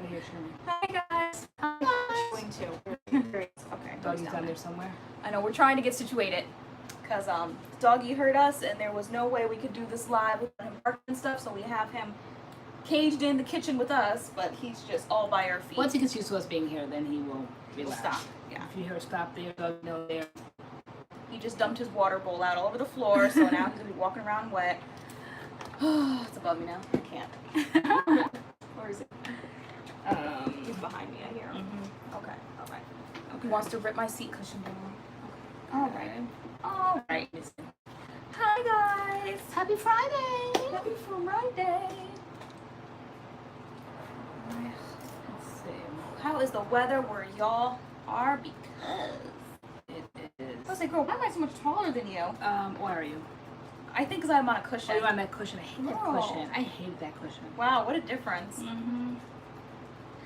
out of here, Shirley. Hi guys. I'm going to. Okay. Doggy's down there somewhere. I know, we're trying to get situated. Because Doggy heard us and there was no way we could do this live without him barking and stuff, so we have him caged in the kitchen with us, but he's just all by our feet. Once he gets used to us being here, then he will relax. Stop. Yeah. If you hear stop there, Doggy no there. He just dumped his water bowl out all over the floor, so now he's gonna be walking around wet. It's above me now. I can't. Where is it? He's behind me. I hear him. Okay. All right. He wants to rip my seat cushion down. Okay. All right. Hi guys. Happy Friday. Happy Friday. Let's see. How is the weather where y'all are? Because It is. I was like, girl, why am I so much taller than you? Where are you? I think because I'm on a cushion. Oh, you're on that cushion. I hate that No. cushion. I hate that cushion. Wow, what a difference.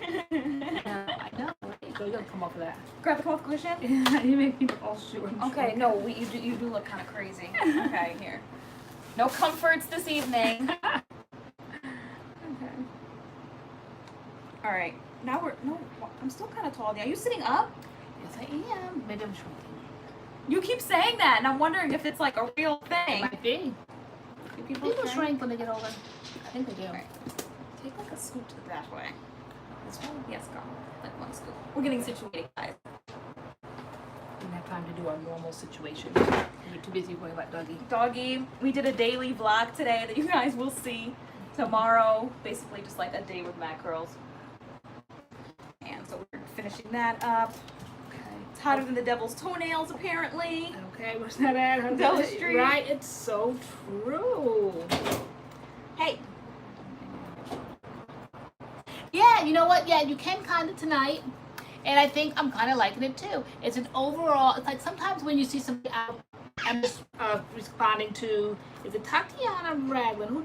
I know. So you're gonna come off of that. Grab the cloth cushion. You make me look all short. Okay, no, you do look kind of crazy. Okay, here. No comforts this evening. Okay. All right. Now I'm still kind of tall. Are you sitting up? Yes, I am. Maybe I'm shrinking. You keep saying that, and I'm wondering if it's like a real It thing. might be. Do people shrink when they get older. I think they do. All right. Take like a scoop to that way. This way? Yes, girl. Like one scoop. We're getting situated, guys. Didn't have time to do our normal situation. You're too busy worrying about Doggy. Doggy, we did a daily vlog today that you guys will see tomorrow. Basically just like a day with MADCURLS. And so we're finishing that up. Okay. It's hotter than the devil's toenails, apparently. Okay, what's that at? Dollar Street. Right, it's so true. Hey. Yeah, you know what? Yeah, you can kind of tonight. And I think I'm kind of liking it too. It's an overall, it's like sometimes when you see somebody out, I'm just responding to, is it Tatiana Raglan?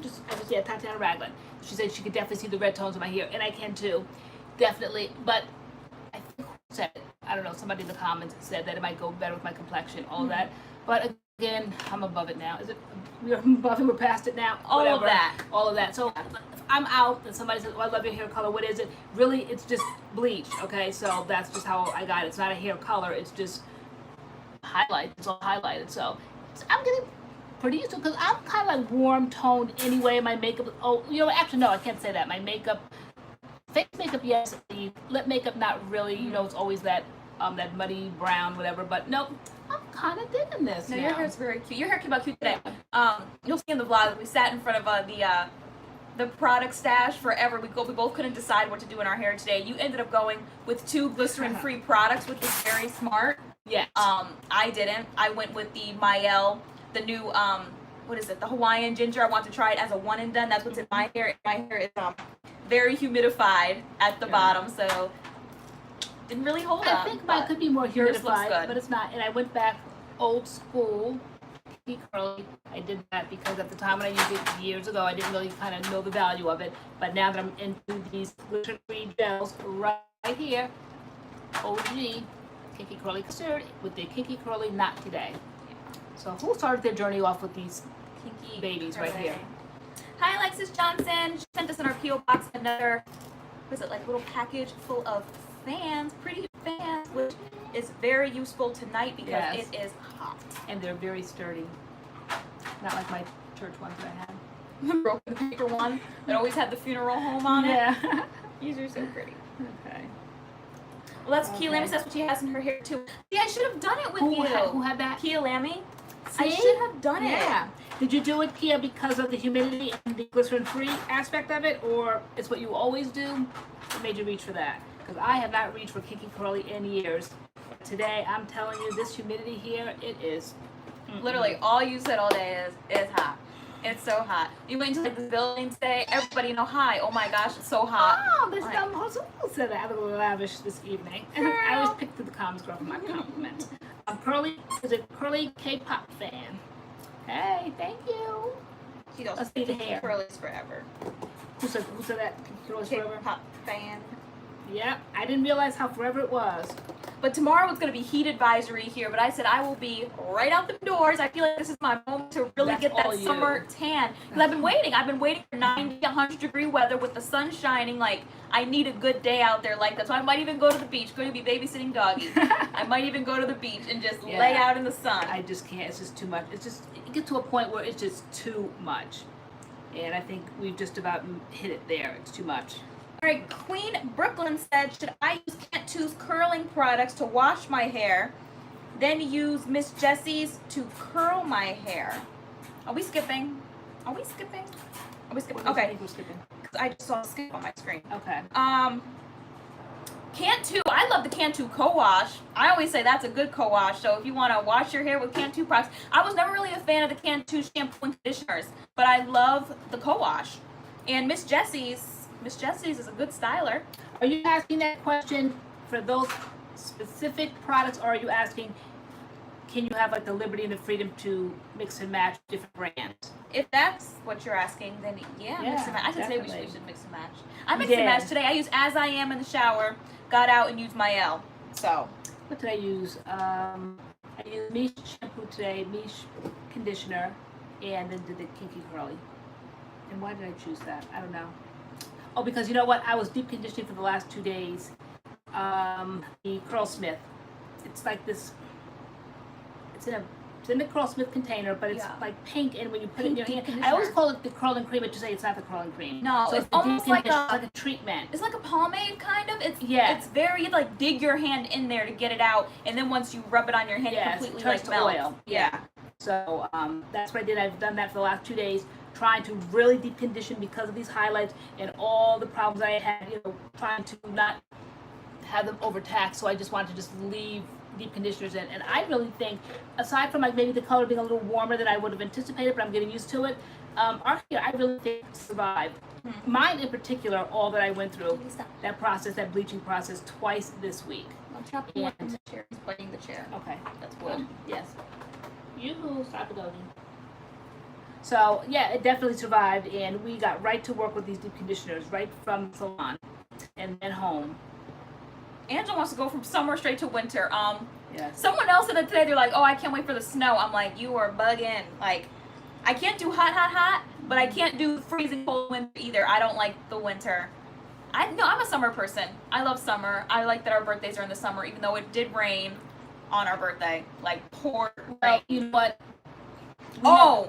Yeah, Tatiana Raglan. She said she could definitely see the red tones in my hair, and I can too. Definitely. But I think who said it? I don't know, somebody in the comments said that it might go better with my complexion, all that. But again, I'm above it now. Is it, we're above it, we're past it now? All of that. All of that. So if I'm out and somebody says, oh, I love your hair color, what is it? Really, it's just bleached, okay? So that's just how I got it. It's not a hair color, it's just highlight. It's all highlighted. So I'm getting pretty used to it because I'm kind of like warm toned anyway. My makeup, oh, you know, actually, no, I can't say that. My makeup, face makeup, yes. The lip makeup, not really. You know, it's always that that muddy brown, whatever. But no, I'm kind of digging this. No, now. your hair's very cute. Your hair came out cute today. You'll see in the vlog, we sat in front of the product stash forever. We both couldn't decide what to do in our hair today. You ended up going with 2 glycerin-free products, which was very smart. Yeah. I didn't. I went with the Mael, the new what is it? The Hawaiian ginger. I want to try it as a one and done. That's what's in my hair. My hair is very humidified at the bottom, so didn't really hold up. I think mine could be more yours looks humidified, good. but it's not. And I went back old school, curly. I did that because at the time when I used it years ago, I didn't really kind of know the value of it. But now that I'm into these gluten-free gels right here, OG Kinky Curly Custard with the Kinky Curly Not Today. So who started their journey off with these Kinky babies curly. right here? Hi, Alexis Johnson. She sent us in our P.O Box another, what is it, like little package full of fans, pretty fans, which is very useful tonight because Yes. it is hot. And they're very sturdy. Not like my church ones that I had. Broken paper one that always had the funeral home on it. Yeah. These are so pretty. Okay. Well, that's Kia Okay. Lammy. That's what she has in her hair too. See, I should have done it with you. Who had that? Kia Lammy. I See? should have done it. Yeah. Did you do it, Kia, because of the humidity and the glycerin-free aspect of it, or it's what you always do? What made you reach for that? Because I have not reached for Kinky Curly in years. But today, I'm telling you, this humidity here, it is. Literally, all you said all day is hot. It's so hot. You went to like the building today. Everybody in Ohio. Oh my gosh, it's so hot. Oh, this Like, dumb who said that? I was lavish this evening. I always pick through the comments, girl, for my compliments. Curly is a Curly K-pop fan. Hey, thank you. She goes, Let's see the hair. Curly's forever. Who said that? Kinky Curly's forever? K-pop fan. Yep, I didn't realize how forever it was. But tomorrow it's going to be heat advisory here. But I said I will be right out the doors. I feel like this is my moment to really get that summer tan. Because I've been waiting. I've been waiting for 90, 100-degree weather with the sun shining. Like, I need a good day out there like that. So I might even go to the beach. Going to be babysitting doggy. I might even go to the beach and just lay out in the sun. I just can't. It's just too much. It's just, it gets to a point where it's just too much. And I think we've just about hit it there. It's too much. All right, Queen Brooklyn said, should I use Can't Choose curling products to wash my hair, then use Miss Jessie's to curl my hair? Are we skipping? Are we skipping? Are we skipping? Okay. We're skipping. I just saw a skip on my screen. Okay. Cantu, I love the Cantu co-wash. I always say that's a good co-wash. So if you want to wash your hair with Cantu products, I was never really a fan of the Cantu shampoo and conditioners, but I love the co-wash. And Miss Jessie's is a good styler. Are you asking that question for those specific products, or are you asking, can you have like the liberty and the freedom to mix and match different brands? If that's what you're asking, then yeah, mix and match. I should say we should mix and match. I mixed and matched today. I used As I Am in the shower, got out and used my L. So what did I use? I used Miche shampoo today, Miche conditioner, and then did the Kinky Curly. And why did I choose that? I don't know. Oh, because you know what? I was deep conditioning for the last 2 days. The Curlsmith. It's like this. It's in the Curlsmith container, but it's like pink. And when you put it in your hand, I always call it the curling cream, but you say it's not the curling cream. No, so it's almost like a treatment. It's like a pomade kind of. It's very like dig your hand in there to get it out, and then once you rub it on your hand, it completely like melts. Oil. Yeah. So that's what I did. I've done that for the last 2 days, trying to really deep condition because of these highlights and all the problems I had, trying to not have them overtaxed. So I just wanted to just leave deep conditioners in. And I really think, aside from like maybe the color being a little warmer than I would have anticipated, but I'm getting used to it, our hair, I really think, survived. Mm-hmm. Mine in particular, all that I went through, that process, that bleaching process, twice this week. I'll chop the the chair. He's biting the chair. Okay. That's wood. Yes. Stop it, Dodie. So yeah, it definitely survived, and we got right to work with these deep conditioners right from the salon and then home. Angela wants to go from summer straight to winter. Yes. Someone else said that today. They're like, "Oh, I can't wait for the snow." I'm like, "You are bugging." Like, I can't do hot, but I can't do freezing cold winter either. I don't like the winter. I'm a summer person. I love summer. I like that our birthdays are in the summer, even though it did rain on our birthday. Like, pour rain. Well, you know what?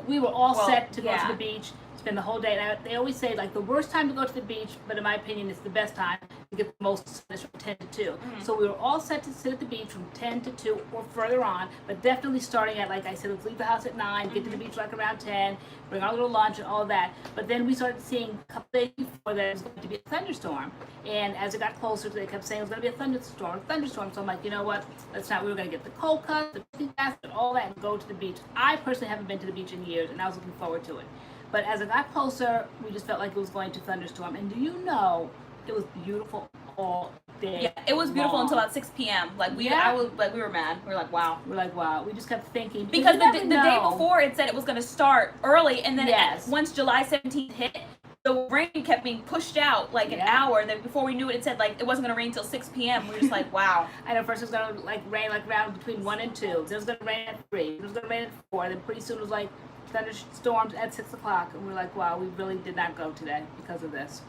We were all set to go to the beach, spend the whole day. And they always say, like, the worst time to go to the beach, but in my opinion, it's the best time to get the most sun is from 10 to 2. Mm-hmm. So we were all set to sit at the beach from 10 to 2 or further on, but definitely starting at, like I said, let's leave the house at 9, get to the beach like around 10, bring our little lunch and all that. But then we started seeing a couple days before that it was going to be a thunderstorm. And as it got closer, they kept saying it was going to be a thunderstorm. So I'm like, you know what? Let's not. We were going to get the cold cut, the picnic basket, all that, and go to the beach. I personally haven't been to the beach in years, and I was looking forward to it. But as it got closer, we just felt like it was going to thunderstorm. And do you know, it was beautiful all day. Yeah, it was beautiful until about 6 p.m. Like we were mad. We were like, wow. We just kept thinking because the day before it said it was going to start early, and then once July 17th hit, the rain kept being pushed out like an hour. And then before we knew it, it said like it wasn't going to rain until 6 p.m. We were just like, wow. I know first it was going to like rain like around between 1 and 2. Then it was going to rain at 3. It was going to rain at 4. Then pretty soon it was like thunderstorms at 6 o'clock, and we're like, wow, we really did not go today because of this.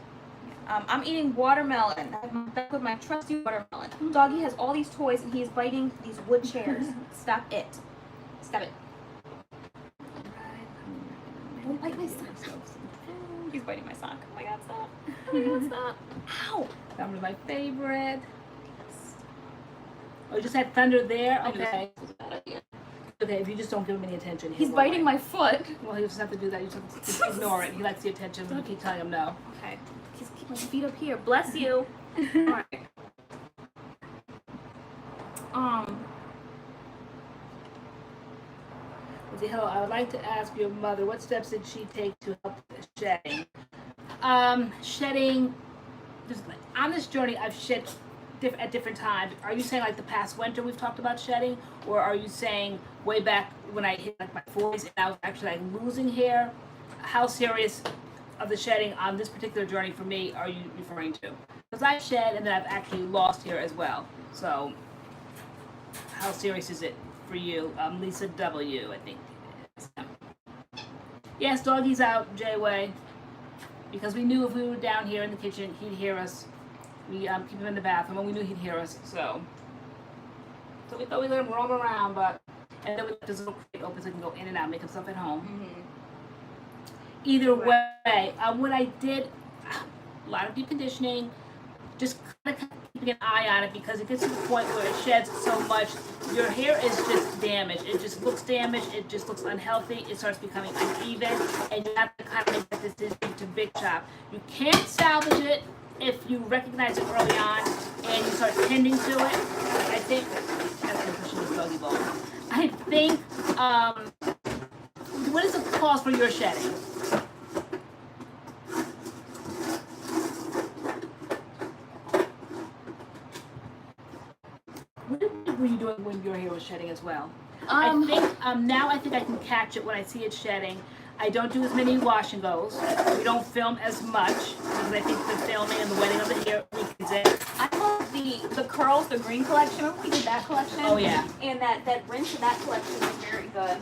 I'm eating watermelon. I'm back with my trusty watermelon. Doggy has all these toys, and he is biting these wood chairs. Stop it. Stop it. Don't bite my sock. He's biting my sock. Oh my god, stop. Oh my god, stop. Ow. That was my favorite. Oh, you just had thunder there? Okay. Okay, if you just don't give him any attention. He's biting my foot. Well, you just have to do that. You just have to ignore it. He likes the attention when you keep telling him no. Okay. Just keep my feet up here. Bless you. Alright. Hello, I would like to ask your mother, what steps did she take to help with shedding? Shedding, on this journey, I've shed at different times. Are you saying like the past winter we've talked about shedding? Or are you saying way back when I hit like my 40s and I was actually like losing hair? How serious of the shedding on this particular journey for me are you referring to? Because I've shed and then I've actually lost hair as well. So how serious is it for you? Lisa W, I think it is. Yes, doggy's out, J-Way. Because we knew if we were down here in the kitchen, he'd hear us. We keep him in the bathroom, and we knew he'd hear us, so we thought we let him roam around, but, and then we left his little crate open so he can go in and out, make himself at home. Mm-hmm. Either way, what I did, a lot of deep conditioning, just kind of keeping an eye on it because it gets to the point where it sheds so much, your hair is just damaged. It just looks damaged. It just looks unhealthy. It starts becoming uneven, and you have to kind of make that decision to big chop. You can't salvage it if you recognize it early on and you start tending to it. I think that's been pushing this doggy ball. I think what is the cause for your shedding? What were you doing when your hair was shedding as well? I think now I think I can catch it when I see it shedding. I don't do as many wash and goes. We don't film as much because I think the filming and the wetting of the hair weakens it. I love the curls, the green collection. Remember we did that collection? Oh yeah. And that rinse in that collection is very good.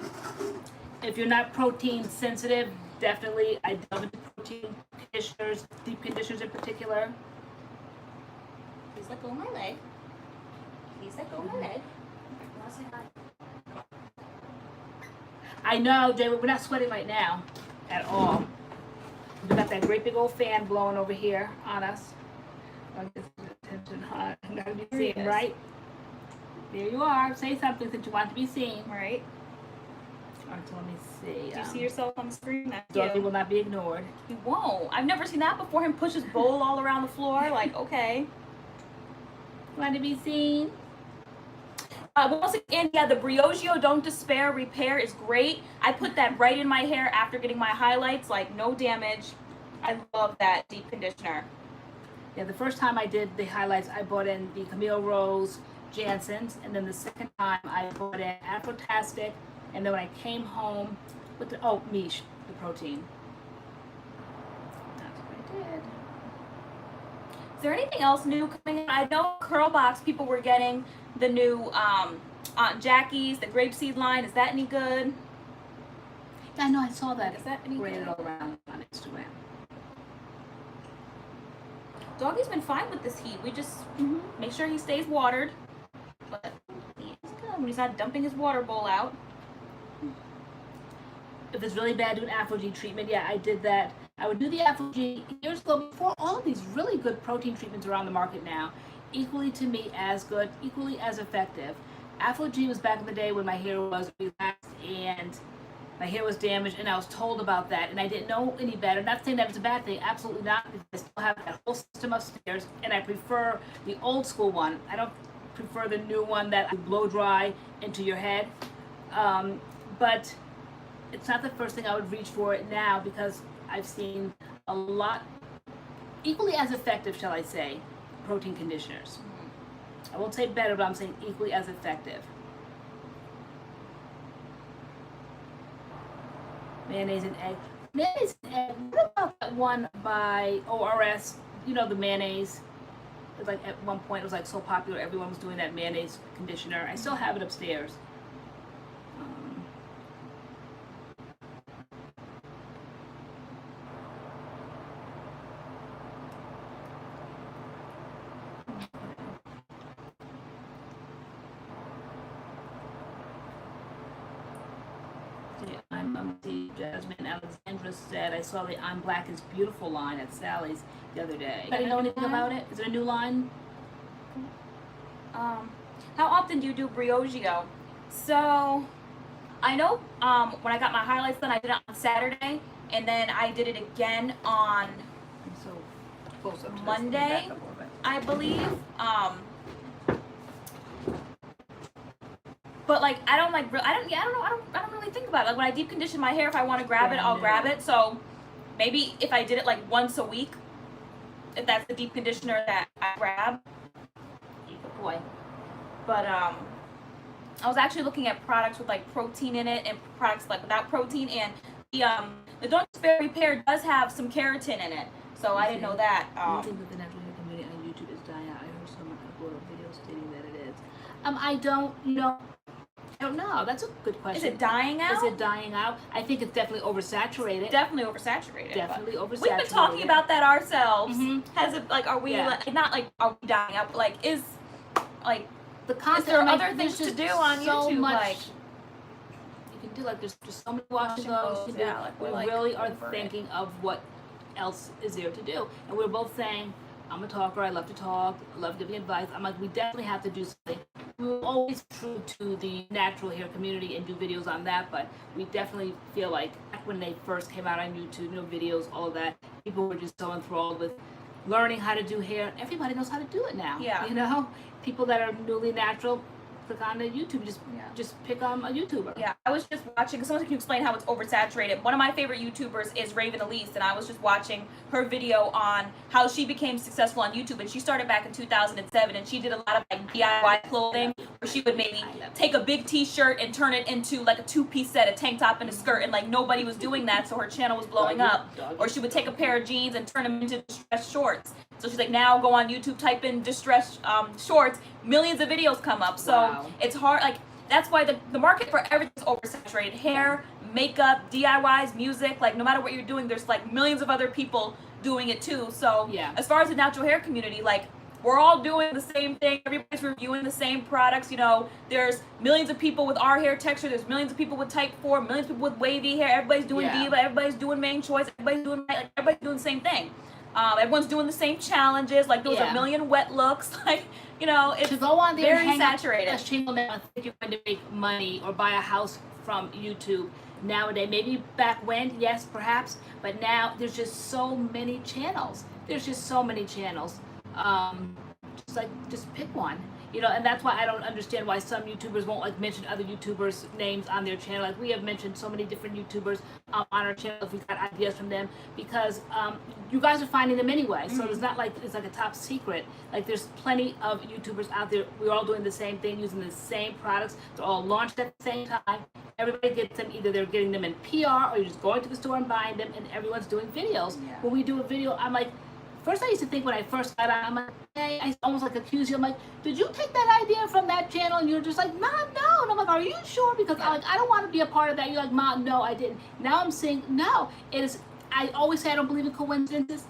If you're not protein sensitive, definitely I delve into protein conditioners, deep conditioners in particular. Please let go of my leg. Please let go of my leg. I know, Jay, we're not sweating right now at all. We got that great big old fan blowing over here on us. Attention, huh? Gotta be seen, right? There you are. Say something since you want to be seen. Right. All right, so let me see. Do you see yourself on the screen? That's Doggy you. will not be ignored. He won't. I've never seen that before. Him push his bowl all around the floor. Like, okay. Want to be seen? Once again, yeah, the Briogeo Don't Despair Repair is great. I put that right in my hair after getting my highlights, like no damage. I love that deep conditioner. Yeah, the first time I did the highlights, I bought in the Camille Rose Jansen's, and then the second time I bought in Afrotastic, and then when I came home with the, Miche, the protein. That's what I did. Is there anything else new coming in? I know Curl Box people were getting the new Aunt Jackie's, the grapeseed line. Is that any good? Yeah, I know, I saw that. Is that any Rated good? all around on Instagram. Doggy's been fine with this heat. We just make sure he stays watered. But he's good when he's not dumping his water bowl out. If it's really bad, do an Afro-G treatment. Yeah, I did that. I would do the Afro-G years ago before all of these really good protein treatments are on the market now. Equally to me as good, equally as effective. Afro-G was back in the day when my hair was relaxed and my hair was damaged, and I was told about that, and I didn't know any better. Not saying that it's a bad thing, absolutely not, because I still have that whole system upstairs, and I prefer the old school one. I don't prefer the new one that I blow dry into your head. But it's not the first thing I would reach for it now, because I've seen a lot, equally as effective, shall I say, protein conditioners. I won't say better, but I'm saying equally as effective. Mayonnaise and egg. Mayonnaise and egg. What about that one by ORS? You know, the mayonnaise. It was like at one point it was like so popular, everyone was doing that mayonnaise conditioner. I still have it upstairs. Jasmine Alexandra said, I saw the I'm Black is Beautiful line at Sally's the other day. I didn't know anything about it. Is it a new line? How often do you do Briogeo? So, I know when I got my highlights done, I did it on Saturday, and then I did it again on I'm so close up to Monday, I believe. But like I don't really think about it. Like when I deep condition my hair, if I want to grab it, I'll grab it. So maybe if I did it like once a week, if that's the deep conditioner that I grab. Good boy. But I was actually looking at products with like protein in it and products like without protein, and the Don't Despair Repair does have some keratin in it. So I didn't know that. I think that the natural hair community on YouTube is dying out. I heard so much. photo video stating that it is. I don't know. I don't know. That's a good question. Is it dying out? Is it dying out? I think it's definitely oversaturated. Definitely oversaturated. Definitely oversaturated. We've been talking about that ourselves. Mhm. Has it like, are we not like, are we dying out? But like, is like the content? Is there like, other things to just do on so YouTube? Much like you can do. Like there's just so many watching those. You can do. Yeah, like, we like, really are over thinking of what else is there to do, and we're both saying, I'm a talker. I love to talk. I love giving advice. I'm like, we definitely have to do something. We were always true to the natural hair community and do videos on that, but we definitely feel like back when they first came out on YouTube, videos, all of that, people were just so enthralled with learning how to do hair. Everybody knows how to do it now. Yeah. You know, people that are newly natural, click on the YouTube, just pick on a YouTuber. Yeah, I was just watching, someone can explain how it's oversaturated. One of my favorite YouTubers is Raven Elise, and I was just watching her video on how she became successful on YouTube, and she started back in 2007, and she did a lot of like DIY clothing, where she would maybe take a big t-shirt and turn it into like a two-piece set, a tank top and a skirt, and like nobody was doing that, so her channel was blowing up. Or she would take a pair of jeans and turn them into distressed shorts. So she's like, now go on YouTube, type in distressed shorts, millions of videos come up. So it's hard, like, that's why the market for everything is oversaturated. Hair, makeup, DIYs, music, like no matter what you're doing, there's like millions of other people doing it too. So as far as the natural hair community, like we're all doing the same thing. Everybody's reviewing the same products. You know, there's millions of people with our hair texture. There's millions of people with type 4, millions of people with wavy hair. Everybody's doing diva. Everybody's doing main choice. Everybody's doing the same thing. Everyone's doing the same challenges. Like those a million wet looks. Like, you know, it's to go on there very and hang saturated. A channel now and think you're going to make money or buy a house from YouTube nowadays. Maybe back when, yes, perhaps, but now there's just so many channels. There's just so many channels. Just pick one. You know, and that's why I don't understand why some YouTubers won't like mention other YouTubers' names on their channel. Like we have mentioned so many different YouTubers on our channel if we've got ideas from them, because you guys are finding them anyway. So it's not like it's like a top secret. Like there's plenty of YouTubers out there. We're all doing the same thing, using the same products. They're all launched at the same time. Everybody gets them. Either they're getting them in PR or you're just going to the store and buying them, and everyone's doing videos. When we do a video, I'm like, first I used to think when I first got on, I'm like, hey, I almost like accuse you. I'm like, did you take that idea from that channel? And you're just like, no. And I'm like, are you sure? Because I'm like, I don't want to be a part of that. You're like, Mom, no, I didn't. Now I'm saying, no. It is. I always say I don't believe in coincidences.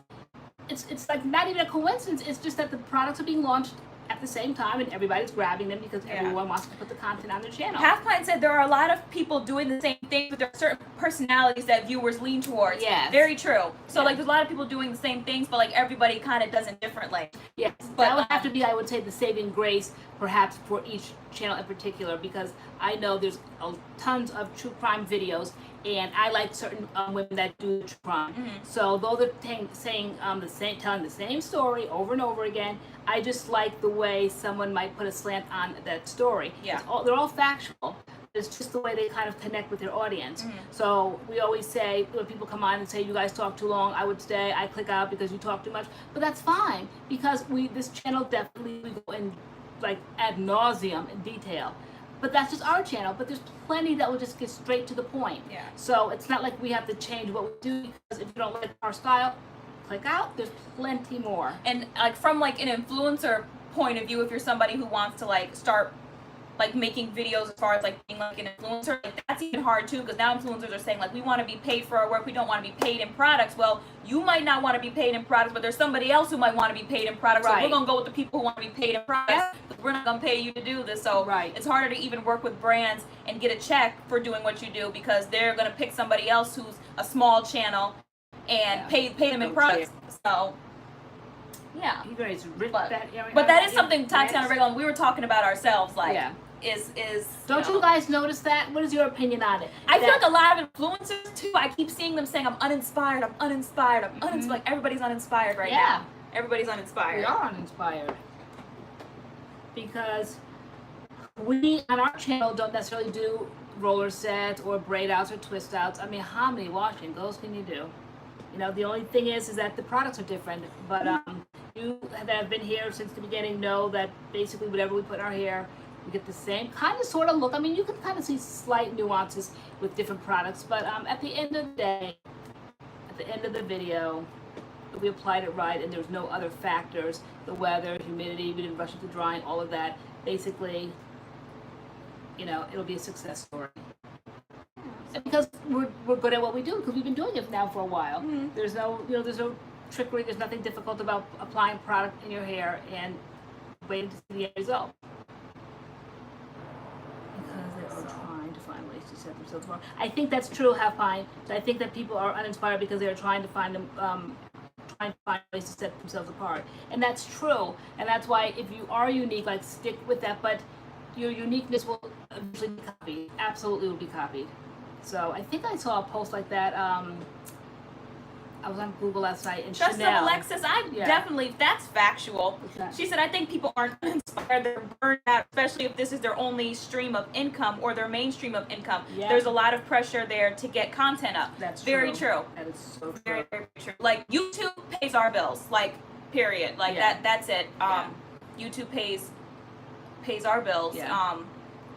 It's like not even a coincidence. It's just that the products are being launched at the same time and everybody's grabbing them because everyone wants to put the content on their channel. Half Pint said there are a lot of people doing the same thing, but there are certain personalities that viewers lean towards. Yes. Very true. So like there's a lot of people doing the same things, but like everybody kind of does it differently. Yes, but that would have to be, I would say, the saving grace perhaps for each channel in particular, because I know there's tons of true crime videos, and I like certain women that do true crime. So though they're telling the same story over and over again, I just like the way someone might put a slant on that story. They're all factual. It's just the way they kind of connect with their audience. So we always say, when people come on and say, you guys talk too long, I would stay, I click out because you talk too much. But that's fine, because this channel definitely, we go in like ad nauseum in detail. But that's just our channel. But there's plenty that will just get straight to the point. So it's not like we have to change what we do, because if you don't like our style, click out. There's plenty more. And like from like an influencer point of view, if you're somebody who wants to like start like making videos as far as like being like an influencer, like that's even hard too, because now influencers are saying like, we want to be paid for our work, we don't want to be paid in products. Well, you might not want to be paid in products, but there's somebody else who might want to be paid in products. So we're gonna go with the people who want to be paid in products, because we're not gonna pay you to do this. So it's harder to even work with brands and get a check for doing what you do, because they're gonna pick somebody else who's a small channel and pay them in products. So You guys ripped that area. But that is something Tatiana Regal, we were talking about ourselves, like is don't you guys notice that? What is your opinion on it? I feel like a lot of influencers too, I keep seeing them saying I'm uninspired. Like everybody's uninspired right now. Everybody's uninspired. We are uninspired. Because we on our channel don't necessarily do roller sets or braid outs or twist outs. I mean, how many wash and goes can you do? You know, the only thing is that the products are different. But you that have been here since the beginning know that basically whatever we put in our hair, we get the same kind of sort of look. I mean, you can kind of see slight nuances with different products, but at the end of the day, at the end of the video, if we applied it right and there's no other factors, the weather, humidity, we didn't rush into drying, all of that, basically, you know, it'll be a success story. And because we're good at what we do, because we've been doing it now for a while. Mm-hmm. There's no, you know, there's no trickery, there's nothing difficult about applying product in your hair and waiting to see the end result. Because they are trying to find ways to set themselves apart. I think that's true, Half Pine. I think that people are uninspired because they are trying to find ways to set themselves apart. And that's true. And that's why if you are unique, like stick with that, but your uniqueness will eventually be copied. Absolutely will be copied. So I think I saw a post like that. I was on Google last night, and Trust Chanel. of Alexis, definitely, that's factual. Okay. She said, I think people aren't inspired, they're burned out, especially if this is their only stream of income or their main stream of income. Yeah. There's a lot of pressure there to get content up. That's very true. true. That is so true. Very, very true. Like, YouTube pays our bills, like, period. Like, that's it. YouTube pays our bills. Yeah.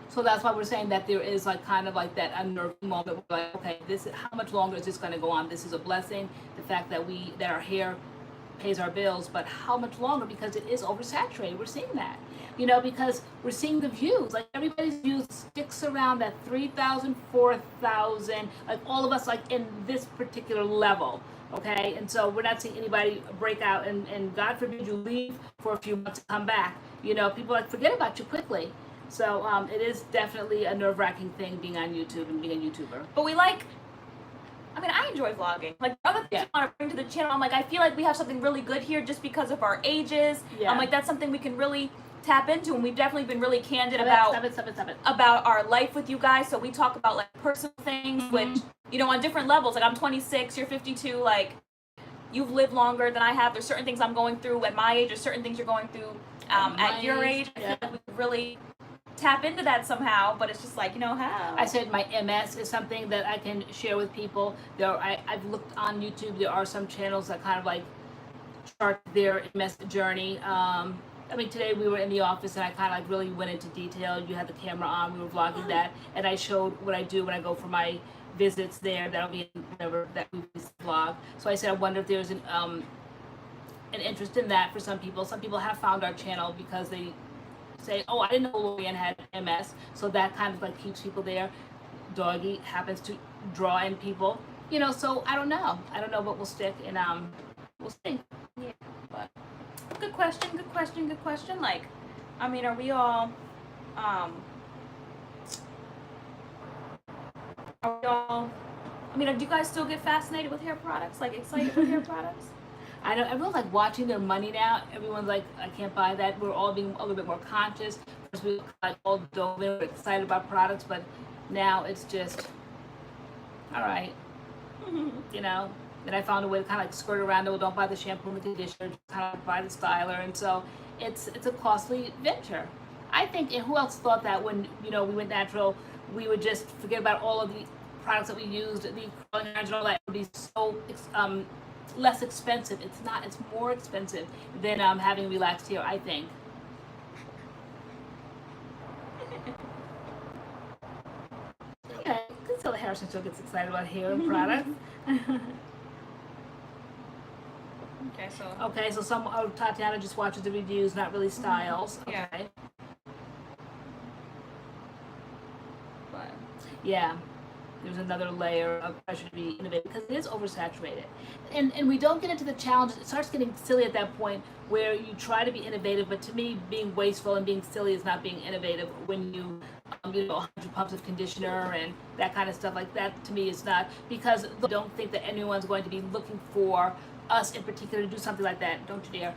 So that's why we're saying that there is like kind of like that unnerving moment where like, okay, this is, how much longer is this going to go on? This is a blessing, the fact that our hair pays our bills, but how much longer? Because it is oversaturated. We're seeing that, you know, because we're seeing the views. Like everybody's views sticks around that 3,000, 4,000. Like all of us, like in this particular level. Okay, and so we're not seeing anybody break out, and God forbid you leave for a few months and come back. You know, people like forget about you quickly. So it is definitely a nerve-wracking thing being on YouTube and being a YouTuber. But I enjoy vlogging. Like, other things I want to bring to the channel, I'm like, I feel like we have something really good here just because of our ages. Yeah. I'm like, that's something we can really tap into, and we've definitely been really candid about our life with you guys. So we talk about, like, personal things, which, you know, on different levels. Like, I'm 26, you're 52, like, you've lived longer than I have. There's certain things I'm going through at my age. There's certain things you're going through at your age. I feel like we could really tap into that somehow, but it's just like, you know, how? I said my MS is something that I can share with people. I've looked on YouTube. There are some channels that kind of like chart their MS journey. I mean, today we were in the office and I kind of like really went into detail. You had the camera on, we were vlogging that, and I showed what I do when I go for my visits there. That'll be in whatever that we vlog. So I said, I wonder if there's an interest in that for some people. Some people have found our channel because they say, oh, I didn't know LoriAnne had MS, so that kind of like keeps people there. Doggy happens to draw in people, you know, so I don't know, but we'll stick, and we'll see. Yeah, but good question. Like, I mean, are we all I mean, do you guys still get fascinated with hair products, like excited with hair products? I know everyone's like watching their money now. Everyone's like, I can't buy that. We're all being a little bit more conscious. First we like all dove in, we're excited about products, but now it's just, all right, you know. And I found a way to kind of like skirt around it. Well, don't buy the shampoo and the conditioner, just kind of buy the styler. And so it's a costly venture. I think, and who else thought that when, you know, we went natural, we would just forget about all of the products that we used, the curling irons and all that, would be so less expensive. It's not. It's more expensive than having relaxed hair, I think. Okay, good. So Harrison still gets excited about hair and products. Okay, so some Tatiana just watches the reviews, not really styles. Okay. Yeah. But yeah. There's another layer of pressure to be innovative because it is oversaturated. And we don't get into the challenges. It starts getting silly at that point where you try to be innovative, but to me, being wasteful and being silly is not being innovative when you, 100 pumps of conditioner and that kind of stuff like that, to me is not, because I don't think that anyone's going to be looking for us in particular to do something like that. Don't you dare.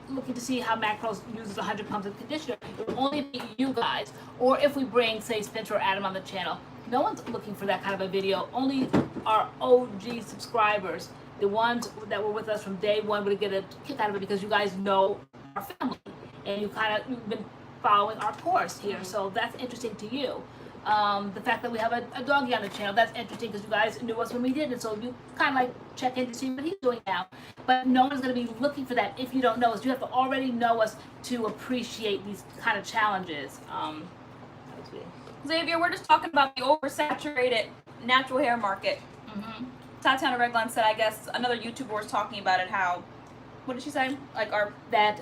Looking to see how MADCURLS uses 100 pumps of conditioner. It will only be you guys, or if we bring, say, Spencer or Adam on the channel. No one's looking for that kind of a video. Only our OG subscribers, the ones that were with us from day one, would get a kick out of it because you guys know our family and you've been following our course here. So that's interesting to you. The fact that we have a doggy on the channel, that's interesting because you guys knew us when we did it. So you kind of like check in to see what he's doing now. But no one's going to be looking for that if you don't know us. You have to already know us to appreciate these kind of challenges. Xavier, we're just talking about the oversaturated natural hair market. Tatiana Reglan said, I guess another YouTuber was talking about it. How, what did she say? Like, that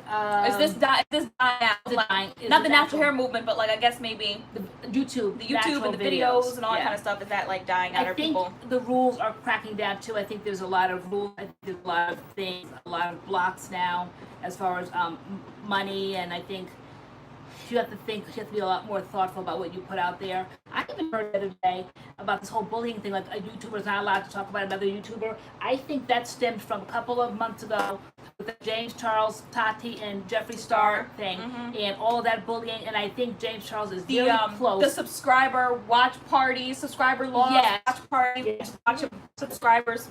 is this dying out? Like, not the natural hair movement, but like I guess maybe the YouTube and the videos and all that kind of stuff. Is that like dying out? I think the rules are cracking down too. I think there's a lot of rules. I think there's a lot of things, a lot of blocks now as far as money, and I think you have to be a lot more thoughtful about what you put out there. I even heard the other day about this whole bullying thing, like a YouTuber is not allowed to talk about another YouTuber. I think that stemmed from a couple of months ago with the James Charles, Tati, and Jeffree Star thing, and all of that bullying. And I think James Charles is very close. The subscriber watch parties, subscriber law, watch parties, watch subscribers.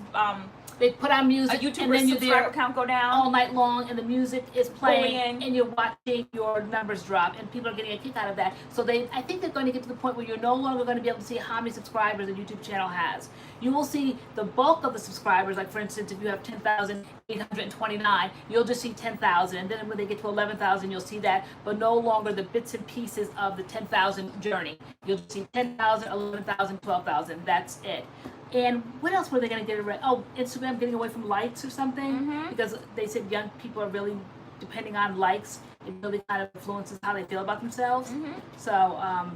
They put on music, a YouTuber's and then subscriber count go down all night long, and the music is playing, and you're watching your numbers drop, and people are getting a kick out of that. So I think they're going to get to the point where you're no longer going to be able to see how many subscribers a YouTube channel has. You will see the bulk of the subscribers, like for instance, if you have 10,829, you'll just see 10,000, and then when they get to 11,000, you'll see that, but no longer the bits and pieces of the 10,000 journey. You'll just see 10,000, 11,000, 12,000. That's it. And what else were they going to get away? Oh, Instagram getting away from likes or something, because they said young people are really depending on likes. It really kind of influences how they feel about themselves. So I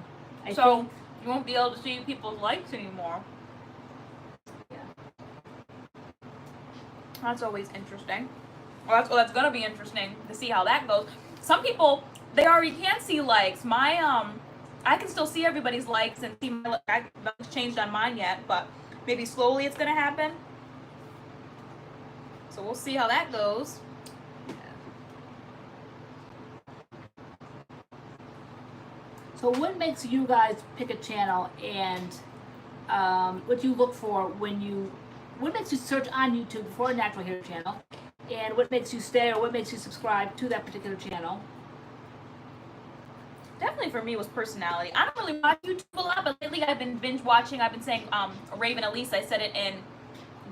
think you won't be able to see people's likes anymore. Yeah, that's always interesting. Well, that's gonna be interesting to see how that goes. Some people, they already can see likes. My I can still see everybody's likes and see my. I haven't changed on mine yet, but maybe slowly it's gonna happen. So we'll see how that goes. So what makes you guys pick a channel, and what you look for what makes you search on YouTube for a natural hair channel, and what makes you stay or what makes you subscribe to that particular channel? Definitely for me was personality. I don't really watch YouTube a lot, but lately I've been binge watching. I've been saying Raven Elise. I said it in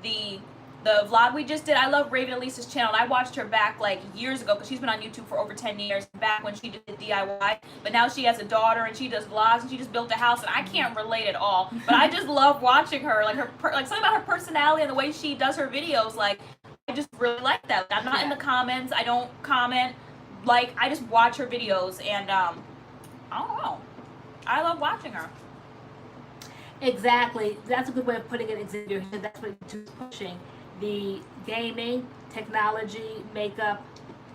the vlog we just did. I love Raven Elise's channel, and I watched her back like years ago because she's been on YouTube for over 10 years, back when she did the DIY. But now she has a daughter and she does vlogs, and she just built a house, and I can't relate at all. But I just love watching her, like something about her personality and the way she does her videos. Like, I just really like that. Like, I'm not in the comments. I don't comment. Like, I just watch her videos, and I don't know. I love watching her. Exactly. That's a good way of putting it. Xavier. That's what YouTube's pushing. The gaming, technology, makeup,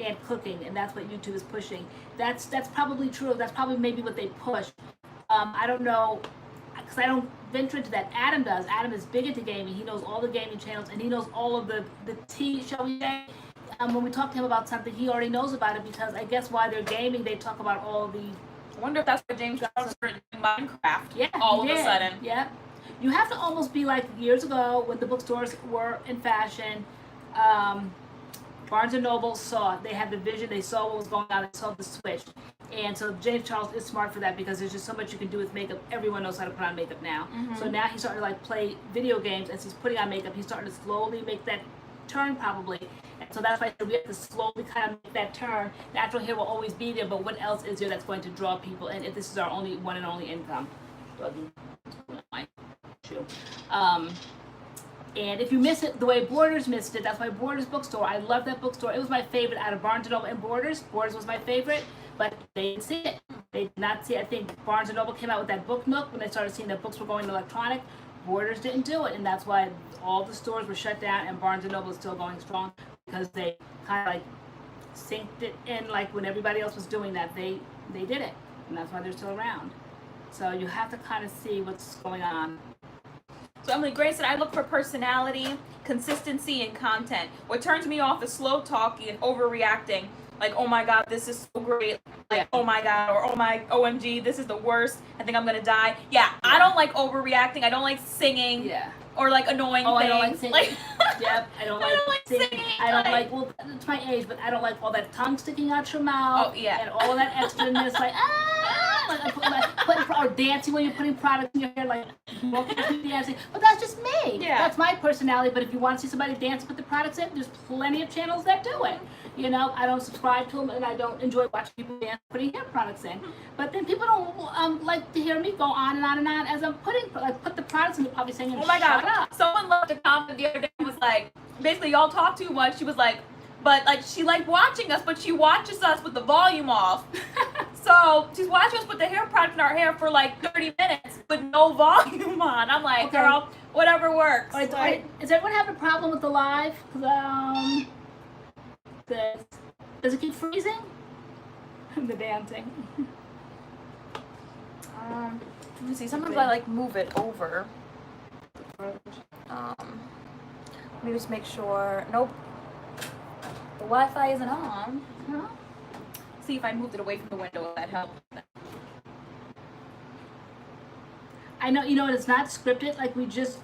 and cooking, and that's what YouTube is pushing. That's probably true. That's probably maybe what they push. I don't know, because I don't venture into that. Adam does. Adam is big into gaming. He knows all the gaming channels, and he knows all of the tea, shall we say. When we talk to him about something, he already knows about it, because I guess while they're gaming, they talk about all the... I wonder if that's why James Charles started doing Minecraft. Yeah, all of a sudden. Yeah. You have to almost be like years ago when the bookstores were in fashion. Barnes & Noble saw it. They had the vision. They saw what was going on. They saw the switch. And so James Charles is smart for that, because there's just so much you can do with makeup. Everyone knows how to put on makeup now. So now he's starting to like play video games as he's putting on makeup. He's starting to slowly make that turn probably. And so that's why we have to slowly kind of make that turn. Natural hair will always be there, but what else is there that's going to draw people in if this is our only one and only income? And if you miss it the way Borders missed it, that's why Borders bookstore, I love that bookstore. It was my favorite out of Barnes & Noble and Borders. Borders was my favorite, but they didn't see it. They did not see it. I think Barnes & Noble came out with that book nook when they started seeing that books were going electronic. Borders didn't do it, and that's why all the stores were shut down, and Barnes & Noble is still going strong, because they kind of like synced it in, like when everybody else was doing that, they did it, and that's why they're still around. So you have to kind of see what's going on. So Emily Gray said, I look for personality, consistency, and content. What turns me off is slow talking and overreacting. Like, oh my God, this is so great. Like, oh my God, or oh my, OMG, this is the worst. I think I'm gonna die. Yeah, I don't like overreacting. I don't like singing. Yeah. Or like annoying things. I don't like singing. Yep, I don't like singing. I don't like, well, it's my age, but I don't like all that tongue sticking out your mouth. Oh, yeah. And all that extraness, like, or dancing when you're putting products in your hair, like, dancing. But that's just me. Yeah. That's my personality, but if you want to see somebody dance and put the products in, there's plenty of channels that do it. You know, I don't subscribe to them, and I don't enjoy watching people dance putting hair products in. But then people don't like to hear me go on and on and on as I'm put the products in. They're probably saying, Oh my God. shut up. Someone left a comment the other day and was like, basically, y'all talk too much. She was like, but like she liked watching us, but she watches us with the volume off. So she's watching us put the hair product in our hair for like 30 minutes with no volume on. I'm like, Okay. girl, whatever works. All right. Is everyone having a problem with the live? Does it keep freezing? The dancing. Let me see. Sometimes I like move it over. Let me just make sure. Nope. The Wi-Fi isn't on. Huh? See if I moved it away from the window, if that helped. I know, you know, it's not scripted. Like we just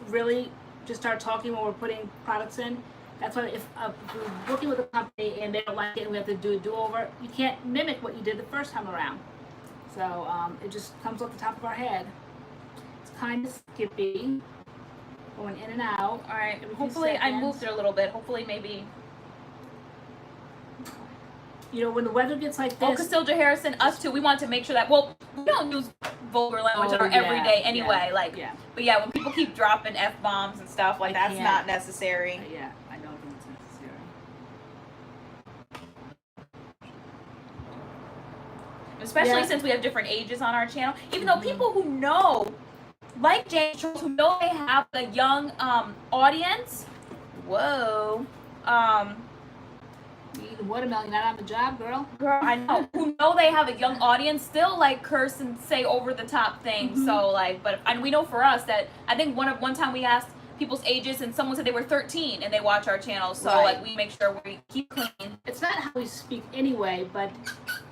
start talking when we're putting products in. That's why if we're working with a company and they don't like it and we have to do a do-over, you can't mimic what you did the first time around. So it just comes off the top of our head. It's kind of skippy, going in and out. All right. Hopefully I seconds. moved it a little bit. Hopefully maybe. You know, when the weather gets like Oh, this. Cassandra Harrison, us too. We want to make sure that, well, we don't use vulgar language in our everyday anyway. But yeah, when people keep dropping F-bombs and stuff, like that's not necessary. Yeah, I don't think it's necessary. Especially since we have different ages on our channel. Even though people who know, like James Charles, who know they have a young audience, whoa, You eat watermelon, you're not on the job, girl. girl, I know, who know they have a young audience, still like curse and say over the top things. So like, but and we know for us that I think one time we asked people's ages and someone said they were 13 and they watch our channel. So like we make sure we keep clean. It's not how we speak anyway, but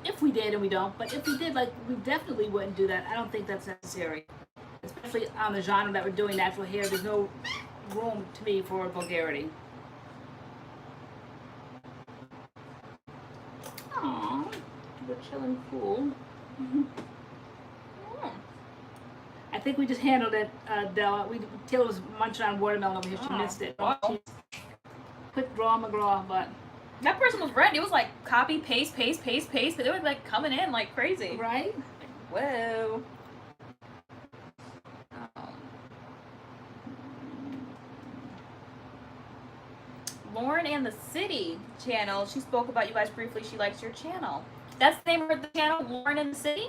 if we did and we don't, but if we did, like we definitely wouldn't do that. I don't think that's necessary, especially on the genre that we're doing, natural hair. There's no room to me for vulgarity. Aww, we're chilling cool. I think we just handled it, Della. Taylor was munching on watermelon over here. She missed it. Quick draw McGraw, but that person was ready. It was like copy, paste, paste, paste, paste. But they were like coming in like crazy. right? Whoa. Lauren and the City channel. She spoke about you guys briefly. She likes your channel. That's the name of the channel, Lauren and the City?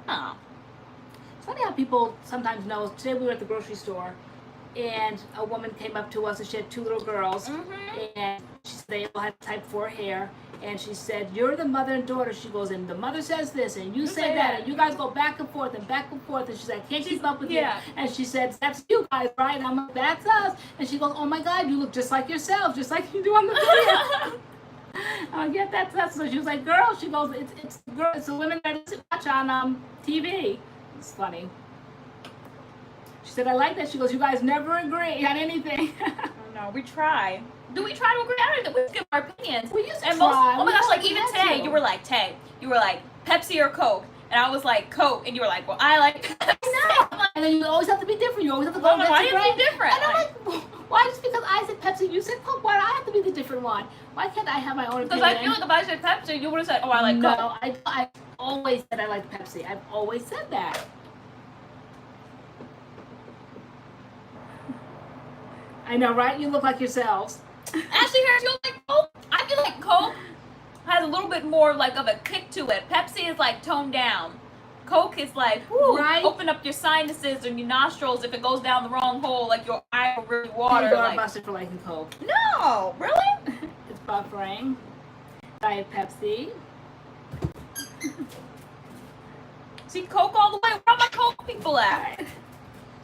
Oh. It's funny how people sometimes know. Today we were at the grocery store, and a woman came up to us, and she had two little girls, and she said they all had type 4 hair, and she said, "You're the mother and daughter." She goes, "And the mother says this, and you say that, and you guys go back and forth, and she said, "I can't keep up with you." And she said, "That's you guys, right?" And I'm like, "That's us." And she goes, "Oh my God, you look just like yourself, just like you do on the video." Yeah, that's us. So she was like, "Girl," she goes, "It's girl, it's the women that watch on TV." It's funny. She said, "I like that." She goes, "You guys never agree on anything." No, we try. Do we try to agree? I don't know. We give our opinions. We used to and try. Oh my gosh, like even today, you were like, Tay, you were like, Pepsi or Coke? And I was like, Coke. And you were like, well, I like Pepsi. I know. And then you always have to be different. You always have to go why do you have to be different? And I'm like, why just because I said Pepsi, you said Coke, why do I have to be the different one? Why can't I have my own opinion? Because I feel like if I said Pepsi, you would have said, oh, I like Coke. No, I always said I like Pepsi. I've always said that. I know, right? You look like yourselves. Ashley Harris, you like Coke? I feel like Coke has a little bit more like of a kick to it. Pepsi is like toned down. Coke is like, whoo, open up your sinuses and your nostrils if it goes down the wrong hole, like your eye will really water. You are like, busted for liking Coke. No, really? It's buffering. Diet Pepsi. See Coke all the way. Where are my Coke people at?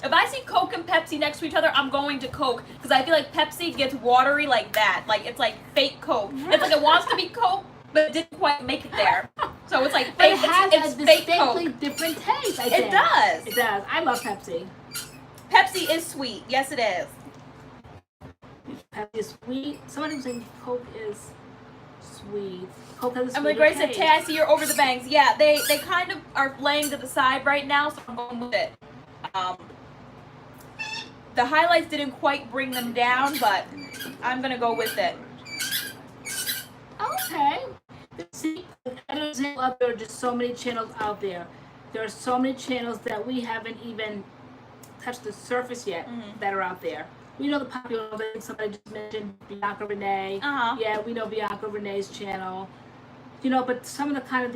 If I see Coke and Pepsi next to each other, I'm going to Coke because I feel like Pepsi gets watery like that. Like it's like fake Coke. It's like it wants to be Coke, but it didn't quite make it there. So it's like fake. But it has it's a fake distinctly Coke. different taste. I think. It does. It does. I love Pepsi. Pepsi is sweet. Yes, it is. Pepsi is sweet. Somebody was saying Coke is sweet. Coke has a Emily sweeter Grace said, taste. "Tay, I see you're over the bangs." Yeah, they kind of are laying to the side right now, so I'm going with it. The highlights didn't quite bring them down, but I'm gonna go with it. other, just so many channels out there. There are so many channels that we haven't even touched the surface yet that are out there. We know the popular ones. I think somebody just mentioned Bianca Renee. Yeah, we know Bianca Renee's channel. You know, but some of the kind of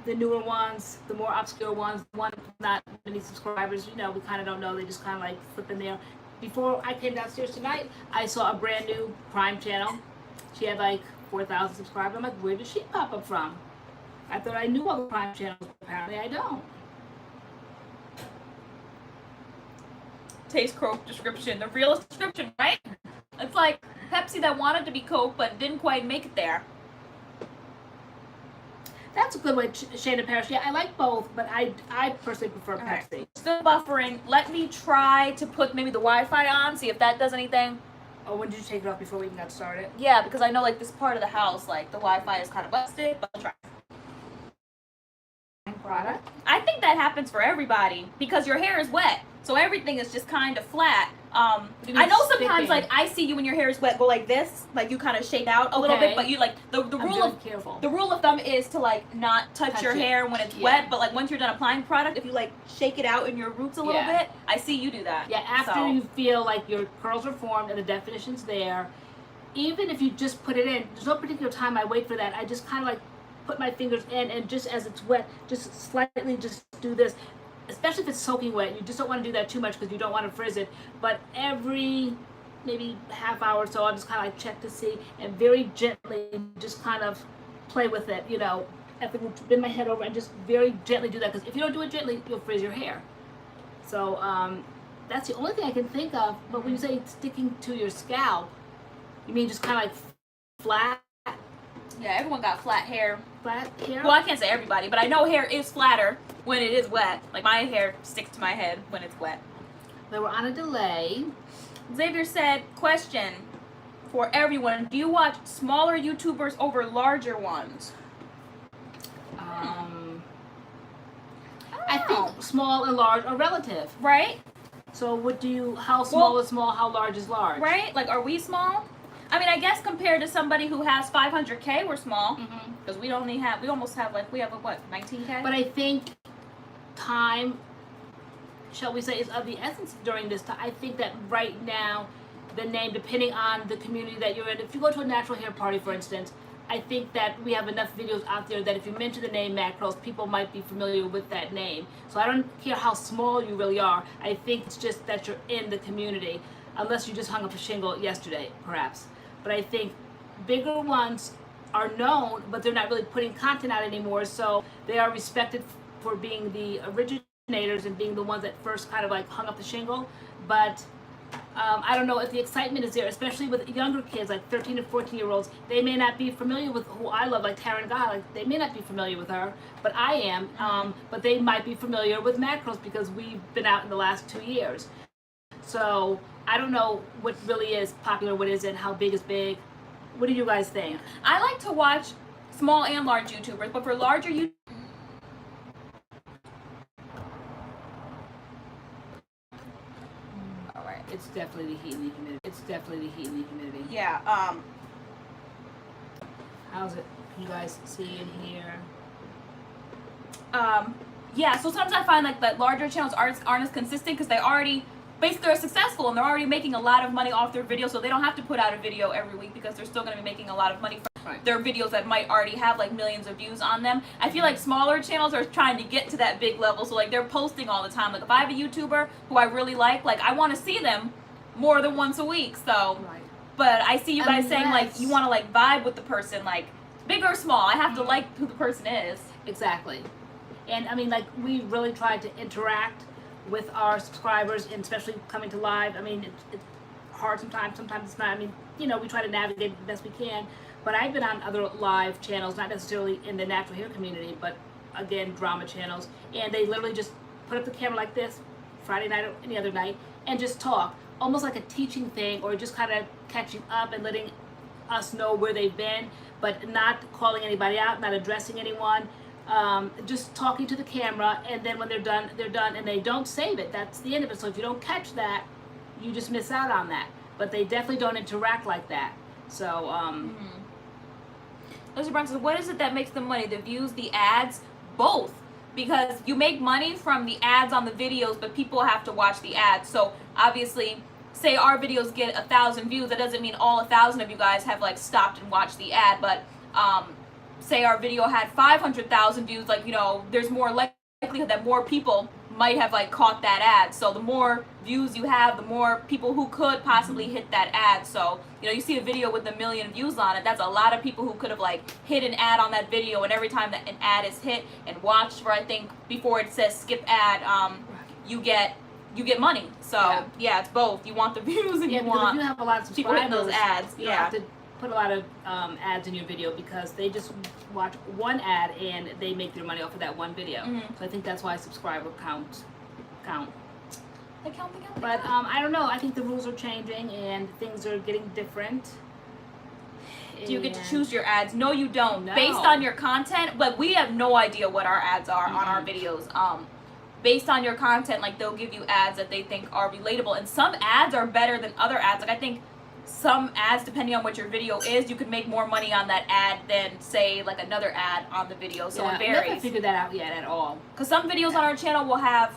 the newer ones, the more obscure ones, the ones with not many subscribers, you know, we kind of don't know. They just kind of like flip in there. Before I came downstairs tonight, I saw a brand new Prime channel. She had like 4,000 subscribers. I'm like, where did she pop up from? I thought I knew all the Prime channels. Apparently, I don't. Taste Coke description, the realest description, right? It's like Pepsi that wanted to be Coke but didn't quite make it there. That's a good way, Shayna Parrish. Yeah, I like both, but I personally prefer Pepsi. Right. Still buffering. Let me try to put maybe the Wi-Fi on, see if that does anything. Oh, when did you take it off before we even got started? Yeah, because I know like this part of the house, like the Wi-Fi is kind of busted, but I'll try. Product? I think that happens for everybody because your hair is wet, so everything is just kind of flat. I know sometimes like I see you when your hair is wet go like this, like you kind of shake out a little bit, but you like the rule of thumb is to like not touch your hair when it's wet, but like once you're done applying product, if you like shake it out in your roots a little bit, I see you do that. Yeah, after you feel like your curls are formed and the definition's there, even if you just put it in, there's no particular time I wait for that. I just kind of like put my fingers in and just as it's wet, just slightly just do this. Especially if it's soaking wet, you just don't want to do that too much because you don't want to frizz it. But every maybe half hour or so, I'll just kind of like check to see and very gently just kind of play with it. You know, I have to bend my head over and just very gently do that because if you don't do it gently, you'll frizz your hair. So that's the only thing I can think of. But when you say sticking to your scalp, you mean just kind of like flat? Yeah, everyone got flat hair. Flat hair? Well, I can't say everybody, but I know hair is flatter when it is wet. Like my hair sticks to my head when it's wet. They were on a delay. Xavier said, question for everyone, do you watch smaller YouTubers over larger ones? I think small and large are relative. Right? So what do you, how small is small, how large is large? Right? Like, are we small? I mean, I guess compared to somebody who has 500K, we're small. Because we almost have like, we have a what, 19K? But I think time, shall we say, is of the essence during this time. I think that right now, the name, depending on the community that you're in, if you go to a natural hair party, for instance, I think that we have enough videos out there that if you mention the name MADCURLS, people might be familiar with that name. So I don't care how small you really are. I think it's just that you're in the community, unless you just hung up a shingle yesterday, perhaps. But I think bigger ones are known, but they're not really putting content out anymore. So they are respected for being the originators and being the ones that first kind of like hung up the shingle. But I don't know if the excitement is there, especially with younger kids, like 13 and 14-year-olds. They may not be familiar with who I love, like Taryn Guy. Like they may not be familiar with her, but I am. But they might be familiar with MADCURLS because we've been out in the last 2 years. So I don't know what really is popular, what isn't, how big is big. What do you guys think? I like to watch small and large YouTubers, but for larger YouTubers, It's definitely the heat and the humidity. It's definitely the heat and the humidity. yeah, How's it? Can you guys see and hear? yeah, so sometimes I find like that larger channels aren't as consistent because they already, basically they're successful and they're already making a lot of money off their videos, so they don't have to put out a video every week because they're still going to be making a lot of money from their videos that might already have like millions of views on them. I feel like smaller channels are trying to get to that big level, so like they're posting all the time. Like if I have a YouTuber who I really like I want to see them more than once a week. So, but I see you guys saying like you want to like vibe with the person, like big or small. I have to like who the person is. Exactly. And I mean, like we really tried to interact with our subscribers, and especially coming to live. I mean, it's hard sometimes. Sometimes it's not. I mean, you know, we try to navigate the best we can. But I've been on other live channels, not necessarily in the natural hair community, but again, drama channels. And they literally just put up the camera like this, Friday night or any other night, and just talk. Almost like a teaching thing, or just kind of catching up and letting us know where they've been, but not calling anybody out, not addressing anyone. Just talking to the camera, and then when they're done, and they don't save it. That's the end of it. So if you don't catch that, you just miss out on that. But they definitely don't interact like that. So, Mr. Brown says, what is it that makes the money? The views, the ads? Both. Because you make money from the ads on the videos, but people have to watch the ads. So obviously, say our videos get 1,000 views, that doesn't mean all 1,000 of you guys have like stopped and watched the ad, but say our video had 500,000 views, like, you know, there's more likelihood that more people might have like caught that ad. So the more views you have, the more people who could possibly hit that ad. So, you know, you see a video with 1 million views on it, that's a lot of people who could have like hit an ad on that video, and every time that an ad is hit and watched for, I think, before it says skip ad, you get money. So yeah, it's both. You want the views and you want if you have a lot of people hitting subscribers, those ads. you have to put a lot of ads in your video, because they just watch one ad and they make their money off of that one video. So I think that's why subscriber count. They count. But I don't know. I think the rules are changing and things are getting different. Do you get to choose your ads? No, you don't. No. Based on your content, but we have no idea what our ads are on our videos. Based on your content, like, they'll give you ads that they think are relatable, and some ads are better than other ads. Like, I think some ads, depending on what your video is, you could make more money on that ad than, say, like another ad on the video. So it varies. I haven't figured that out yet at all. Because some videos on our channel will have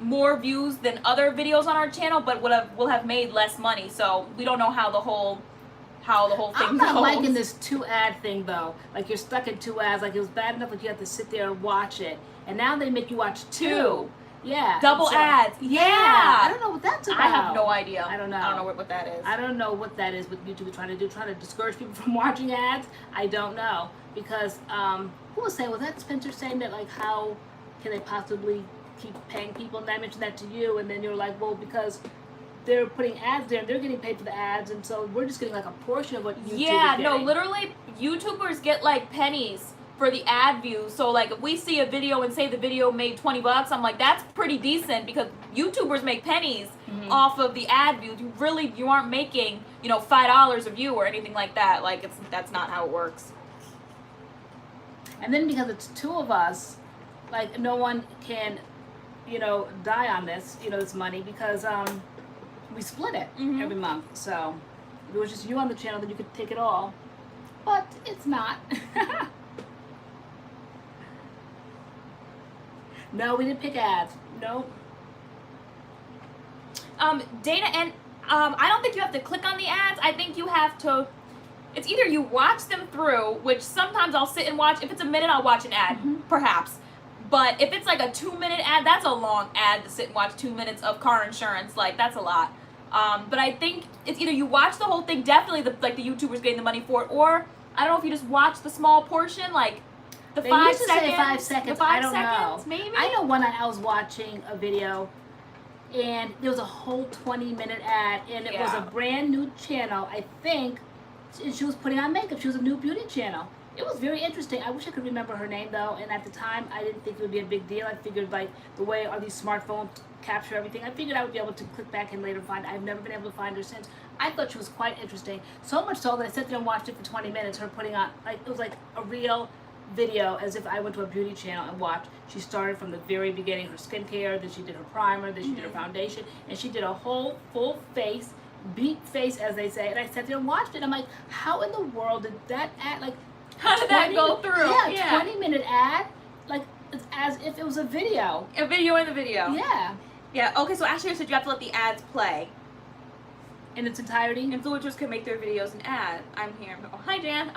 more views than other videos on our channel, but will have made less money. So we don't know how the whole thing I'm not goes. liking this 2-ad thing though. Like, you're stuck in 2 ads. Like, it was bad enough that you have to sit there and watch it, and now they make you watch 2. Yeah. Double ads. Yeah. I don't know what that's about. I have no idea. I don't know. I don't know what that is. I don't know what that is, what YouTube is trying to do, trying to discourage people from watching ads. I don't know, because who was saying, was that Spencer saying that, like, how can they possibly keep paying people? And I mentioned that to you, and then you're like, well, because they're putting ads there and they're getting paid for the ads, and so we're just getting like a portion of what YouTube is getting. No, literally, YouTubers get like pennies for the ad views. So like, if we see a video and say the video made $20, I'm like, that's pretty decent, because YouTubers make pennies off of the ad views. You aren't making, you know, $5 a view or anything like that. Like, that's not how it works. And then because it's 2 of us, like, no one can, you know, die on this, you know, this money, because we split it every month. So if it was just you on the channel, then you could take it all, but it's not. No, we didn't pick ads. No. Dana, and I don't think you have to click on the ads. I think you have to, it's either you watch them through, which sometimes I'll sit and watch. If it's a minute, I'll watch an ad, perhaps. But if it's like a 2-minute ad, that's a long ad to sit and watch 2 minutes of car insurance. Like, that's a lot. But I think it's either you watch the whole thing, definitely the YouTubers getting the money for it, or I don't know if you just watch the small portion, like the They 5 used to seconds. say 5 seconds. The 5 I don't seconds, know. maybe. I know one night I was watching a video, and there was a whole 20-minute ad, and it was a brand new channel, I think, and she was putting on makeup. She was a new beauty channel. It was very interesting. I wish I could remember her name though, and at the time I didn't think it would be a big deal. I figured, like, the way all these smartphones capture everything, I figured I would be able to click back and later find. I've never been able to find her since. I thought she was quite interesting, so much so that I sat there and watched it for 20 minutes, her putting on, like, it was like a real video, as if I went to a beauty channel and watched. She started from the very beginning, her skincare, then she did her primer, then she did her foundation, and she did a whole full face, beat face, as they say, and I sat there and watched it. I'm like, how in the world did that ad, like, how did that go through? Yeah, 20-minute ad, like, it's as if it was a video. A video in the video. Yeah. Yeah, okay, so Ashley said you have to let the ads play. In its entirety? Influencers can make their videos an ad. I'm here. Oh, hi, Jan.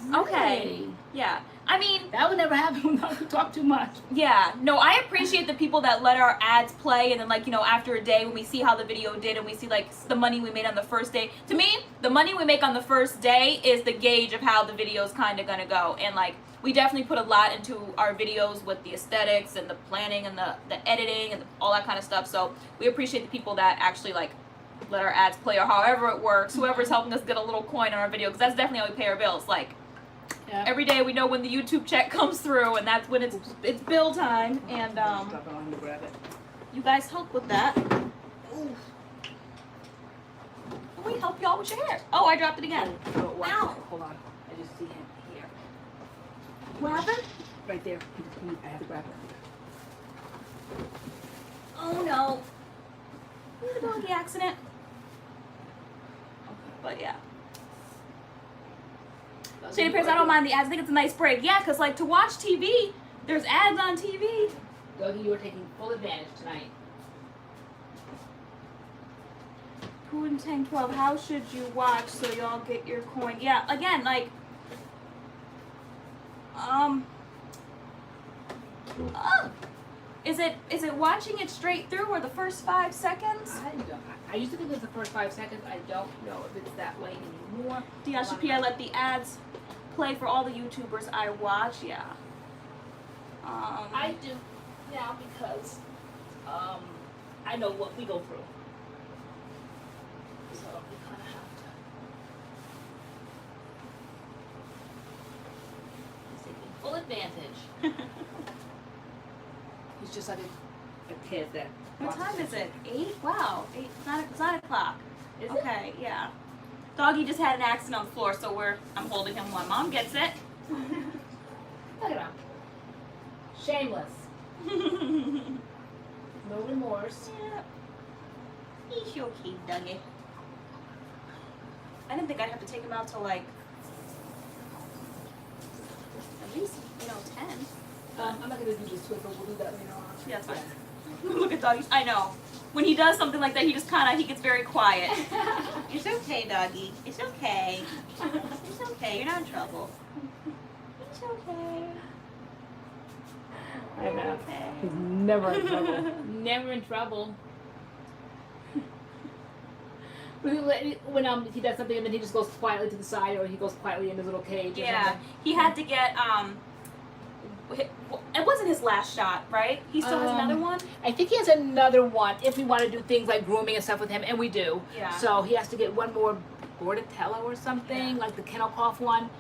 Really? Okay. Yeah. I mean, that would never happen without we talk too much. Yeah. No, I appreciate the people that let our ads play, and then, like, you know, after a day when we see how the video did and we see, like, the money we made on the first day. To me, the money we make on the first day is the gauge of how the video's kind of gonna go. And, like, we definitely put a lot into our videos with the aesthetics and the planning and the editing and all that kind of stuff. So we appreciate the people that actually, like, let our ads play, or however it works, whoever's helping us get a little coin on our video, because that's definitely how we pay our bills. Like, every day we know when the YouTube check comes through, and that's when it's bill time. And you guys help with that. Ooh. We help y'all with your hair. Oh, I dropped it again. Ow. Hold on. I just see him here. What happened? Right there. I have to grab it. Oh no. The doggy accident. But yeah. Shady Pears, I don't mind the ads. I think it's a nice break. Yeah, because like to watch TV, there's ads on TV. Doggy, you are taking full advantage tonight. Putin Tank 12, how should you watch so y'all get your coin? Yeah, again, like, is it watching it straight through or the first 5 seconds? I don't. I used to think it was the first 5 seconds. I don't know if it's that way anymore. I let the ads play for all the YouTubers I watch. Yeah. I do now because I know what we go through. So we kind of have to. He's taking full advantage. He's just like a kid that. What time is it? 8? Wow. 8. It's 9 o'clock. Is it? Okay, yeah. Doggy just had an accident on the floor, so I'm holding him while Mom gets it. Look at him. Shameless. No remorse. Yeah. He's okay, Dougie. I didn't think I'd have to take him out till like at least 10. I'm not gonna do this to it, but we'll do that later on. Yeah, that's fine. Look at Doggy. I know. When he does something like that, he just he gets very quiet. It's okay, Doggy. It's okay. It's okay. You're not in trouble. It's okay. I know. Okay. He's never in trouble. Never in trouble. When he does something and then he just goes quietly to the side, or he goes quietly in his little cage. Yeah, he had to get it wasn't his last shot, right? He still has another one? I think he has another one if we want to do things like grooming and stuff with him, and we do. Yeah. So he has to get one more Bordatello or something, like the kennel cough one.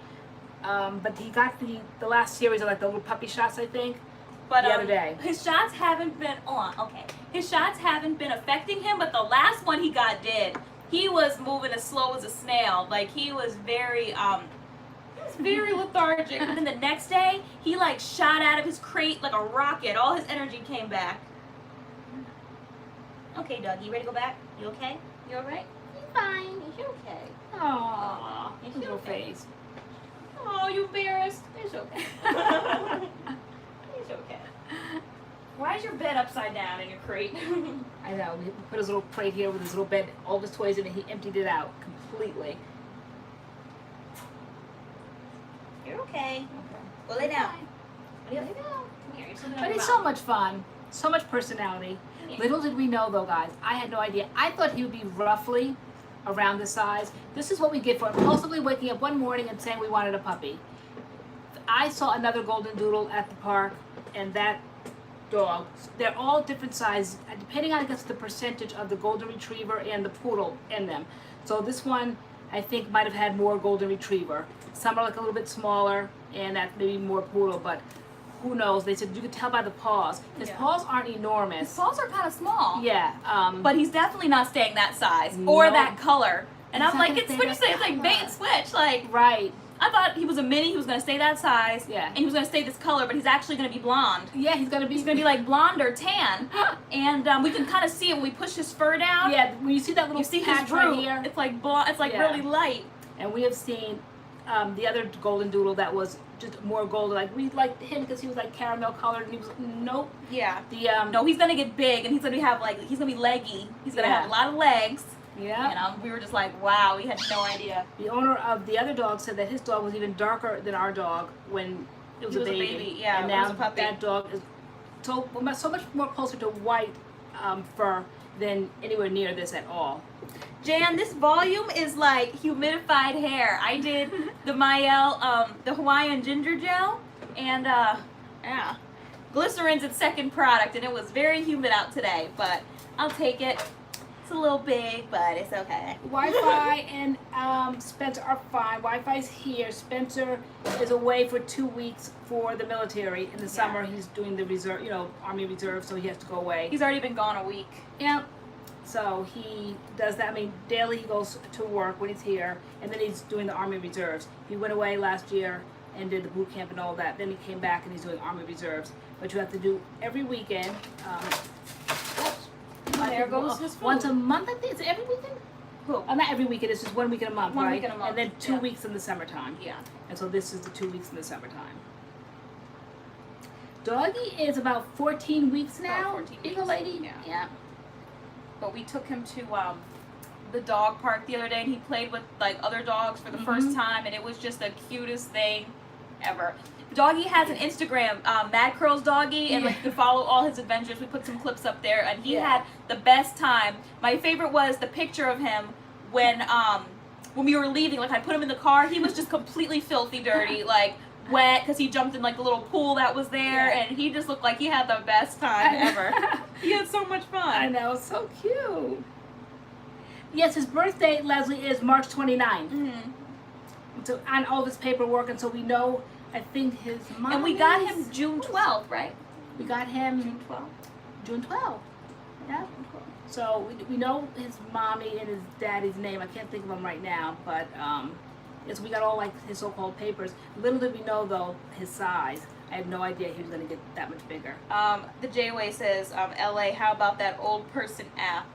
But he got the last series of like the little puppy shots, I think, but, the other day. His shots haven't been His shots haven't been affecting him, but the last one he got did. He was moving as slow as a snail. Like he was very lethargic. And then the next day, he like shot out of his crate like a rocket. All his energy came back. Okay, Doug, you ready to go back? You okay? You alright? You're fine. You're okay. Aww, It's his little okay. face. Oh, you embarrassed. It's okay. It's okay. Why is your bed upside down in your crate? I know. We put his little plate here with his little bed, all of his toys in it. He emptied it out completely. You're okay. Okay. Well, lay down. Lay down. Come here. You're sitting on But your he's mouth. so much fun. So much personality. Yeah. Little did we know, though, guys. I had no idea. I thought he would be roughly around this size. This is what we get for impulsively waking up one morning and saying we wanted a puppy. I saw another golden doodle at the park, and that dog, they're all different sizes, depending on, I guess, the percentage of the golden retriever and the poodle in them. So this one, I think, might have had more golden retriever. Some are like a little bit smaller, and that maybe more poodle, but who knows? They said you could tell by the paws. His paws aren't enormous. His paws are kind of small. Yeah. But he's definitely not staying that size or No. that color. And He's I'm not like, gonna it's stay what you that say, it's like bait color. and switch. Like, Right. I thought he was a mini, he was gonna stay that size. Yeah. And he was gonna stay this color, but he's actually gonna be blonde. Yeah, he's gonna be like blonde or tan. And we can kind of see it when we push his fur down. Yeah, when you see that little You see his patch right root. here. It's like blonde, it's like Yeah. really light. And we have seen the other golden doodle that was just more golden. Like we liked him because he was like caramel colored, and he was nope. Yeah. The No, he's gonna get big and he's gonna be leggy. He's gonna Yeah. have a lot of legs. yeah. And we were just like, wow, we had no idea. The owner of the other dog said that his dog was even darker than our dog when it was, He a, was a baby. baby, yeah, And when it now was a puppy. that dog is so much more closer to white fur than anywhere near this at all. Jan, this volume is like humidified hair. I did the Mael, the Hawaiian ginger gel, and yeah, glycerin's its second product, and it was very humid out today, but I'll take it. It's a little big, but it's okay. Wi-Fi and Spencer are fine. Wi-Fi's here. Spencer is away for 2 weeks for the military. In the summer, he's doing the reserve, Army Reserve, so he has to go away. He's already been gone a week. Yeah. So he does that. I mean, daily he goes to work when he's here, and then he's doing the Army Reserves. He went away last year and did the boot camp and all that. Then he came back and he's doing Army Reserves. But you have to do every weekend. There goes his food. Once a month, I think. Is it every weekend? Who? Not every weekend. It's just 1 week in a month, 1 right? week in a month, And then 2 yeah. weeks in the summertime. Yeah. And so this is the 2 weeks in the summertime. Doggy is about 14 weeks now. 14 Big weeks. lady. Yeah. But we took him to the dog park the other day, and he played with like other dogs for the first time, and it was just the cutest thing ever. Doggy has an Instagram, MADCURLS Doggy, and like you can follow all his adventures. We put some clips up there, and he had the best time. My favorite was the picture of him when we were leaving. Like I put him in the car, he was just completely filthy dirty, like wet, because he jumped in like the little pool that was there, and he just looked like he had the best time ever. He had so much fun. I know, so cute. Yes, his birthday, Leslie, is March 29th. So on all this paperwork, and so we know, I think his mom. And we got him June 12th, right? We got him June 12th. June 12th. Yeah. So we know his mommy and his daddy's name. I can't think of them right now, but yes, we got all like his so-called papers. Little did we know though his size. I had no idea he was gonna get that much bigger. The J-Way says, LA, how about that old person app?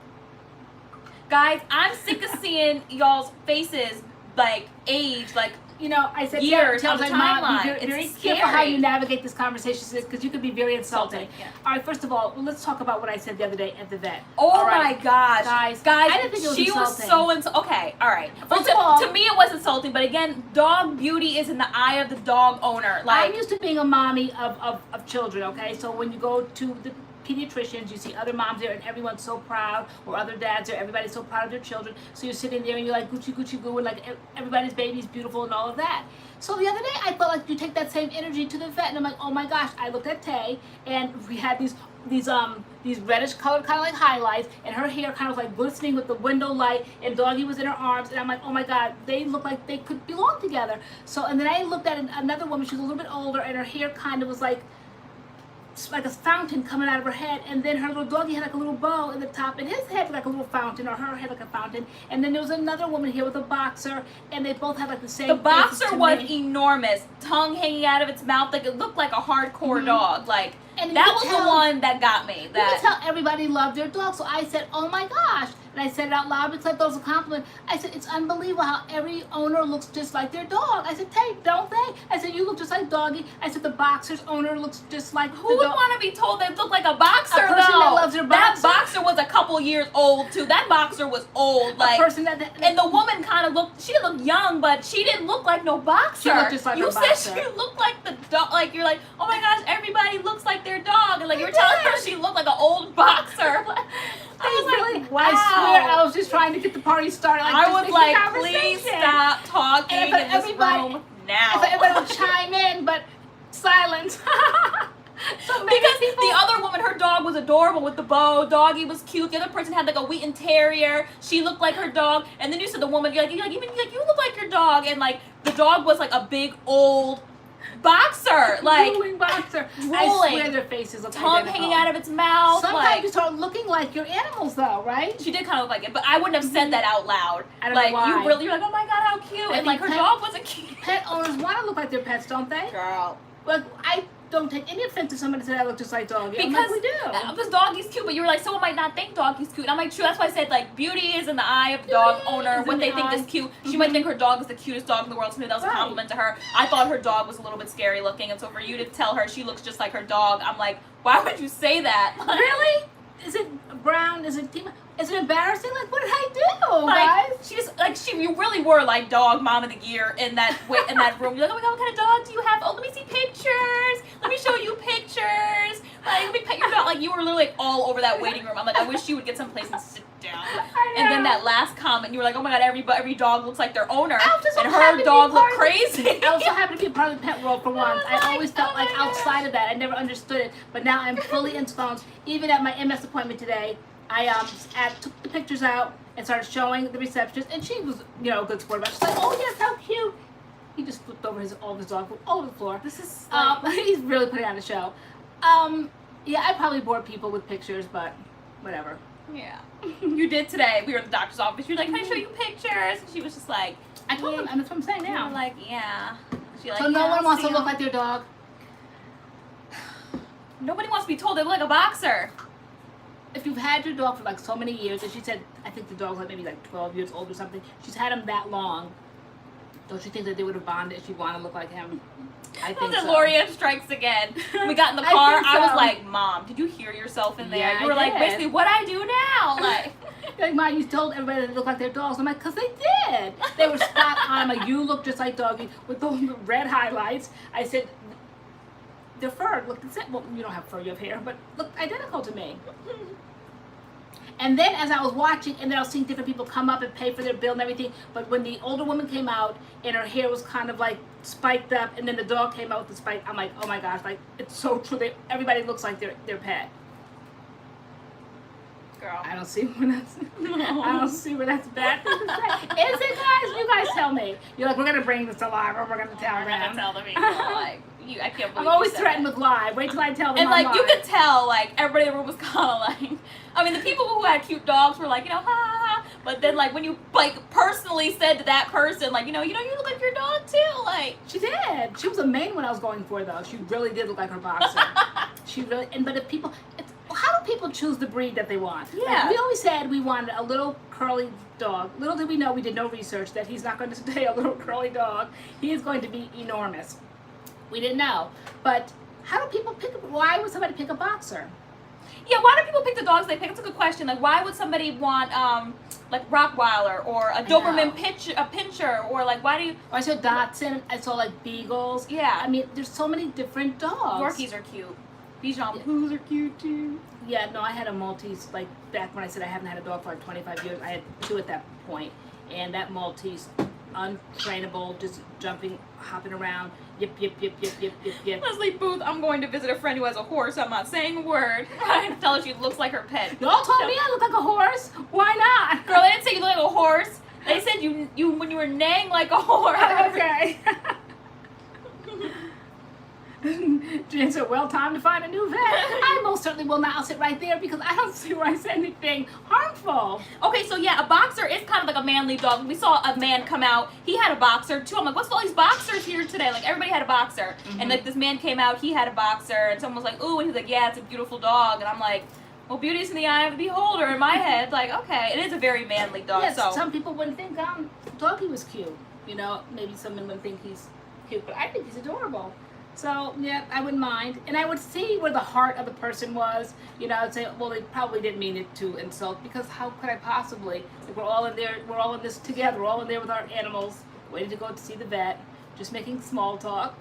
Guys, I'm sick of seeing y'all's faces like age, like You know, I said years tell on the my mom, timeline. be very It's careful how scary. you navigate this conversation because you could be very insulting. Yeah. All right, first of all, let's talk about what I said the other day at the vet. Oh All right. my gosh, Guys, I didn't think it was she insulting. was so okay, all right. Well, First of all, to me it was insulting, but again, dog beauty is in the eye of the dog owner. Like I'm used to being a mommy of children, okay? So when you go to the pediatricians, you see other moms there and everyone's so proud, or other dads there, everybody's so proud of their children. So you're sitting there and you're like Gucci Gucci Goo, and like everybody's baby's beautiful and all of that. So the other day I felt like you take that same energy to the vet, and I'm like, oh my gosh, I looked at Tay and we had these reddish colored kind of like highlights, and her hair kind of like glistening with the window light, and Doggy was in her arms, and I'm like, oh my god, they look like they could belong together. So and then I looked at another woman, she was a little bit older, and her hair kind of was like a fountain coming out of her head, and then her little doggy had like a little bow in the top, and his head was like a little fountain, or her head like a fountain. And then there was another woman here with a boxer, and they both had like the same. the boxer faces to was me. enormous, tongue hanging out of its mouth, like it looked like a hardcore dog. Like And you that could was the tell- one that got me. You That could tell everybody loved their dog, so I said, oh my gosh. And I said it out loud because I thought it was a compliment. I said, it's unbelievable how every owner looks just like their dog. I said, Tay, don't they? I said, you look just like Doggy. I said, the boxer's owner looks just like who would want to be told they look like a boxer? A person though? that loves their That boxer? boxer was a couple years old too. That boxer was old. A Like person that and the woman kind of looked. She didn't look young, but she didn't look like no boxer. She looked just like you a said boxer. she looked like the dog. Like you're like, oh my gosh, everybody looks like their dog, and like you were telling her she looked like an old boxer. I was really, like, wow. I swear I was just trying to get the party started. Like, I just was make like, the please conversation. stop talking And if in this everybody- room now. I thought everybody would chime in, but silence. So many Because people. the other woman, her dog was adorable with the bow. Doggy was cute. The other person had like a Wheaton Terrier. She looked like her dog. And then you said the woman, you look like your dog. And like the dog was like a big old boxer, like drooling boxer. I drooling. swear their faces look tongue identical. hanging out of its mouth. Sometimes like you start looking like your animals, though, right? she did kind of look like it, but I wouldn't have said that out loud. I don't like know why. you're like, oh my god, how cute! I And like think her pet- dog wasn't cute. Pet owners want to look like their pets, don't they? Girl. Well, I don't take any offense if somebody said I look just like Doggy. I'm Because like, we do. Because Doggy's cute, but you were like, someone might not think Doggy's cute. And I'm like, true. That's why I said like beauty is in the eye of the dog Beauty owner. is What in they the think eye. is cute. She might think her dog is the cutest dog in the world. So maybe that was a Right. compliment to her. I thought her dog was a little bit scary looking, and so for you to tell her she looks just like her dog, I'm like, why would you say that? Like, Really? Is it brown? Is it team? Is it embarrassing? Like, what did I do, Like guys? you really were like dog mom of the year in that in that room. You're like, oh my god, what kind of dog do you have? Oh, let me see pictures. Let me show you pictures. Like, let me pet your dog. Like, you were literally all over that waiting room. I'm like, I wish you would get someplace and sit down. I And then know. that last comment, you were like, oh my god, every dog looks like their owner, I was just so and happy her to dog be looked part of crazy. I also happen to be a part of the pet world for once. I was I always like, felt oh like my God. outside of that. I never understood it. But now I'm fully ensconced. Even at my MS appointment today, I took the pictures out and started showing the receptionist, and she was, a good sport about it. She's like, oh yes, how cute. He just flipped over all of his dog food all over the floor. This is He's really putting on a show. Yeah, I probably bored people with pictures, but whatever. yeah. You did today. We were at the doctor's office. You were like, can I show you pictures? And she was just like, I told him, and that's what I'm saying you now. were like, yeah. She like, So no yeah, one I'll wants see to look 'em. like their dog. Nobody wants to be told they look like a boxer. if you've had your dog for like so many years, and she said, I think the dog's like maybe like 12 years old or something. She's had him that long. Don't you think that they would have bonded if she wanted to look like him? I think so. LoriAnne strikes again. We got in the car. I was like, Mom, did you hear yourself in there? Yeah, you were like, basically, what I do now? Like, like, Mom, you told everybody they look like their dogs. I'm like, because they did. They were spot on. I'm like, you look just like Doggy with those red highlights. I said, their fur looked the same. Well, you don't have fur, you have hair, but looked identical to me. And then as I was watching, and then I was seeing different people come up and pay for their bill and everything, but when the older woman came out and her hair was kind of like spiked up, and then the dog came out with the spike, I'm like, oh my gosh, like, it's so true. Everybody looks like their pet. girl. I don't see where that's, I don't see where that's bad. Is it, guys? You guys tell me. You're like, we're going to bring this to live, or we're going to tell them. We're going to tell the people, like, I can't believe I'm always you said threatened that. with live. Wait till I tell them. And like, you live. could tell, like, everybody in the room was kind of like, I mean, the people who had cute dogs were like, you know, ha ha ha. But then, like, when you, like, personally said to that person, like, you know, you look like your dog too. Like, She did. She was the main one I was going for, though. She really did look like her boxer. She really, but if people, how do people choose the breed that they want? Yeah. Like, we always said we wanted a little curly dog. Little did we know, we did no research, that he's not going to stay a little curly dog. He is going to be enormous. We didn't know. But how do people pick, why would somebody pick a boxer? yeah, why do people pick the dogs they pick? It's a good question. Like, why would somebody want, like, Rottweiler or a Doberman Pinscher, or, like, why do you... I saw Dachshund, I saw, like, Beagles. Yeah. I mean, there's so many different dogs. Yorkies are cute. Bichon Poos are cute, too. Yeah, no, I had a Maltese, like, back when I said I haven't had a dog for like 25 years, I had 2 at that point. And that Maltese, untrainable, just jumping, hopping around, yip, yip, yip, yip, yip, yip, yip. Leslie Booth, I'm going to visit a friend who has a horse. I'm not saying a word. I tell her she looks like her pet. Y'all told me I look like a horse. Why not? Girl, they didn't say you look like a horse. They said you when you were neighing like a horse. Okay. Jen said, well, time to find a new vet. I most certainly will not. I'll sit right there because I don't see where I said anything harmful. Okay, so yeah, a boxer is kind of like a manly dog. We saw a man come out. He had a boxer too. I'm like, what's with all these boxers here today? Like, everybody had a boxer. And like this man came out, he had a boxer, and someone was like, ooh, and he was like, yeah, it's a beautiful dog. And I'm like, well, beauty's in the eye of the beholder. In my head, like, okay, it is a very manly dog. Yes, so some people wouldn't think Doggy was cute. You know, maybe someone wouldn't think he's cute, but I think he's adorable. So, yeah, I wouldn't mind. And I would see where the heart of the person was. You know, I'd say, well, they probably didn't mean it to insult, because how could I possibly? Like, we're all in there, we're all in this together, we're all in there with our animals, waiting to go to see the vet, just making small talk.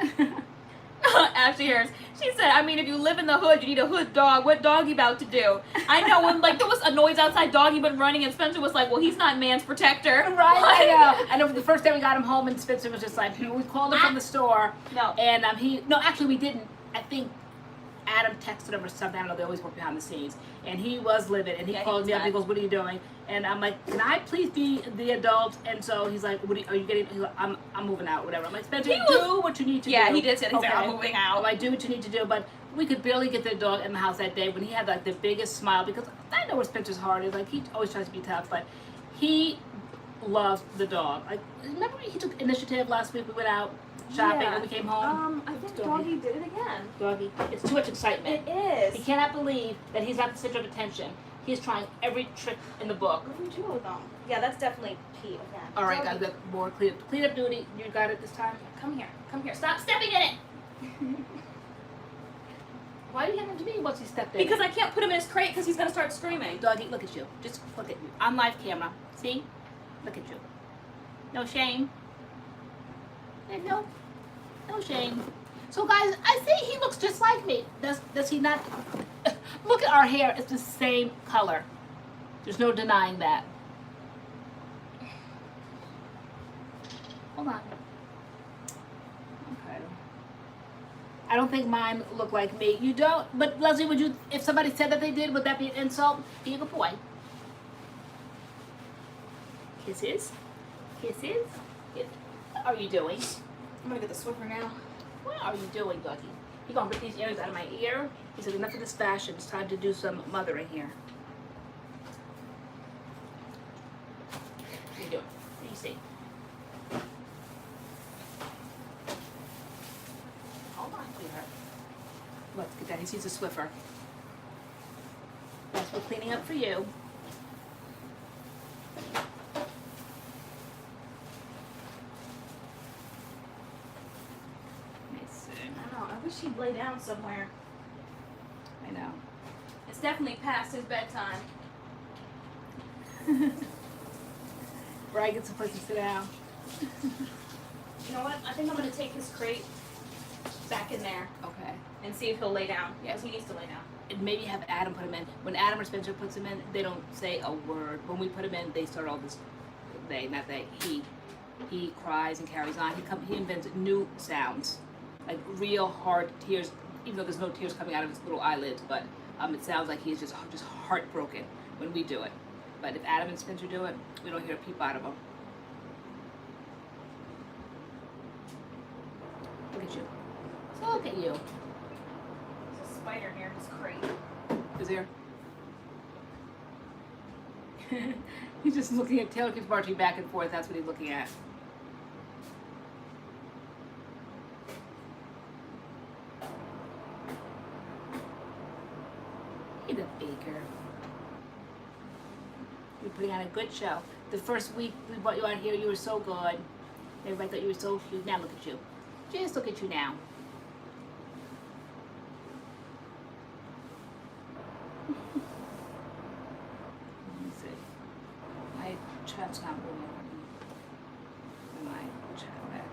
Ashley Harris, she said, I mean, if you live in the hood, you need a hood dog. What dog you about to do? I know, when like there was a noise outside, Doggy been running, and Spencer was like, well, he's not man's protector. Right, I know. I know the first day we got him home, and Spencer was just like, we called him from the store. No. And actually we didn't. I think Adam texted him or something. I don't know, they always work behind the scenes. And he was livid, and he called me up, he goes, what are you doing? And I'm like, can I please be the adult? And so he's like, are you getting, he's like, I'm moving out, whatever. I'm like, Spencer, do what you need to do. Yeah, he did say, he said, Okay. I'm moving out. I'm like, do what you need to do. But we could barely get the dog in the house that day when he had like the biggest smile, because I know where Spencer's heart is. Like, he always tries to be tough, but he loves the dog. Like, remember he took initiative last week? We went out shopping and we came home. I think Doggy did it again. Doggy, it's too much excitement. It is. He cannot believe that he's not the center of attention. He's trying every trick in the book. What do you do with them? Yeah, that's definitely P again. All right, guys, got more clean up duty. You got it this time? Come here. Come here. Stop stepping in it. Why are you handing it to me once he stepped in? Because I can't put him in his crate because he's going to start screaming. Doggy, look at you. Just look at you. On live camera. See? Look at you. No shame. And no shame. So guys, I see he looks just like me. Does he not? Look at our hair. It's the same color. There's no denying that. Hold on. Okay. I don't think mine look like me. You don't? But Leslie, would you, if somebody said that they did, would that be an insult? Be a good boy. Kisses. Kisses. What are you doing? I'm going to get the Swiffer now. What are you doing, Doggy? You gonna rip these earrings out of my ear? He said, enough of this fashion. It's time to do some mothering here. What are you doing? What do you see? Hold on, sweetheart. Let's get that. He sees a Swiffer. Yes, That's for cleaning up for you. Let me see. I don't know. I wish he'd lay down somewhere. I know. It's definitely past his bedtime. Brian gets a place to sit down. You know what? I think I'm gonna take his crate back in there Okay. and see if he'll lay down. Yes, he needs to lay down. And maybe have Adam put him in. When Adam or Spencer puts him in, they don't say a word. When we put him in, they start all this. Not they. He cries and carries on. He invents new sounds, like real hard tears. Even though there's no tears coming out of his little eyelids, but it sounds like he's just heartbroken when we do it. But if Adam and Spencer do it, we don't hear a peep out of them. Look at you. Look at you. There's a spider near his crate. Is there? He's just looking at Taylor, keeps marching back and forth. That's what he's looking at. He's a baker. You're putting on a good show. The first week we brought you out here, you were so good. Everybody thought you were so cute. Now look at you. Just look at you now. Let me see. My chat's not moving. My chat back.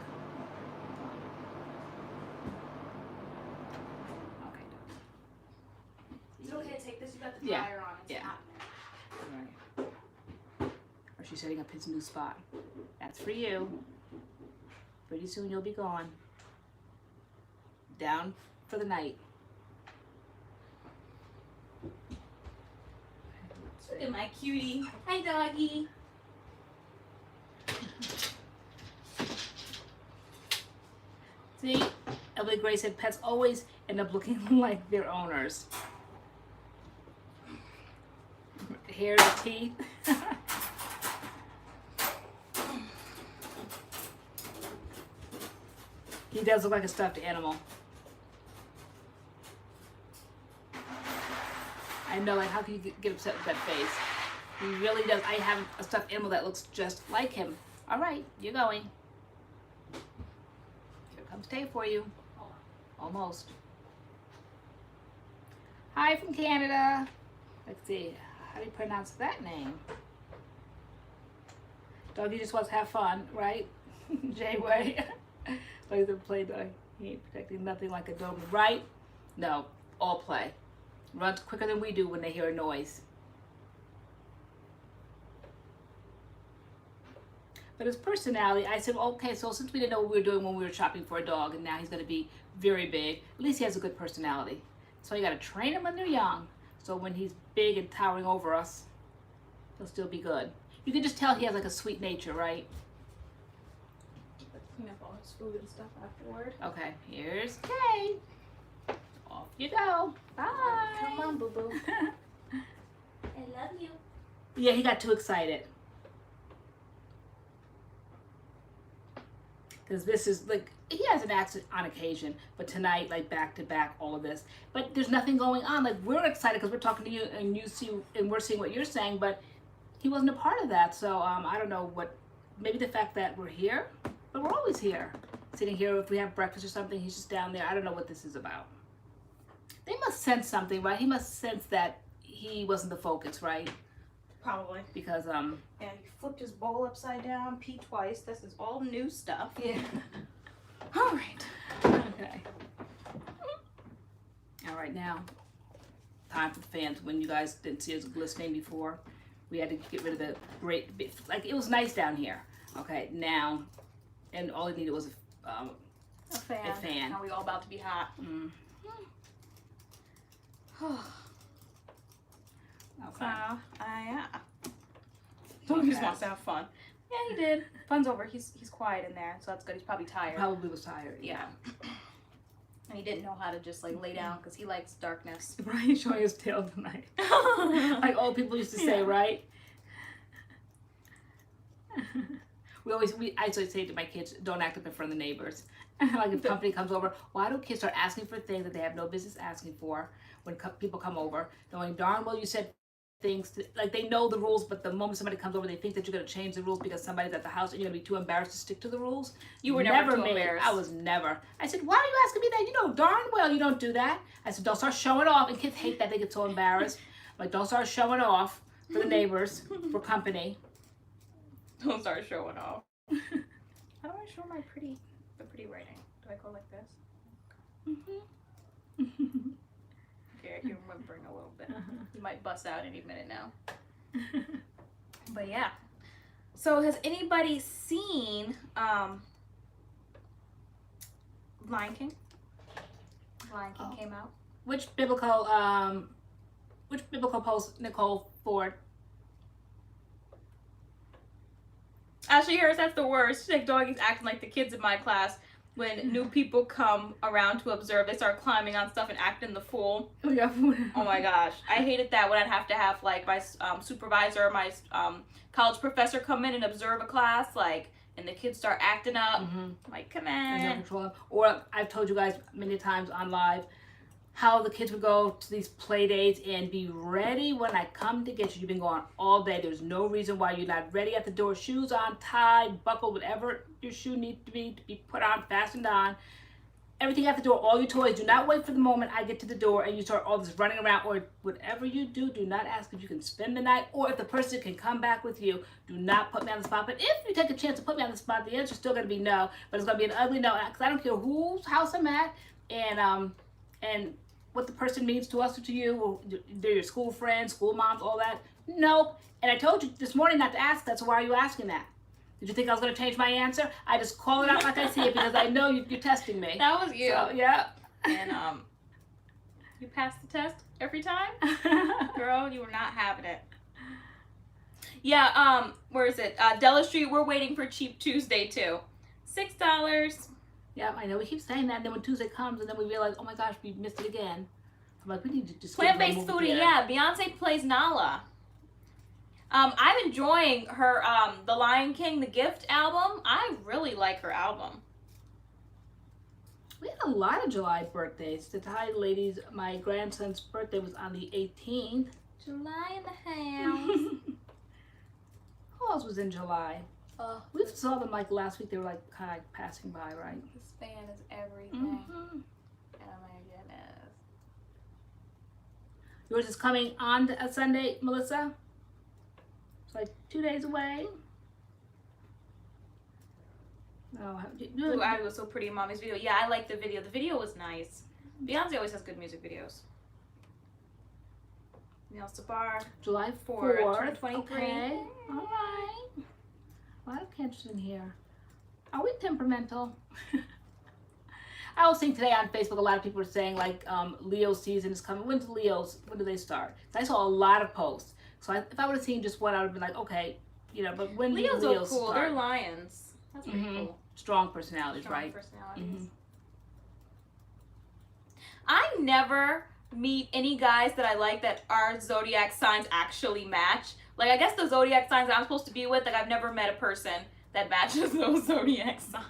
Okay. Is it okay to take this? You got the Yeah. dryer on. It's Yeah. hot in there. Alright. Or she's setting up his new spot. That's for you. Pretty soon you'll be gone. Down for the night. Look at my cutie. Hi, doggy. See? Emily Gray said pets always end up looking like their owners. Hair to teeth. He does look like a stuffed animal. I know, like, how can you get upset with that face? He really does. I have a stuffed animal that looks just like him. All right, you're going. Here comes Tay for you. Almost. Hi from Canada. Let's see. How do you pronounce that name? Doggy just wants to have fun, right? J-Way. Like the play dog. He ain't protecting nothing like a Doberman, right? No, all play. Runs quicker than we do when they hear a noise. But his personality, I said, okay, so since we didn't know what we were doing when we were shopping for a dog, and now he's going to be very big, at least he has a good personality. So you got to train him when they're young. So when he's big and towering over us, he'll still be good. You can just tell he has like a sweet nature, right? Clean up all his food and stuff afterward. Okay, here's Kay. Off you go. Bye. Come on, boo boo. I love you. Yeah, he got too excited. Because this is like, he has an accident on occasion, but tonight, like back to back, all of this. But there's nothing going on. Like, we're excited because we're talking to you and you see, and we're seeing what you're saying, but he wasn't a part of that. So I don't know what, maybe the fact that we're here, but we're always here. Sitting here, if we have breakfast or something, he's just down there. I don't know what this is about. They must sense something, right? He must sense that he wasn't the focus, right? Probably. Because, And he flipped his bowl upside down, peed twice. This is all new stuff. yeah. All right. Okay. All right, now, time for the fans. When you guys didn't see us listening before, we had to get rid of the great, like, it was nice down here. Okay, now, and all it needed was A fan. A fan. Are we all about to be hot? Okay. Yeah. He just wants to have fun. Yeah, he did. Fun's over. He's quiet in there, so that's good. He's probably tired. Probably was tired. Yeah. And he didn't know how to just like lay down because he likes darkness. Right, he's showing his tail tonight. Like old people used to say, right? I always say to my kids, don't act up in front of the neighbors. Like if company comes over, why do kids start asking for things that they have no business asking for when people come over? Knowing darn well you said things, like they know the rules, but the moment somebody comes over, they think that you're going to change the rules because somebody's at the house and you're going to be too embarrassed to stick to the rules. You were never too me. embarrassed. I was never. I said, why are you asking me that? You know darn well you don't do that. I said, don't start showing off. And kids hate that. They get so embarrassed. Like, don't start showing off for the neighbors, for company. Don't start showing off. How do I show the pretty writing? Do I go like this? Okay, I can remembering a little bit. You might bust out any minute now. But yeah. So has anybody seen Lion King? Lion King came out. Which biblical post, Nicole Ford? Ashley Harris, that's the worst. She's like, doggies acting like the kids in my class. When new people come around to observe, they start climbing on stuff and acting the fool. Oh, yeah. Oh my gosh. I hated that when I'd have to have like my supervisor or my college professor come in and observe a class, like, and the kids start acting up. Like, come on. Or I've told you guys many times on live how the kids would go to these play dates and be ready when I come to get you. You've been going all day. There's no reason why you're not ready at the door. Shoes on, tied, buckle, whatever your shoe needs to be put on, fastened on. Everything at the door, all your toys. Do not wait for the moment I get to the door and you start all this running around, or whatever you do, do not ask if you can spend the night or if the person can come back with you. Do not put me on the spot. But if you take a chance to put me on the spot, the answer's still going to be no, but it's going to be an ugly no, because I don't care whose house I'm at and what the person means to us or to you, or they're your school friends, school moms, all that. Nope. And I told you this morning not to ask that, so why are you asking that? Did you think I was going to change my answer? I just call it out like I see it because I know you're testing me. That was you. So, yeah. And you passed the test every time? Girl, you were not having it. Yeah, where is it? Della Street, we're waiting for Cheap Tuesday too. $6. Yeah, I know. We keep saying that, and then when Tuesday comes, and then we realize, oh my gosh, we missed it again. I'm like, we need to just plant-based foodie. Yeah, Beyonce plays Nala. I'm enjoying her The Lion King, The Gift album. I really like her album. We had a lot of July birthdays. To tell you ladies, my grandson's birthday was on the 18th. July in the house. Who else was in July? We saw them like last week. They were like kind of like passing by, right? This fan is everything. Oh my goodness. Yours is coming on a Sunday, Melissa. It's like 2 days away. Oh, Blue Ivy was so pretty in Mommy's video. Yeah, I like the video. The video was nice. Beyonce always has good music videos. Neil Sabar. July 4th. 23. Okay. All right. A lot of cancers in here. Are we temperamental? I was seeing today on Facebook, a lot of people are saying like Leo season is coming. When's Leo's? When do they start? So I saw a lot of posts. So if I would have seen just one, I would have been like, okay, you know. But when Leo's do Leos so cool. start? They're lions. That's pretty cool. Strong personalities, Strong right? personalities. I never meet any guys that I like that our zodiac signs actually match. Like, I guess the zodiac signs that I'm supposed to be with, like, I've never met a person that matches those zodiac signs.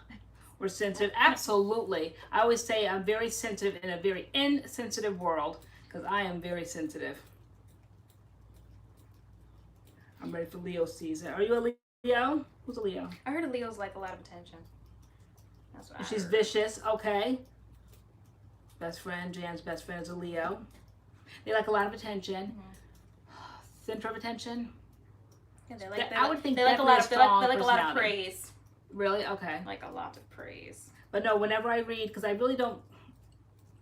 We're sensitive. Absolutely. I always say I'm very sensitive in a very insensitive world because I am very sensitive. I'm ready for Leo season. Are you a Leo? Who's a Leo? I heard a Leo's like a lot of attention. That's what I She's heard. vicious. Okay. Best friend. Jan's best friend is a Leo. They like a lot of attention. Center of attention. Yeah, they like. I would think they like a lot of. They like a lot of personality. praise. Really? Okay. Like a lot of praise. But no, whenever I read, because I really don't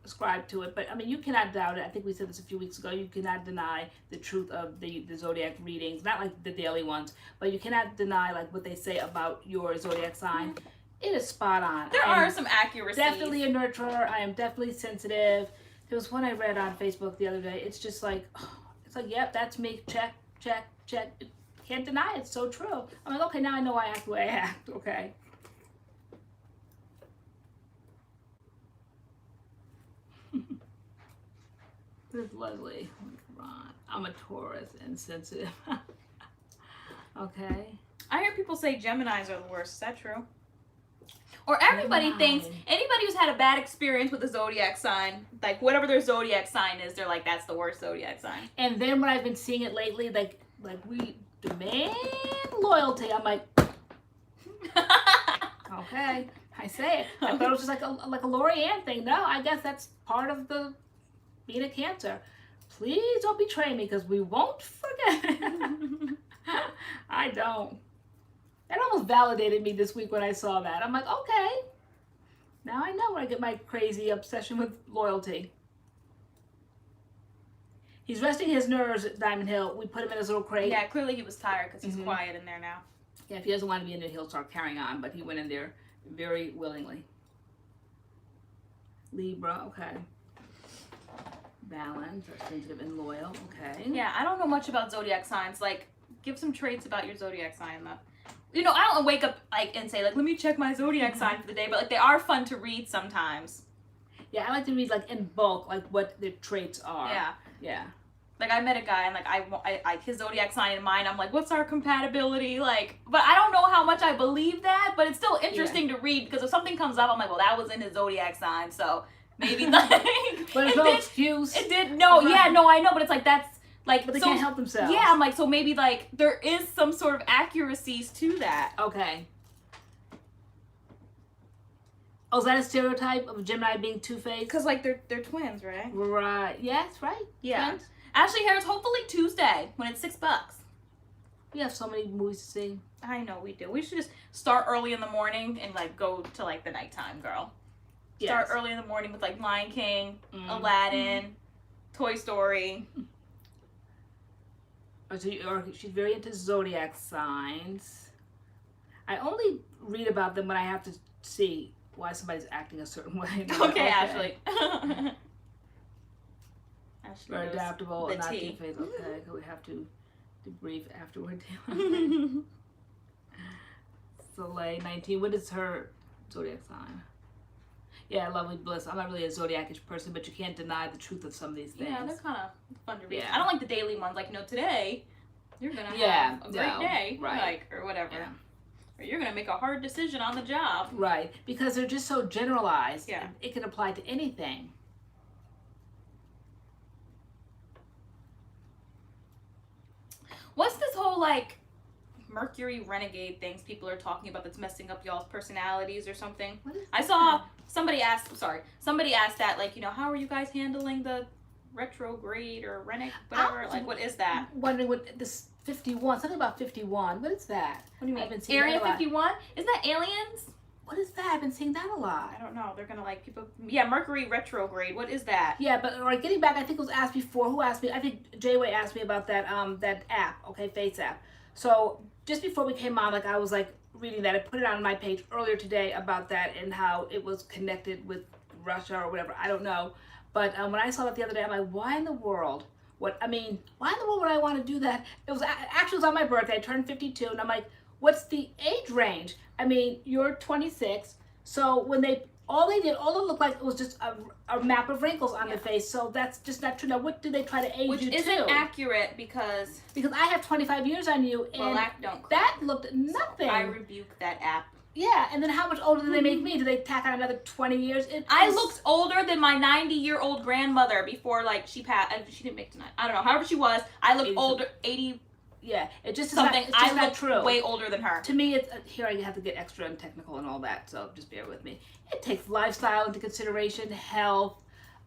ascribe to it, but I mean, you cannot doubt it. I think we said this a few weeks ago. You cannot deny the truth of the zodiac readings, not like the daily ones, but you cannot deny like what they say about your zodiac sign. It is spot on. There are some accuracies. Definitely a nurturer. I am definitely sensitive. There was one I read on Facebook the other day. It's just like, it's like, yep, that's me. Check, check, check. Can't deny it. It's so true. I'm like, okay, now I know I act the way I act. Okay. This is Leslie. Ron. I'm a Taurus and sensitive. Okay. I hear people say Geminis are the worst. Is that true? Or everybody Mine. thinks, anybody who's had a bad experience with a zodiac sign, like whatever their zodiac sign is, they're like, that's the worst zodiac sign. And then when I've been seeing it lately, like we demand loyalty, I'm like, okay, I say it. I thought it was just like a LoriAnne thing. No, I guess that's part of the being a Cancer. Please don't betray me because we won't forget. I don't. It almost validated me this week when I saw that. I'm like, okay, now I know where I get my crazy obsession with loyalty. He's resting his nerves at Diamond Hill. We put him in his little crate. Yeah, clearly he was tired because he's quiet in there now. Yeah, if he doesn't want to be in there, he'll start carrying on, but he went in there very willingly. Libra, okay. Balance, or sensitive and loyal, okay. Yeah, I don't know much about zodiac signs. Like, give some traits about your zodiac sign, though. You know, I don't wake up like and say like, let me check my zodiac sign for the day, but like they are fun to read sometimes. Yeah, I like to read like in bulk, like what their traits are. Yeah. Yeah. Like I met a guy and like I his zodiac sign and mine. I'm like, what's our compatibility? Like, but I don't know how much I believe that. But it's still interesting to read because if something comes up, I'm like, well, that was in his zodiac sign, so maybe like. But it's no excuse. It did no, yeah, no, I know, but it's like that's. Like, but they so, can't help themselves. Yeah, I'm like, so maybe like there is some sort of accuracies to that. Okay. Oh, is that a stereotype of Gemini being two-faced? Because like they're twins, right? Right. Yes, right. Yeah. Twins. Ashley Harris, hopefully Tuesday when it's $6. We have so many movies to see. I know we do. We should just start early in the morning and like go to like the nighttime, girl. Yes. Start early in the morning with like Lion King, Aladdin, Toy Story. Or she's very into zodiac signs. I only read about them when I have to see why somebody's acting a certain way. Okay, Ashley. Ashley Very knows adaptable the and not tea. two-faced. Okay, we have to debrief afterward. Soleil 19. What is her zodiac sign? Yeah, Lovely Bliss. I'm not really a zodiac-ish person, but you can't deny the truth of some of these things. Yeah, they're kind of fun to read. Yeah. I don't like the daily ones. Like, you know, today you're gonna have a great day, right. like, or whatever. Yeah. Or you're gonna make a hard decision on the job. Right, because they're just so generalized. Yeah. It can apply to anything. What's this whole like Mercury renegade things people are talking about that's messing up y'all's personalities or something? What is I saw somebody asked that, like, you know, how are you guys handling the retrograde or renegade, whatever? Like, what is that? Wondering what this 51, something about 51. What is that? What do you mean? I've been seeing Area that a lot. 51? Isn't that aliens? What is that? I've been seeing that a lot. I don't know. They're gonna like people. Yeah, Mercury retrograde. What is that? Yeah, but all right, getting back, I think it was asked before. Who asked me? I think Jayway asked me about that that app, okay, Fates app. So just before we came on, like I was like reading that. I put it on my page earlier today about that and how it was connected with Russia or whatever. I don't know. But when I saw that the other day, I'm like, why in the world? Why in the world would I want to do that? It was actually it was on my birthday. I turned 52, and I'm like, what's the age range? I mean, you're 26, so when all it looked like it was just a map of wrinkles on the face, so that's just not true. Now, what do they try to age Which you to? Which isn't accurate because I have 25 years on you, and that looked nothing. So I rebuke that app. Yeah, and then how much older do they make me? Do they tack on another 20 years? I looked older than my 90-year-old grandmother before, like, she passed. She didn't make tonight. I don't know. However she was, I looked older, 80. Yeah, it just is something. Not, it's just not true. Way older than her. To me, it's here I have to get extra and technical and all that, so just bear with me. It takes lifestyle into consideration, health.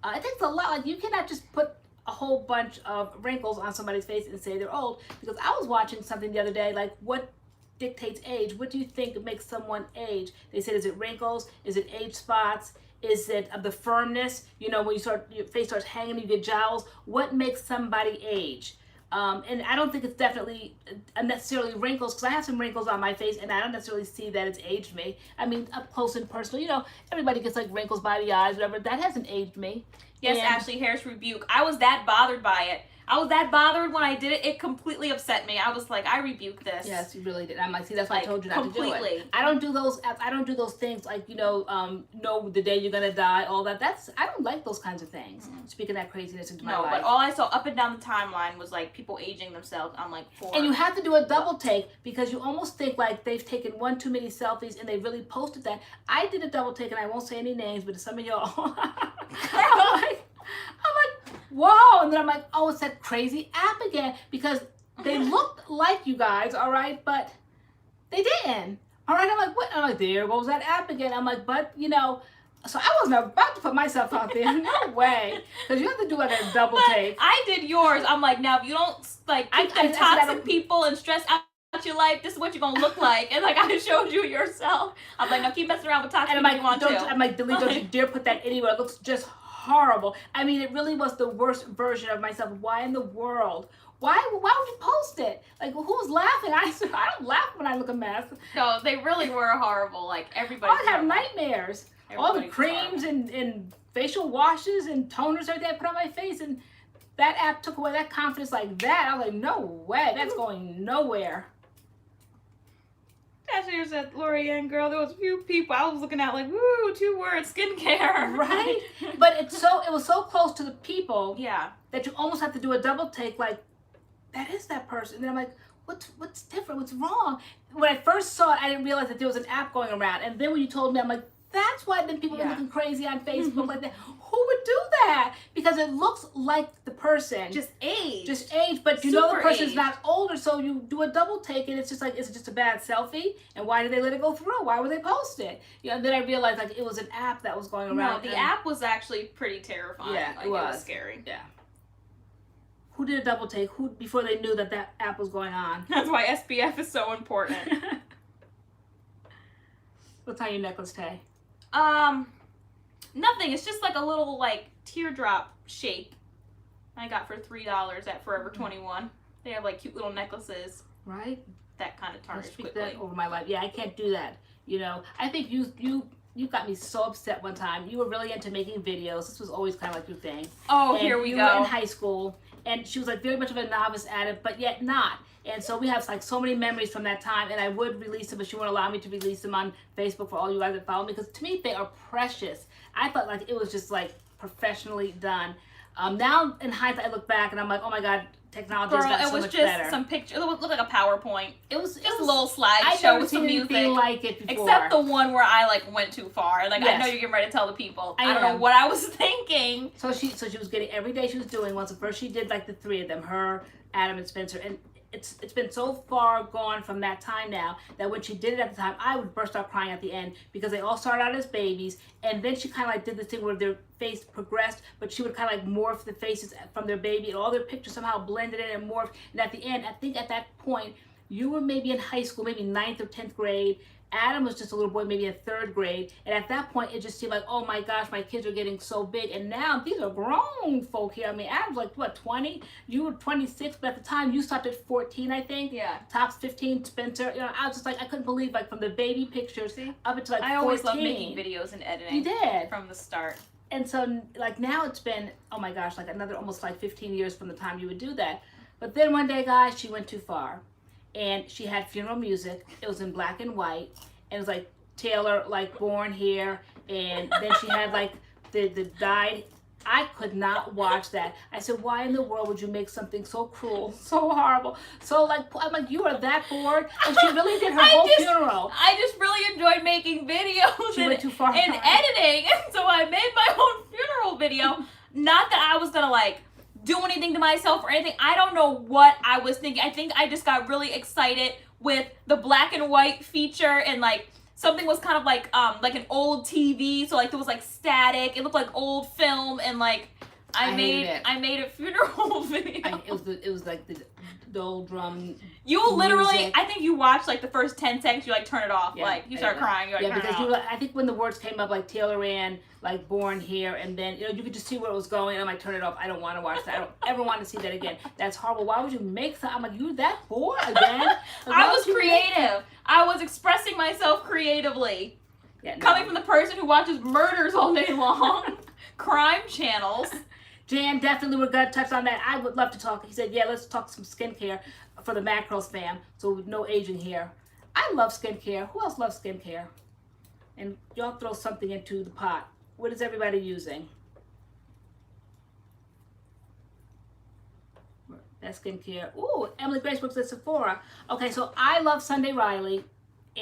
It takes a lot. Like, you cannot just put a whole bunch of wrinkles on somebody's face and say they're old. Because I was watching something the other day, like, what dictates age? What do you think makes someone age? They said, is it wrinkles? Is it age spots? Is it the firmness? You know, when your face starts hanging, you get jowls. What makes somebody age? And I don't think it's definitely necessarily wrinkles, because I have some wrinkles on my face, and I don't necessarily see that it's aged me. I mean, up close and personal, you know, everybody gets like wrinkles by the eyes, whatever. That hasn't aged me. Yes, Ashley Harris rebuke. I was that bothered by it. I was that bothered when I did it. It completely upset me. I was like, I rebuke this. Yes, you really did. I'm like, see, that's why I told you not to do completely. it. I don't do those things like, you know the day you're gonna die, all that. I don't like those kinds of things. Speaking that craziness into my life. No, but all I saw up and down the timeline was like people aging themselves. I'm like, poor. And you have to do a double take because you almost think like they've taken one too many selfies and they really posted that. I did a double take, and I won't say any names, but some of y'all, I'm like, whoa, and then I'm like, oh, it's that crazy app again, because they looked like you guys, all right, but they didn't. All right, I'm like, what? I'm like, there goes that app again. I'm like, but you know, so I wasn't about to put myself out there. No way, because you have to do like a double take. I did yours. I'm like, now if you don't like keep them toxic people and stress out your life, this is what you're gonna look like. And like I showed you yourself. I'm like, now keep messing around with toxic people. I'm like, delete, don't you dare put that anywhere. It looks just horrible. I mean, it really was the worst version of myself. Why in the world? Why would you post it? Like, who's laughing? I don't laugh when I look a mess. No, they really were horrible. Like everybody. I have nightmares. All the creams and facial washes and toners, everything I put on my face, and that app took away that confidence like that. I was like, no way, that's going nowhere. Cashier said, LoriAnne, girl, there was a few people I was looking at like, woo, 2 words, skincare. Right? But it was so close to the people, yeah, that you almost have to do a double take, like, that is that person. And then I'm like, what's different? What's wrong? When I first saw it, I didn't realize that there was an app going around. And then when you told me, I'm like, that's why then people are looking crazy on Facebook like that. Who would do that? Because it looks like the person. Just age. But you know the person's not older, so you do a double take and it's just like, is it just a bad selfie? And why did they let it go through? Why would they post it? You know, then I realized like it was an app that was going around. No, the app was actually pretty terrifying. Yeah, like, it was scary. Yeah. Who did a double take? Who before they knew that app was going on? That's why SPF is so important. What's on your necklace, Tay? Nothing. It's just like a little like teardrop shape I got for $3 at Forever 21. They have like cute little necklaces. Right? That kind of tarnish quickly. That over my life. Yeah, I can't do that. You know, I think you got me so upset one time. You were really into making videos. This was always kind of like your thing. Oh, and here we go. You were in high school, and she was like very much of a novice at it, but yet not. And so we have like so many memories from that time, and I would release them, but she wouldn't allow me to release them on Facebook for all you guys that follow me, because to me, they are precious. I thought like it was just like professionally done. Now in hindsight, I look back and I'm like, oh my God, technology has gotten so much better. It was just some picture. It looked like a PowerPoint. It was just a little slideshow with some music. I never seen anything like it before. Except the one where I like went too far. Like I know you're getting ready to tell the people. I don't know what I was thinking. So she was getting every day she was doing one. So first she did like the 3 of them, her, Adam, and Spencer, and it's been so far gone from that time now that when she did it at the time, I would burst out crying at the end because they all started out as babies, and then she kind of like did this thing where their face progressed, but she would kind of like morph the faces from their baby, and all their pictures somehow blended in and morphed. And at the end, I think at that point, you were maybe in high school, maybe 9th or 10th grade. Adam was just a little boy, maybe in 3rd grade. And at that point, it just seemed like, oh my gosh, my kids are getting so big. And now these are grown folk here. I mean, Adam's like, what, 20? You were 26, but at the time you stopped at 14, I think. Yeah. Tops 15, Spencer. You know, I was just like, I couldn't believe, like, from the baby pictures up until like 14. I always loved making videos and editing. You did. From the start. And so, like, now it's been, oh my gosh, like another almost like 15 years from the time you would do that. But then one day, guys, she went too far. And she had funeral music. It was in black and white. And it was like Taylor, like, born here. And then she had like the died. I could not watch that. I said, why in the world would you make something so cruel, so horrible? So like, I'm like, you are that bored? And she really did her whole funeral. I just really enjoyed making videos she went too far and editing. And so I made my own funeral video. Not that I was gonna like do anything to myself or anything. I don't know what I was thinking. I think I just got really excited with the black and white feature, and like something was kind of like an old TV, so like there was like static. It looked like old film, and like I made a funeral video. It was like the old drum. You literally, music. I think you watched like the first 10 seconds. You like turn it off, like you start crying. You like, because I think when the words came up like TaylorAnne, like born here, and then you could just see where it was going. And I'm like, turn it off. I don't want to watch that. I don't ever want to see that again. That's horrible. Why would you make that? I'm like, you're that bored again? Like, I was creative. I was expressing myself creatively. Yeah, no. Coming from the person who watches murders all day long, crime channels. Jan, definitely we're gonna touch on that. I would love to talk. He said, yeah, let's talk some skincare for the MADCURLS fam. So no aging here. I love skincare. Who else loves skincare? And y'all throw something into the pot. What is everybody using? That skincare. Ooh, Emily Grace works at Sephora. Okay, so I love Sunday Riley,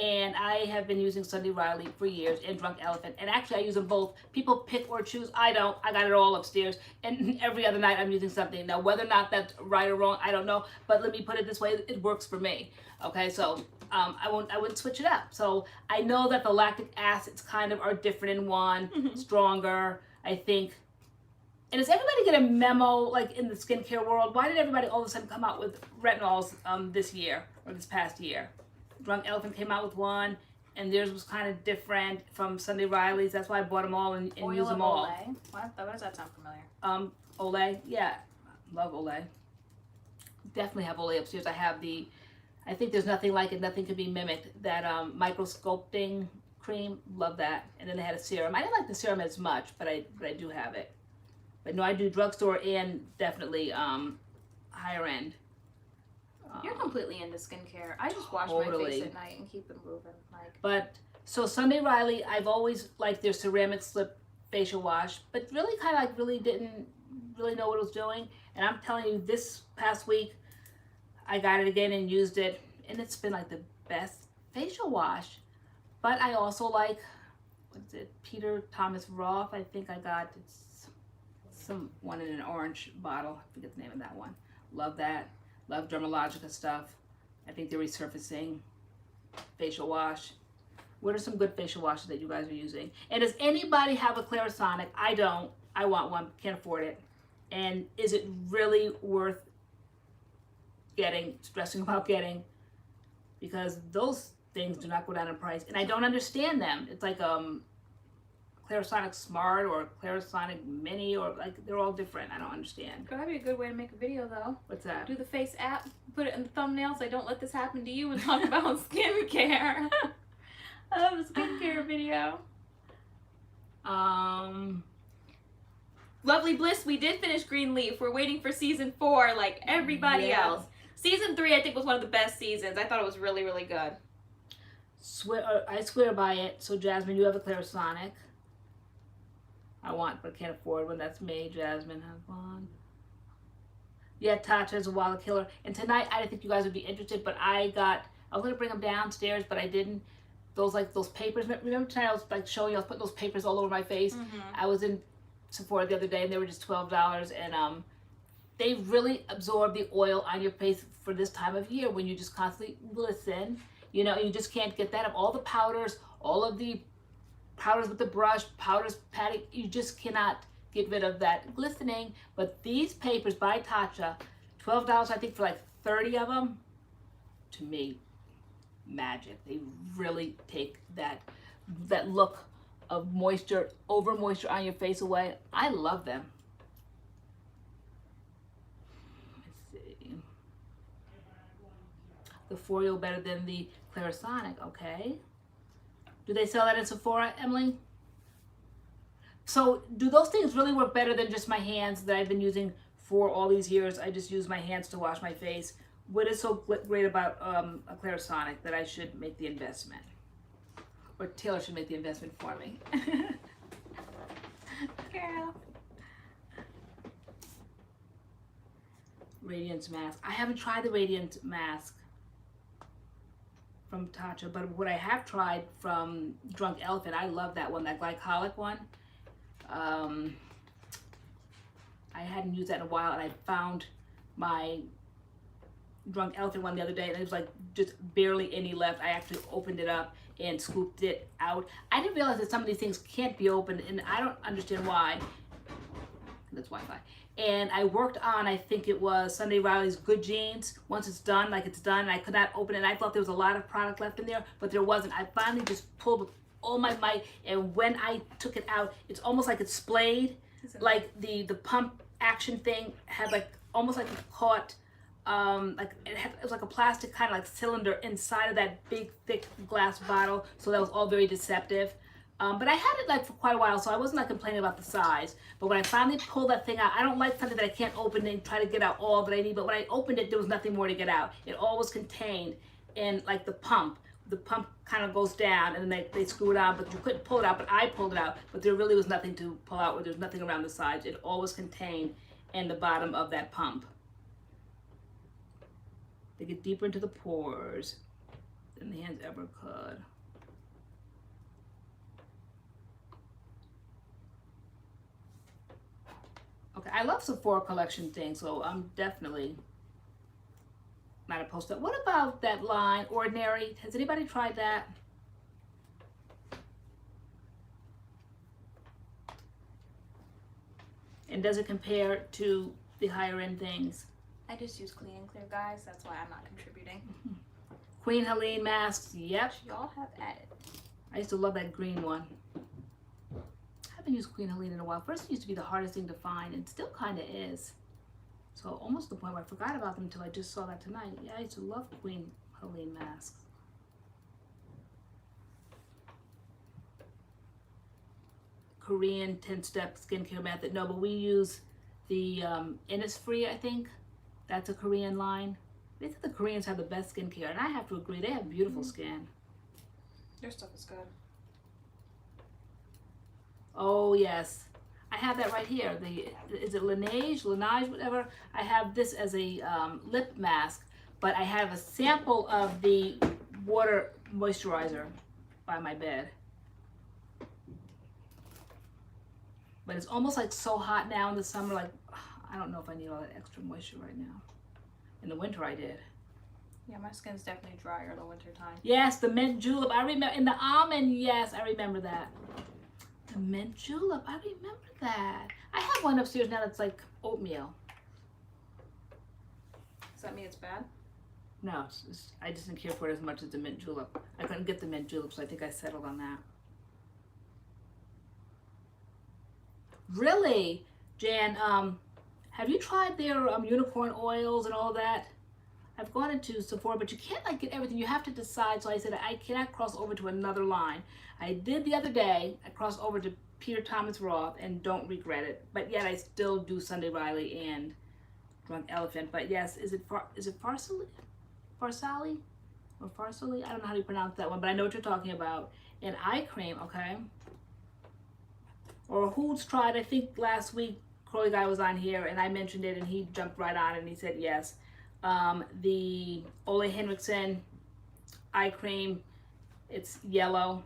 and I have been using Sunday Riley for years, and Drunk Elephant. And actually, I use them both. People pick or choose. I don't. I got it all upstairs. And every other night, I'm using something. Now, whether or not that's right or wrong, I don't know. But let me put it this way: it works for me. Okay, so I wouldn't switch it up. So I know that the lactic acids kind of are different in one, stronger. I think. And does everybody get a memo, like in the skincare world? Why did everybody all of a sudden come out with retinols this year or this past year? Drunk Elephant came out with one, and theirs was kind of different from Sunday Riley's. That's why I bought them all and use them all. Olay. What does that sound familiar? Olay, yeah, love Olay. Definitely have Olay upstairs. I think there's nothing like it. Nothing can be mimicked. That micro-sculpting cream, love that. And then they had a serum. I didn't like the serum as much, but I do have it. But no, I do drugstore and definitely higher end. You're completely into skincare. I just wash my face at night and keep it moving. But so Sunday Riley, I've always liked their ceramic slip facial wash, but really kind of like really didn't really know what it was doing. And I'm telling you, this past week, I got it again and used it, and it's been like the best facial wash. But I also like, what is it, Peter Thomas Roth, I think I got. It's some one in an orange bottle. I forget the name of that one. Love that. Love Dermalogica stuff. I think they're resurfacing facial wash. What are some good facial washes that you guys are using? And does anybody have a Clarisonic? I don't. I want one. Can't afford it. And is it really worth stressing about getting? Because those things do not go down in price. And I don't understand them. It's like Clarisonic Smart or Clarisonic Mini, or like they're all different. I don't understand. That'd be a good way to make a video though. What's that? Do the face app, put it in the thumbnail, say don't let this happen to you, and talk about skincare. I love a skincare video. Lovely Bliss, we did finish Greenleaf. We're waiting for season 4 like everybody else. Season 3 I think was one of the best seasons. I thought it was really, really good. I swear by it. So Jasmine, you have a Clarisonic. I want, but can't afford one. That's me. Jasmine has one. Yeah, Tasha is a wallet killer. And tonight, I didn't think you guys would be interested, but I was going to bring them downstairs, but I didn't. Those papers. Remember tonight I was like showing you, I was putting those papers all over my face. I was in Sephora the other day, and they were just $12, and they really absorb the oil on your face for this time of year when you just constantly glisten. You know, you just can't get that up. All the powders, all of the powders with the brush, powders patting, you just cannot get rid of that glistening. But these papers by Tatcha, $12 I think for like 30 of them, to me, magic. They really take that look of moisture, over moisture on your face away. I love them. Let's see. The Foreo better than the Clarisonic, okay. Do they sell that in Sephora, Emily? So do those things really work better than just my hands that I've been using for all these years? I just use my hands to wash my face. What is so great about a Clarisonic that I should make the investment? Or Taylor should make the investment for me. Girl. Radiance mask. I haven't tried the Radiance mask from Tatcha, but what I have tried from Drunk Elephant, I love that one, that glycolic one. I hadn't used that in a while, and I found my Drunk Elephant one the other day, and it was like just barely any left. I actually opened it up and scooped it out. I didn't realize that some of these things can't be opened, and I don't understand why. That's Wi-Fi. And I worked on, I think it was Sunday Riley's Good Jeans. Once it's done, like it's done, and I could not open it. And I thought there was a lot of product left in there, but there wasn't. I finally just pulled with all my might, and when I took it out, it's almost like it's splayed. Like the pump action thing had like, almost like it caught, it was like a plastic kind of like cylinder inside of that big, thick glass bottle. So that was all very deceptive. But I had it like for quite a while, so I wasn't like complaining about the size. But when I finally pulled that thing out, I don't like something that I can't open and try to get out all that I need. But when I opened it, there was nothing more to get out. It all was contained in like the pump. The pump kind of goes down and then they screw it out, but you couldn't pull it out. But I pulled it out, but there really was nothing to pull out, or there was nothing around the sides. It all was contained in the bottom of that pump. They get deeper into the pores than the hands ever could. Okay, I love Sephora collection things, so I'm definitely not opposed to that. What about that line, Ordinary? Has anybody tried that? And does it compare to the higher end things? I just use Clean and Clear, guys. That's why I'm not contributing. Queen Helene masks, yep. Y'all have at it. I used to love that green one. I haven't used Queen Helene in a while. First, it used to be the hardest thing to find, and still kind of is. So almost to the point where I forgot about them until I just saw that tonight. Yeah, I used to love Queen Helene masks. Korean 10-step skincare method. No, but we use the Innisfree, I think. That's a Korean line. They think the Koreans have the best skincare, and I have to agree. They have beautiful skin. Their stuff is good. Oh, yes. I have that right here. Is it Laneige, whatever? I have this as a lip mask, but I have a sample of the water moisturizer by my bed. But it's almost like so hot now in the summer, like, I don't know if I need all that extra moisture right now. In the winter I did. Yeah, my skin's definitely drier in the winter time. Yes, the mint julep. I remember, in the almond, yes, I remember that. The mint julep, I remember that. I have one upstairs now that's like oatmeal. Does that mean it's bad? No, I just didn't care for it as much as the mint julep. I couldn't get the mint julep, so I think I settled on that. Really? Jan, have you tried their unicorn oils and all of that? I've gone into Sephora, but you can't like get everything. You have to decide. So I said I cannot cross over to another line. I did the other day. I crossed over to Peter Thomas Roth and don't regret it. But yet I still do Sunday Riley and Drunk Elephant. But yes, is it Farsali? Farsali? Or Farsali? I don't know how to pronounce that one, but I know what you're talking about. And eye cream, okay. Or who's tried, I think last week, Crowley Guy was on here and I mentioned it and he jumped right on it and he said yes. The Ole Henriksen eye cream, it's yellow.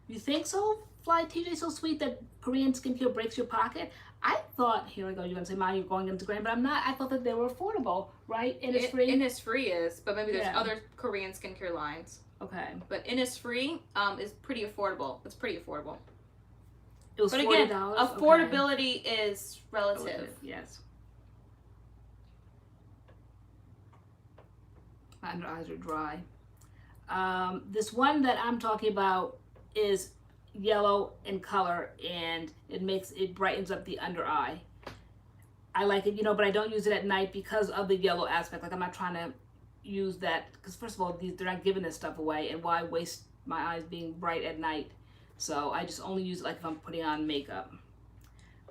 You think so, Fly TJ? So sweet that Korean skincare breaks your pocket? I thought, here we go, you're gonna say, Ma, you're going into Instagram, but I'm not. I thought that they were affordable, right? Innisfree? Innisfree is, but maybe there's other Korean skincare lines. Okay. But Innisfree is pretty affordable. It's pretty affordable. It was but $40. again, affordability is relative. Yes. My under eyes are dry. This one that I'm talking about is yellow in color and it brightens up the under eye. I like it, but I don't use it at night because of the yellow aspect. Like I'm not trying to use that because first of all, they're not giving this stuff away, and why waste my eyes being bright at night? So I just only use it like if I'm putting on makeup.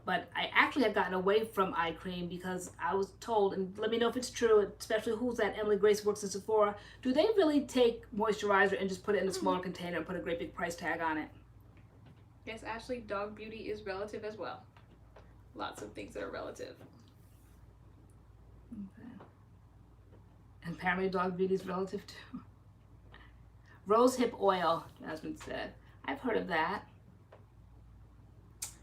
But I actually have gotten away from eye cream because I was told, and let me know if it's true, especially who's that Emily Grace works in Sephora, do they really take moisturizer and just put it in a smaller container and put a great big price tag on it? Yes, Ashley, dog beauty is relative as well. Lots of things that are relative. Okay. And apparently dog beauty is relative too. Rose hip oil, Jasmine said. I've heard of that.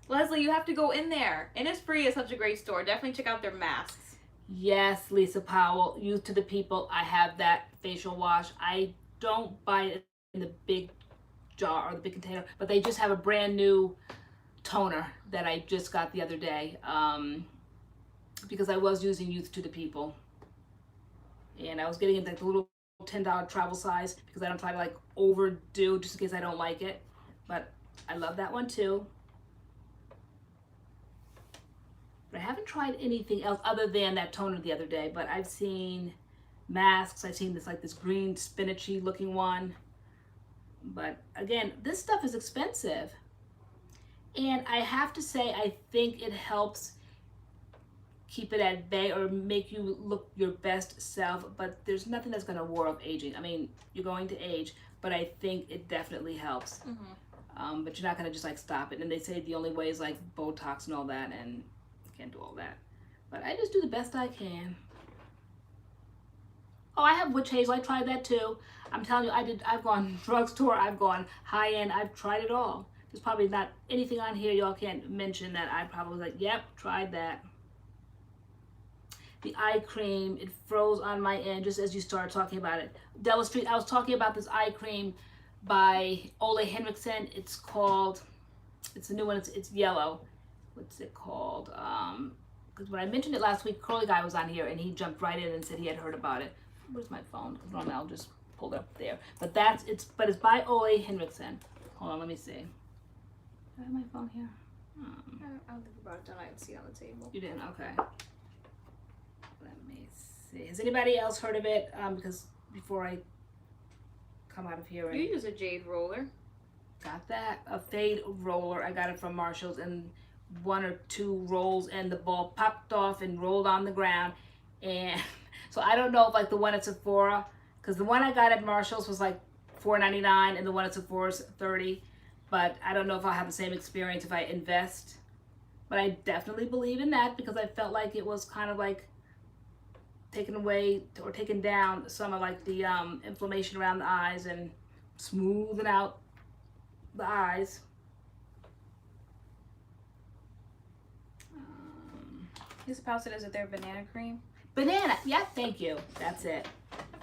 Leslie, you have to go in there. Innisfree is such a great store. Definitely check out their masks. Yes, Lisa Powell, Youth to the People. I have that facial wash. I don't buy it in the big jar or the big container, but they just have a brand new toner that I just got the other day because I was using Youth to the People. And I was getting it like the little $10 travel size because I don't try to like overdo just in case I don't like it. But I love that one too. But I haven't tried anything else other than that toner the other day. But I've seen masks. I've seen this green spinachy looking one. But again, this stuff is expensive. And I have to say, I think it helps keep it at bay or make you look your best self. But there's nothing that's going to ward off aging. I mean, you're going to age, but I think it definitely helps. But you're not going to just like stop it. And they say the only way is like Botox and all that, and you can't do all that. But I just do the best I can. Oh, I have witch hazel. I tried that too. I'm telling you, I've gone drugstore, I've gone high end, I've tried it all. There's probably not anything on here y'all can't mention that I probably like, yep, tried that. The eye cream, it froze on my end just as you started talking about it. Della Street, I was talking about this eye cream by Ole Henriksen. It's called, it's a new one, it's yellow. What's it called? Because when I mentioned it last week, Curly Guy was on here and he jumped right in and said he had heard about it. Where's my phone? Because normally I'll just pull it up there. But it's by Ole Henriksen. Hold on, let me see. Do I have my phone here? I don't think we brought it down. I can see it on the table. You didn't? Okay. Let me see. Has anybody else heard of it? Because before I come out of here. You use a jade roller. Got that. A fade roller. I got it from Marshall's, and 1 or 2 rolls and the ball popped off and rolled on the ground. And so I don't know if like the one at Sephora, because the one I got at Marshall's was like $4.99 and the one at Sephora is $30. But I don't know if I'll have the same experience if I invest. But I definitely believe in that because I felt like it was kind of like taking away or taking down some of like the inflammation around the eyes and smoothing out the eyes. This pouch is it their banana cream? Banana, yeah, thank you. That's it.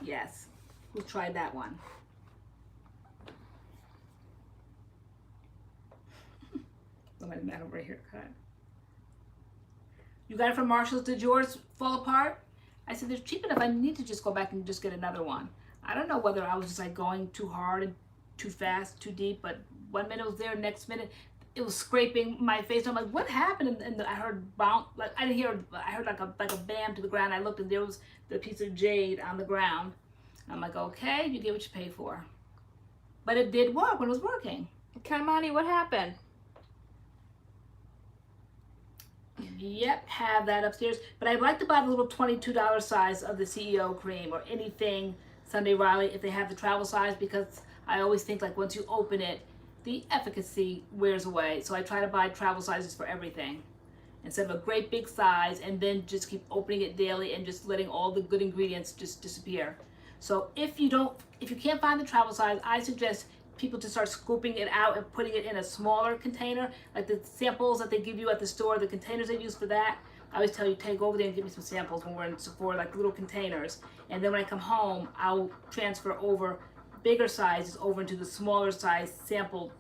Yes. Who tried that one? Somebody mad over here, cut. You got it from Marshall's. Did yours fall apart? I said, they're cheap enough. I need to just go back and just get another one. I don't know whether I was just like going too hard and too fast, too deep, but 1 minute it was there, next minute it was scraping my face. I'm like, what happened? And I heard bounce, like I didn't hear, I heard like a bam to the ground. I looked and there was the piece of jade on the ground. I'm like, okay, you get what you pay for. But it did work when it was working. Kaimani, what happened? Yep, have that upstairs. But I'd like to buy the little $22 size of the CEO cream or anything Sunday Riley if they have the travel size, because I always think like once you open it, the efficacy wears away. So I try to buy travel sizes for everything instead of a great big size and then just keep opening it daily and just letting all the good ingredients just disappear. So if you can't find the travel size, I suggest people to start scooping it out and putting it in a smaller container, like the samples that they give you at the store, the containers they use for that. I always tell you, take over there and give me some samples when we're in Sephora, like little containers. And then when I come home, I'll transfer over bigger sizes over into the smaller size sample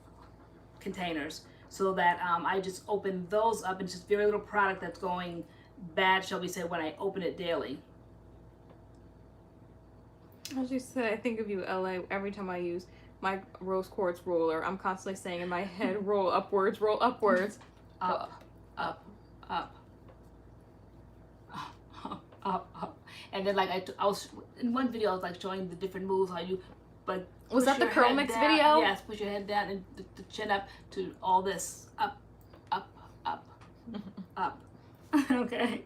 containers so that I just open those up and it's just very little product that's going bad, shall we say, when I open it daily. As you said, I think of you, LA, every time I use my rose quartz roller. I'm constantly saying in my head, roll upwards, roll upwards. Up, up, up. Up. And then like I was in one video I was like showing the different moves how you like was that the CURLMIX video? Yes, push your head down and the chin up to all this up. Okay.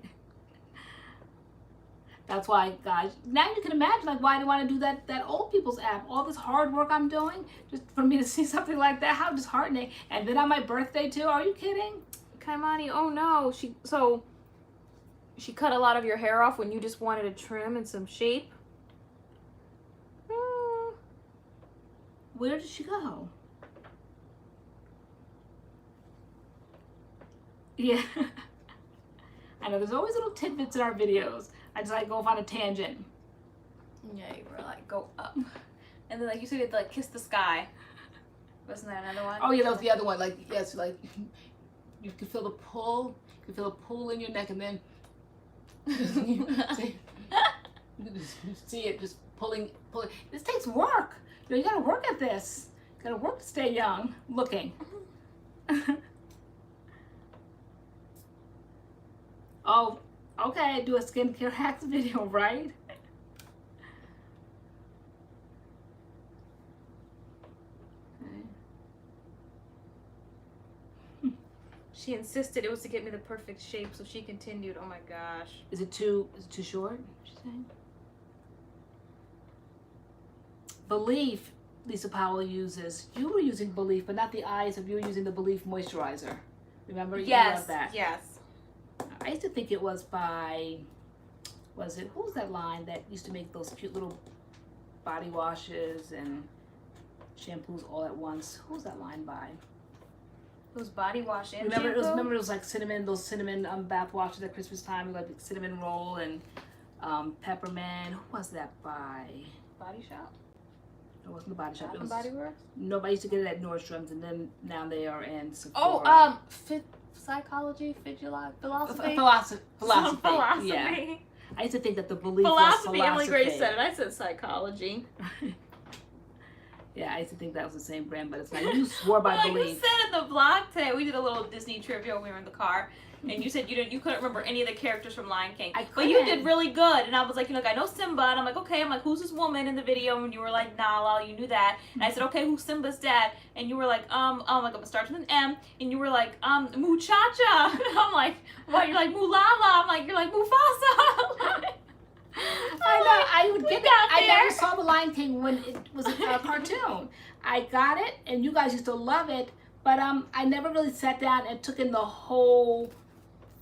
That's why, guys, now you can imagine like why I want to do that old people's app. All this hard work I'm doing just for me to see something like that, how disheartening. And then on my birthday too, are you kidding? Kaimani, oh no, she cut a lot of your hair off when you just wanted a trim and some shape. Where did she go? Yeah. I know there's always little tidbits in our videos. I just like go off on a tangent. Yeah, you were like, go up. And then like you said, you had to like kiss the sky. Wasn't there another one? Oh yeah, that was the other one. Like, yes, like you can feel the pull. You can feel the pull in your neck and then you see it just pulling. This takes work. You gotta work at this. You gotta work to stay young looking. Oh, okay, do a skincare hacks video, right? She insisted it was to get me the perfect shape, so she continued. Oh my gosh. Is it too short? She's saying. Belief, Lisa Powell uses. You were using Belief, but not the eyes of you were using the Belief moisturizer. Remember? You love that. Yes. I used to think it was by, who was that line that used to make those cute little body washes and shampoos all at once? Who was that line by? It was body wash and Remember shampoo? it was like those cinnamon bath washes at Christmas time, like cinnamon roll and peppermint. Who was that by? Body Shop? It wasn't the Body Shop. It was BodyWorks? no, but I used to get it at Nordstrom's, and then now they are in Sephora. Oh, psychology, philosophy. Philosophy. Yeah. I used to think that the Belief was philosophy. Emily Grace said it. I said psychology. Yeah, I used to think that was the same brand, but it's not. You swore by Well, Belief. you said in the vlog today, we did a little Disney trivia when we were in the car, and you said you couldn't remember any of the characters from Lion King. But you did really good, and I was like, I know Simba, and I'm like, okay, who's this woman in the video? And you were like, Nala, you knew that. And I said, okay, who's Simba's dad? And you were like, it starts with an M, and you were like, Muchacha. And I'm like, what? You're like, Mulala. I'm like, you're like, Mufasa. I know. I would get that. I never saw the Lion King when it was a cartoon. I got it, and you guys used to love it, but I never really sat down and took in the whole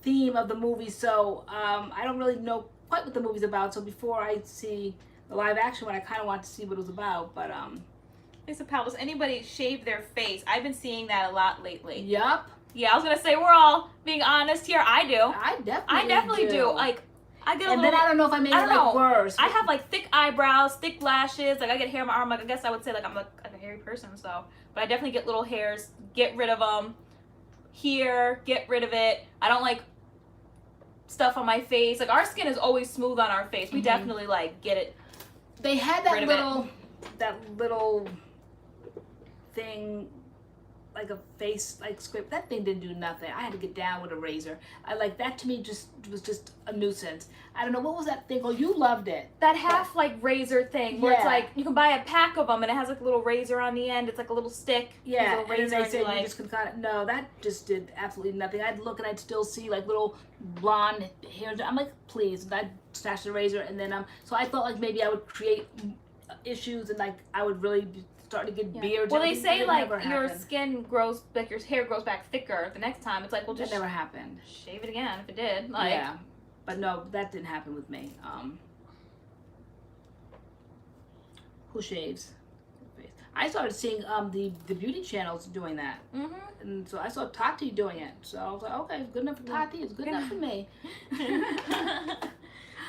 theme of the movie. So I don't really know quite what the movie's about. So before I see the live action one, I kind of want to see what it was about. But Lisa Powell, does anybody shave their face? I've been seeing that a lot lately. Yup. Yeah, I was gonna say we're all being honest here. I do. I definitely do. Like, I get a and little. Then I don't know if I made it like worse. I have like thick eyebrows, thick lashes. Like I get hair on my arm. Like I guess I would say like I'm like a hairy person. So, but I definitely get little hairs. Get rid of them. Here, get rid of it. I don't like stuff on my face. Like our skin is always smooth on our face. We definitely like get it. They had that little thing, like a face like script. That thing didn't do nothing. I had to get down with a razor. I like that. To me was just a nuisance. I don't know, what was that thing? Oh, you loved it. That half like razor thing where it's like you can buy a pack of them and it has like a little razor on the end. It's like a little stick. Yeah, little razor and they said like, you just could kind of, no, that just did absolutely nothing. I'd look and I'd still see like little blonde hairs. I'm like, please. And I'd snatch the razor, and then so I thought like maybe I would create issues, and like I would really start to get beards. Well, they say like your skin grows, like your hair grows back thicker the next time. It's like, well, just that never happened. Shave it again if it did. Like, yeah, but no, that didn't happen with me. Who shaves? I started seeing the beauty channels doing that, and so I saw Tati doing it. So I was like, okay, it's good enough for Tati. It's good enough for me.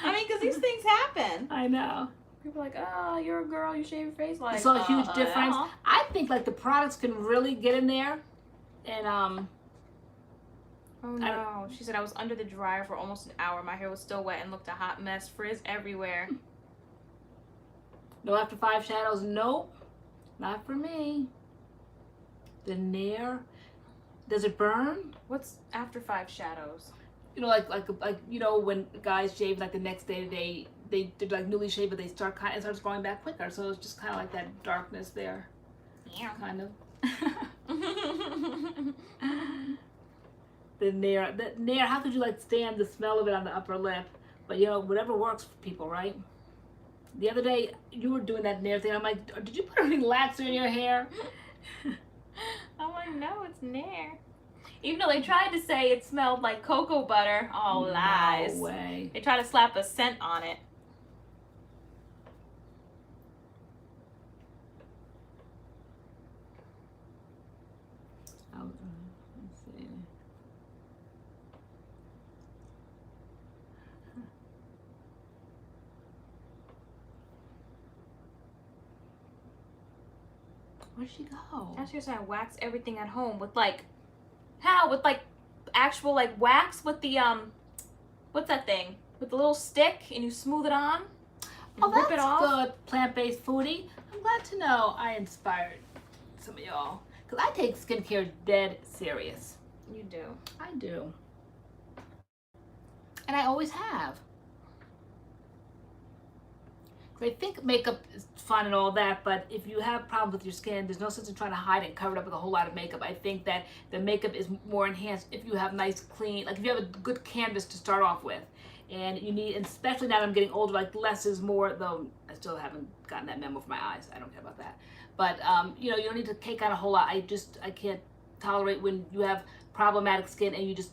I mean, because these things happen. I know. People are like, oh, you're a girl, you shave your face. Like, I saw a huge difference. Yeah. I think like the products can really get in there, and Oh no, she said I was under the dryer for almost an hour. My hair was still wet and looked a hot mess. Frizz everywhere. No after 5 shadows. Nope, not for me. The Nair. Does it burn? What's after 5 shadows? You know, like you know when guys shave like the next day they like newly shaved, but they start it starts growing back quicker. So it's just kind of like that darkness there. Yeah. Kind of. The Nair. How could you like stand the smell of it on the upper lip? But you know, whatever works for people, right? The other day you were doing that Nair thing. I'm like, did you put a relaxer in your hair? I'm like, no, it's Nair. Even though they tried to say it smelled like cocoa butter, all lies. No way. They tried to slap a scent on it. Let's see. Where'd she go? Ask yourself, I wax everything at home with like, how? With like actual like wax with the what's that thing? With the little stick and you smooth it on? Oh, rip that's it off? good. Plant-based foodie. I'm glad to know I inspired some of y'all. Because I take skincare dead serious. You do. I do. And I always have. I think makeup is fun and all that, but if you have problems with your skin, there's no sense in trying to hide it and cover it up with a whole lot of makeup. I think that the makeup is more enhanced if you have nice, clean, like if you have a good canvas to start off with. And you need, and especially now that I'm getting older, like less is more, though I still haven't gotten that memo for my eyes. I don't care about that. But, you know, you don't need to cake on a whole lot. I can't tolerate when you have problematic skin and you just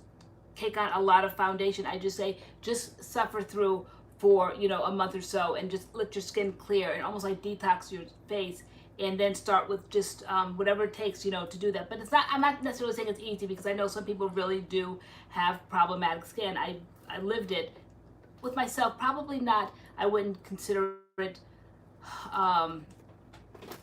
cake on a lot of foundation. I just say, just suffer through for, you know, a month or so and just let your skin clear and almost like detox your face, and then start with just whatever it takes, you know, to do that. But it's not, I'm not necessarily saying it's easy, because I know some people really do have problematic skin. I lived it with myself. Probably not, I wouldn't consider it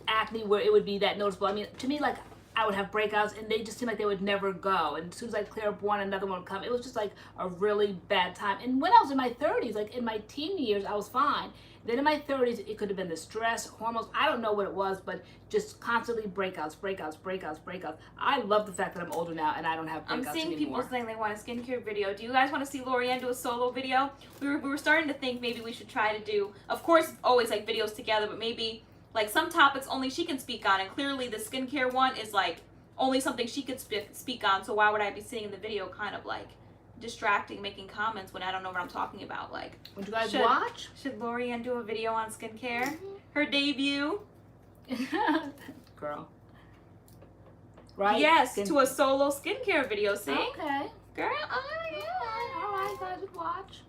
acne where it would be that noticeable. I mean, to me, like, I would have breakouts and they just seemed like they would never go. And as soon as I clear up one, another one would come. It was just like a really bad time. And when I was in my 30s, like in my teen years, I was fine. Then in my 30s, it could have been the stress, hormones. I don't know what it was, but just constantly breakouts. I love the fact that I'm older now and I don't have breakouts anymore. I'm seeing people saying they want a skincare video. Do you guys want to see LoriAnne do a solo video? We were starting to think maybe we should try to do, of course, always like videos together, but maybe like some topics only she can speak on, and clearly the skincare one is like only something she could speak on, so why would I be sitting in the video kind of like distracting, making comments when I don't know what I'm talking about? Like, would you guys watch? Should LoriAnne do a video on skincare? Her debut? Girl. Right? Yes, to a solo skincare video, see? Okay. Girl, oh yeah. All right, guys would watch.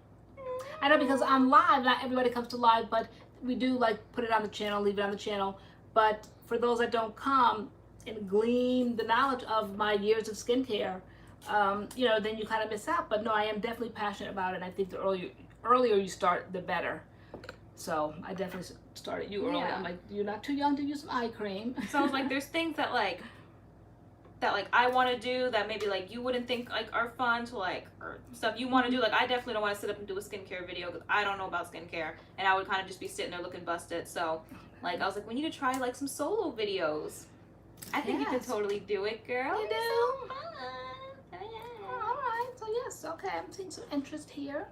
I know, because on live, not everybody comes to live, but we do like put it on the channel, leave it on the channel. But for those that don't come and glean the knowledge of my years of skincare, you know, then you kind of miss out. But no, I am definitely passionate about it. And I think the earlier you start, the better. So I definitely started you early. Yeah. I'm like, you're not too young to use some eye cream. So I was like, there's things that like I want to do that maybe like you wouldn't think like are fun to like, or stuff you want to do. Like, I definitely don't want to sit up and do a skincare video because I don't know about skincare, and I would kind of just be sitting there looking busted. So like I was like, we need to try like some solo videos. I think you could totally do it, girl. You do? So fun. All right. So yes. Okay. I'm seeing some interest here.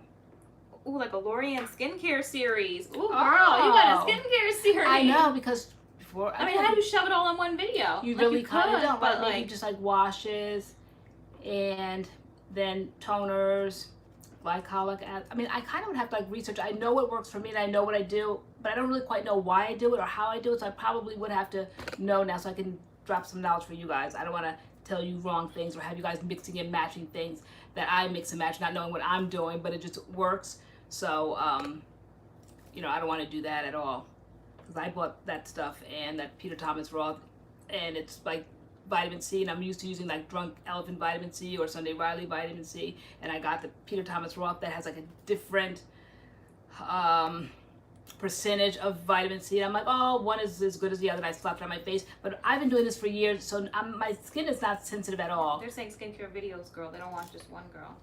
Ooh, like a LoriAnne skincare series. Ooh, girl, Oh. you got a skincare series. I know, because before I mean, how do you shove it all in one video? You like, really you kind of could, don't, but but maybe just like washes and then toners, glycolic acid. I mean, I kind of would have to like research. I know what works for me and I know what I do, but I don't really quite know why I do it or how I do it. So I probably would have to know now so I can drop some knowledge for you guys. I don't want to tell you wrong things or have you guys mixing and matching things that I mix and match, not knowing what I'm doing, but it just works. So, you know, I don't want to do that at all. Because I bought that stuff and that Peter Thomas Roth, and it's like vitamin C, and I'm used to using like Drunk Elephant vitamin C or Sunday Riley vitamin C, and I got the Peter Thomas Roth that has like a different percentage of vitamin C, and I'm like, oh, one is as good as the other, and I slapped it on my face. But I've been doing this for years, so my skin is not sensitive at all. They're saying skincare videos, girl. They don't want just one girl.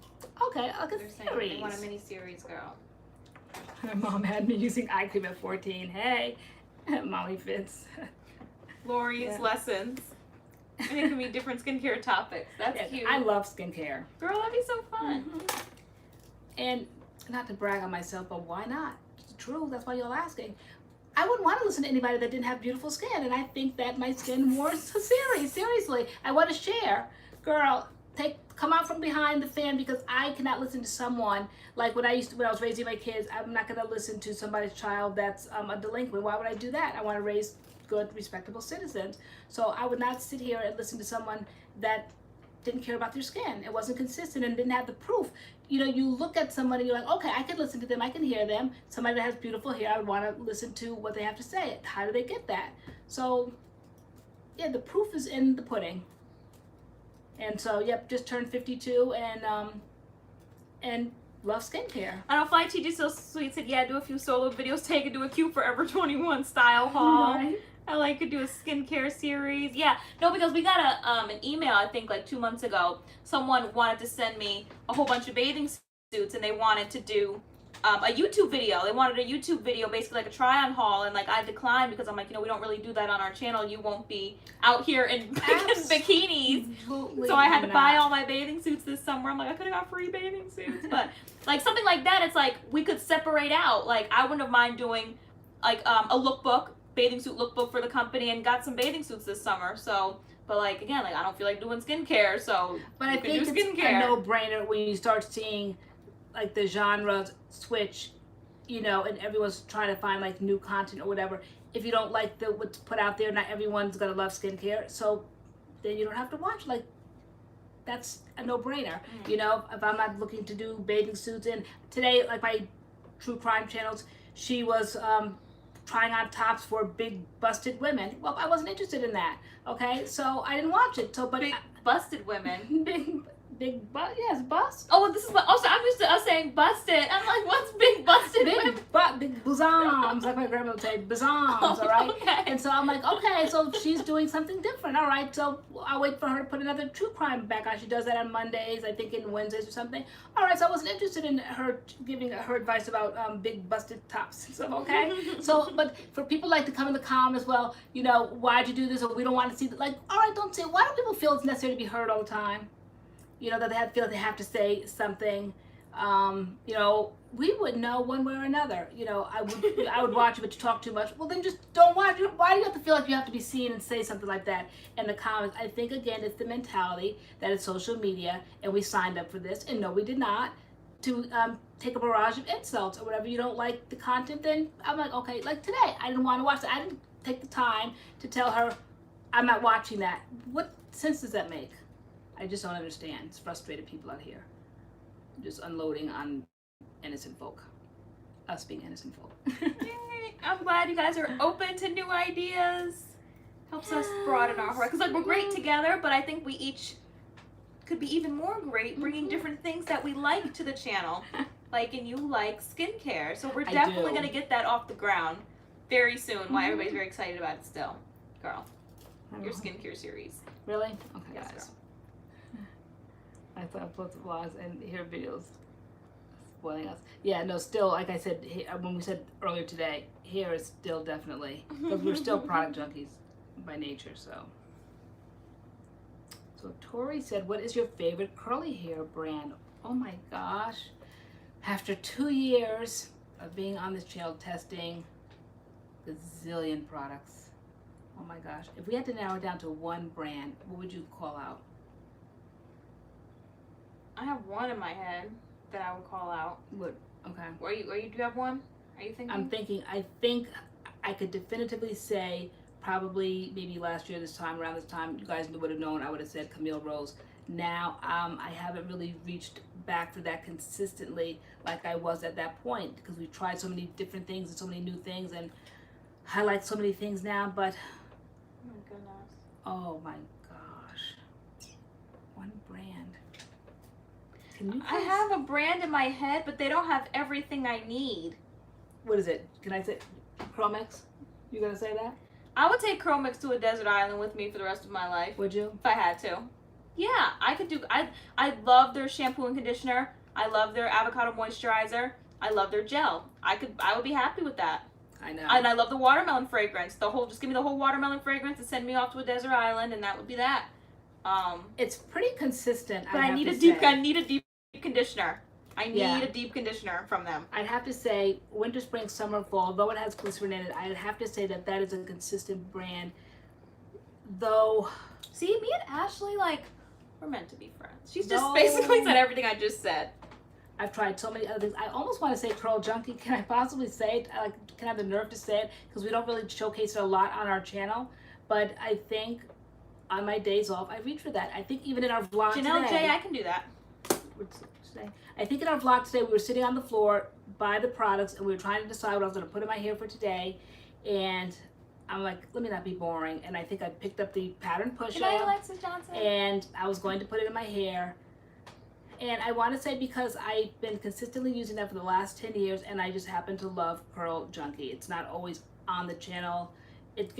Okay, like a They're saying series. they want a mini series, girl. My mom had me using eye cream at 14. Hey, Molly Fitz. Lori's lessons. And it can be different skincare topics. That's cute. I love skincare. Girl, that'd be so fun. Mm-hmm. And not to brag on myself, but why not? It's true. That's why y'all asking. I wouldn't want to listen to anybody that didn't have beautiful skin, and I think that my skin warrants a series. Seriously, I want to share. Girl, come out from behind the fan, because I cannot listen to someone like when I was raising my kids. I'm not going to listen to somebody's child that's a delinquent. Why would I do that? I want to raise good, respectable citizens. So I would not sit here and listen to someone that didn't care about their skin. It wasn't consistent and didn't have the proof. You know, you look at somebody, you're like, okay, I can listen to them, I can hear them. Somebody that has beautiful hair, I would want to listen to what they have to say. How do they get that? So, yeah, the proof is in the pudding. And so, yep, just turned 52 and love skincare. I know Fly TG So Sweet said, yeah, do a few solo videos, take it, do a cute Forever 21 style haul. Right. I like to do a skincare series. Yeah, no, because we got an email, I think like 2 months ago. Someone wanted to send me a whole bunch of bathing suits, and they wanted to do a YouTube video. They wanted a YouTube video, basically like a try-on haul, and like I declined because I'm like, you know, we don't really do that on our channel. You won't be out here in bikinis. Absolutely So I had to not. buy all my bathing suits this summer. I'm like, I could have got free bathing suits. But like something like that, it's like we could separate out. Like I wouldn't have mind doing like a lookbook, bathing suit lookbook for the company, and got some bathing suits this summer. So, but like again, like I don't feel like doing skincare, so But I you can think do it's skincare. a no-brainer when you start seeing like the genres switch, you know, and everyone's trying to find like new content or whatever. If you don't like what's put out there, not everyone's gonna love skincare, so then you don't have to watch. Like, that's a no-brainer. You know, if I'm not looking to do bathing suits, and today, like my true crime channels, she was trying on tops for big busted women. Well, I wasn't interested in that. Okay, so I didn't watch it. So, but Big busted women. big yes, bust. Oh, this is what. Also, I'm used to us saying busted. I'm like, what's big busted women? Big bosoms, like my grandma would say, bosoms, all right? Okay. And so I'm like, okay, so she's doing something different, all right? So I'll wait for her to put another true crime back on. She does that on Mondays, I think, in Wednesdays or something. All right, so I wasn't interested in her giving her advice about big busted tops and stuff, okay? So, but for people like to come in the comments, well, you know, why'd you do this, or we don't want to see that. Like, all right, don't say it. Why do people feel it's necessary to be heard all the time? You know, that they feel like they have to say something. You know, we would know one way or another. You know, I would watch it, but you talk too much. Well, then just don't watch it. Why do you have to feel like you have to be seen and say something like that in the comments? I think, again, it's the mentality that it's social media, and we signed up for this, and no, we did not, to take a barrage of insults or whatever. You don't like the content, then I'm like, okay, like today, I didn't want to watch it. I didn't take the time to tell her I'm not watching that. What sense does that make? I just don't understand. It's frustrated people out here, just unloading on innocent folk. Us being innocent folk. Yay. I'm glad you guys are open to new ideas. Helps us broaden our horizon. Because like we're great together, but I think we each could be even more great bringing different things that we like to the channel. Like, and you like skincare. So we're definitely going to get that off the ground very soon. Why everybody's very excited about it still. Girl, your skincare series. Really? Okay, Yes, guys. girl. I thought I post vlogs and hear videos spoiling us. Yeah, no, still, like I said, when we said earlier today, hair is still definitely, because we're still product junkies by nature, so. So Tori said, what is your favorite curly hair brand? Oh my gosh. After 2 years of being on this channel testing a zillion products, oh my gosh. If we had to narrow it down to one brand, what would you call out? I have one in my head that I would call out. What? Okay. Do you have one? Are you thinking? I'm thinking, I think I could definitively say probably maybe last year around this time, you guys would have known, I would have said Camille Rose. Now, I haven't really reached back for that consistently like I was at that point, because we've tried so many different things and so many new things, and I like so many things now, but Oh my goodness. oh my gosh. One brand. Can you I have a brand in my head, but they don't have everything I need. What is it? Can I say CURLMIX? You gonna say that? I would take CURLMIX to a desert island with me for the rest of my life. Would you? If I had to. Yeah, I could do. I love their shampoo and conditioner. I love their avocado moisturizer. I love their gel. I would be happy with that. I know. And I love the watermelon fragrance. Just give me the whole watermelon fragrance and send me off to a desert island, and that would be that. It's pretty consistent. But I need a deep conditioner. I need Yeah. a deep conditioner from them. I'd have to say winter, spring, summer, fall, though it has glycerin in it, I'd have to say that is a consistent brand. Though, See, me and Ashley, like, we're meant to be friends. She's just No. basically said everything I just said. I've tried so many other things. I almost want to say Curl Junkie. Can I possibly say it? Can I have the nerve to say it? Because we don't really showcase it a lot on our channel. But I think on my days off, I reach for that. I think even in our vlog Janelle today. J, I can do that. I think in our vlog today, we were sitting on the floor by the products, and we were trying to decide what I was going to put in my hair for today. And I'm like, let me not be boring. And I think I picked up the pattern Good push-up. night, Alexis Johnson. And I was going to put it in my hair. And I want to say, because I've been consistently using that for the last 10 years, and I just happen to love Curl Junkie. It's not always on the channel. I think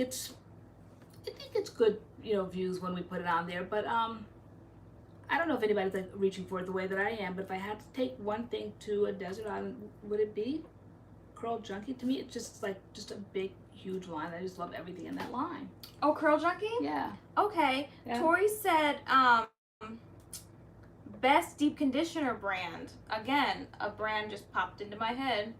it's good, views when we put it on there. But I don't know if anybody's like reaching for it the way that I am. But if I had to take one thing to a desert island, would it be Curl Junkie? To me, it's just a big, huge line. I just love everything in that line. Oh, Curl Junkie? Yeah. Okay. Yeah. Tori said, best deep conditioner brand. Again, a brand just popped into my head.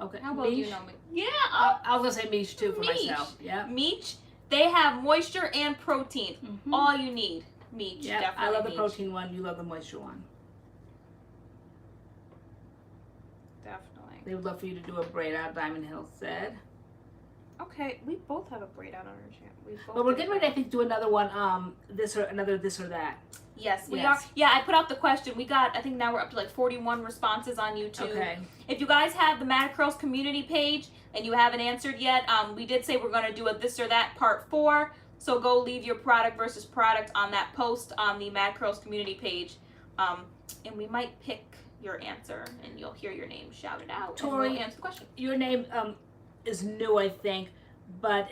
Okay. How about you Miche? know me? Yeah. I was gonna say Miche too for Miche. myself. Yeah. Miche. They have moisture and protein. All you need. Miche. Yeah. Definitely. I love the Miche. protein one. You love the moisture one. Definitely. They would love for you to do a braid out. Diamond Hill said. Okay, we both have a braid out on our channel. But we're getting ready, I think, to do another one. This or that. Yes, we Yes. are. Yeah, I put out the question. We got, I think now we're up to like 41 responses on YouTube. Okay. If you guys have the MADCURLS community page and you haven't answered yet, we did say we're going to do a this or that part 4. So go leave your product versus product on that post on the MADCURLS community page. And we might pick your answer and you'll hear your name shouted out. Tori, and we'll answer the question. Your name is new, I think, but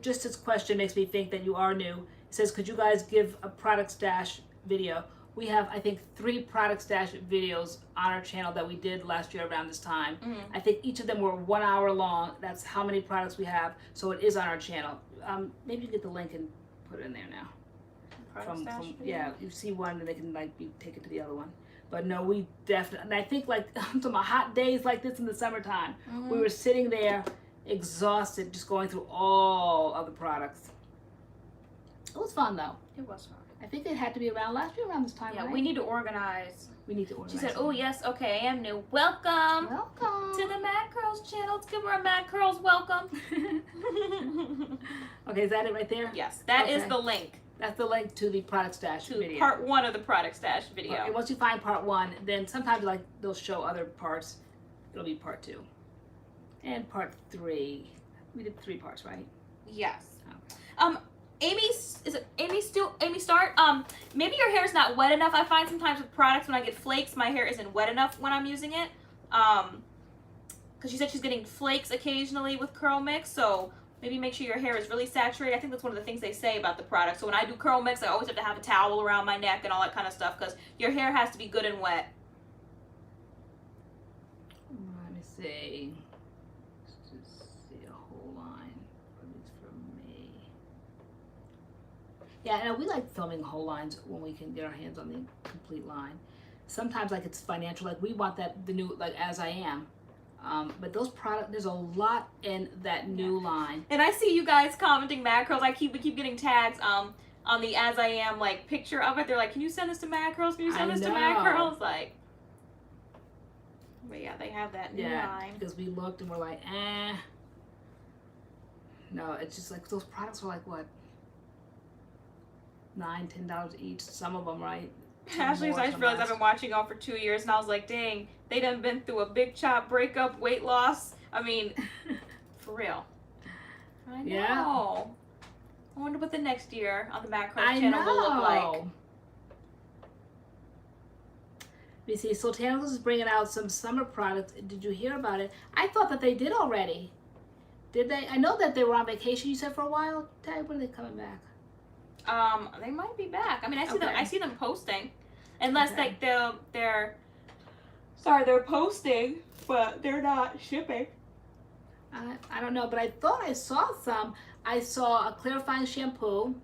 just this question makes me think that you are new. It says, could you guys give a product stash video? We have, I think, 3 product stash videos on our channel that we did last year around this time. I think each of them were 1 hour long. That's how many products we have. So it is on our channel. Maybe you get the link and put it in there now. From yeah, you see one and they can like take it to the other one. But no, we definitely, and I think like some hot days like this in the summertime, we were sitting there exhausted, just going through all of the products. It was fun though. It was fun. I think it had to be around last year around this time. Yeah, right? we need to organize. We need to organize. She said, "Oh yes, okay, I am new. Welcome Welcome to the MADCURLS channel. Let's give her a MADCURLS welcome." Okay, is that it right there? Yes, that is Okay. the link That's the link to the product stash to video. part 1 of the product stash video. And once you find part 1, then sometimes like they'll show other parts. It'll be part 2 and part 3. We did 3 parts, right? Yes. Okay. Amy Start, maybe your hair is not wet enough. I find sometimes with products when I get flakes, my hair isn't wet enough when I'm using it. Because she said she's getting flakes occasionally with CURLMIX, so maybe make sure your hair is really saturated. I think that's one of the things they say about the product. So when I do CURLMIX, I always have to have a towel around my neck and all that kind of stuff because your hair has to be good and wet. Let me see. Let's just see a whole line. At least for me. Yeah, and we like filming whole lines when we can get our hands on the complete line. Sometimes like it's financial, like we want the new, like As I Am. But those products, there's a lot in that new line. And I see you guys commenting MADCURLS. We keep getting tags on the As I Am like picture of it. They're like, can you send this to MADCURLS? Can you send this to MADCURLS? Like, but yeah, they have that new line. Because we looked and we're like, eh. No, it's just like those products are like what? $9, $10 each. Some of them, right? Ashley's, I just realized I've been watching y'all for 2 years, and I was like, dang, they done been through a big chop, breakup, weight loss. I mean, for real. I know. Yeah. I wonder what the next year on the MADCURLS channel will look like. You see, Sotanicals is bringing out some summer products. Did you hear about it? I thought that they did already. Did they? I know that they were on vacation, you said, for a while. Tag, when are they coming back? They might be back. I mean, I see Okay. them. I see them posting, unless Okay. like they're posting, but they're not shipping. I don't know, but I thought I saw some. I saw a clarifying shampoo.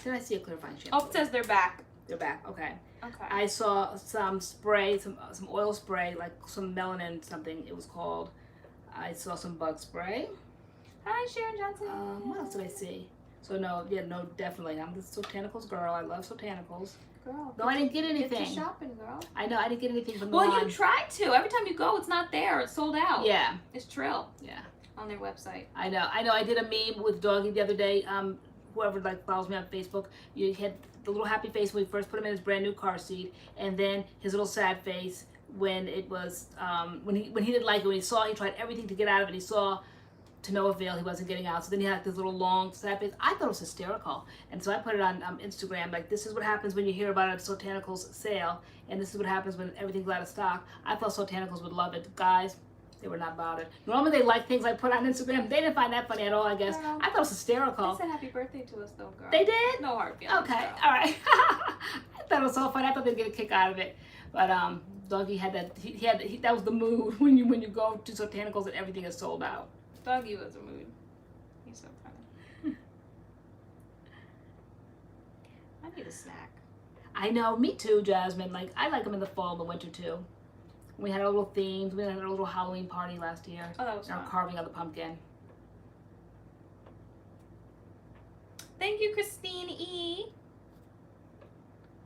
Did I see a clarifying shampoo? Oh, it says they're back. They're back. Okay. Okay. I saw some spray, some oil spray, like some melanin something it was called. I saw some bug spray. Hi, Sharon Johnson. What else did I see? So no, definitely. I'm the Sotanicals girl. I love Sotanicals. Girl. No, I didn't get anything. Get to shopping, girl. I know, I didn't get anything from the Well, line. you tried to. Every time you go, it's not there. It's sold out. Yeah. It's Trill. Yeah. On their website. I know. I did a meme with Doggy the other day. Whoever like follows me on Facebook, you had the little happy face when we first put him in his brand new car seat, and then his little sad face when it was when he didn't like it, when he tried everything to get out of it. He saw to no avail, he wasn't getting out. So then he had this little long sad face. I thought it was hysterical, and so I put it on Instagram. Like, this is what happens when you hear about a Sotanicals sale, and this is what happens when everything's out of stock. I thought Sotanicals would love it, guys. They were not bothered. Normally they like things I put on Instagram. They didn't find that funny at all, I guess. Girl. I thought it was hysterical. They said happy birthday to us, though, girl. They did? No hard feelings. Okay, girl. all right. I thought it was so funny. I thought they'd get a kick out of it. But Doggy had that. That was the mood when you go to Sotanicals and everything is sold out. Doggy was a mood. He's so funny. I need a snack. I know, me too, Jasmine. Like, I like them in the fall and the winter too. We had our little themes. We had a little Halloween party last year. Oh, that was our fun. carving of the pumpkin. Thank you, Christine E.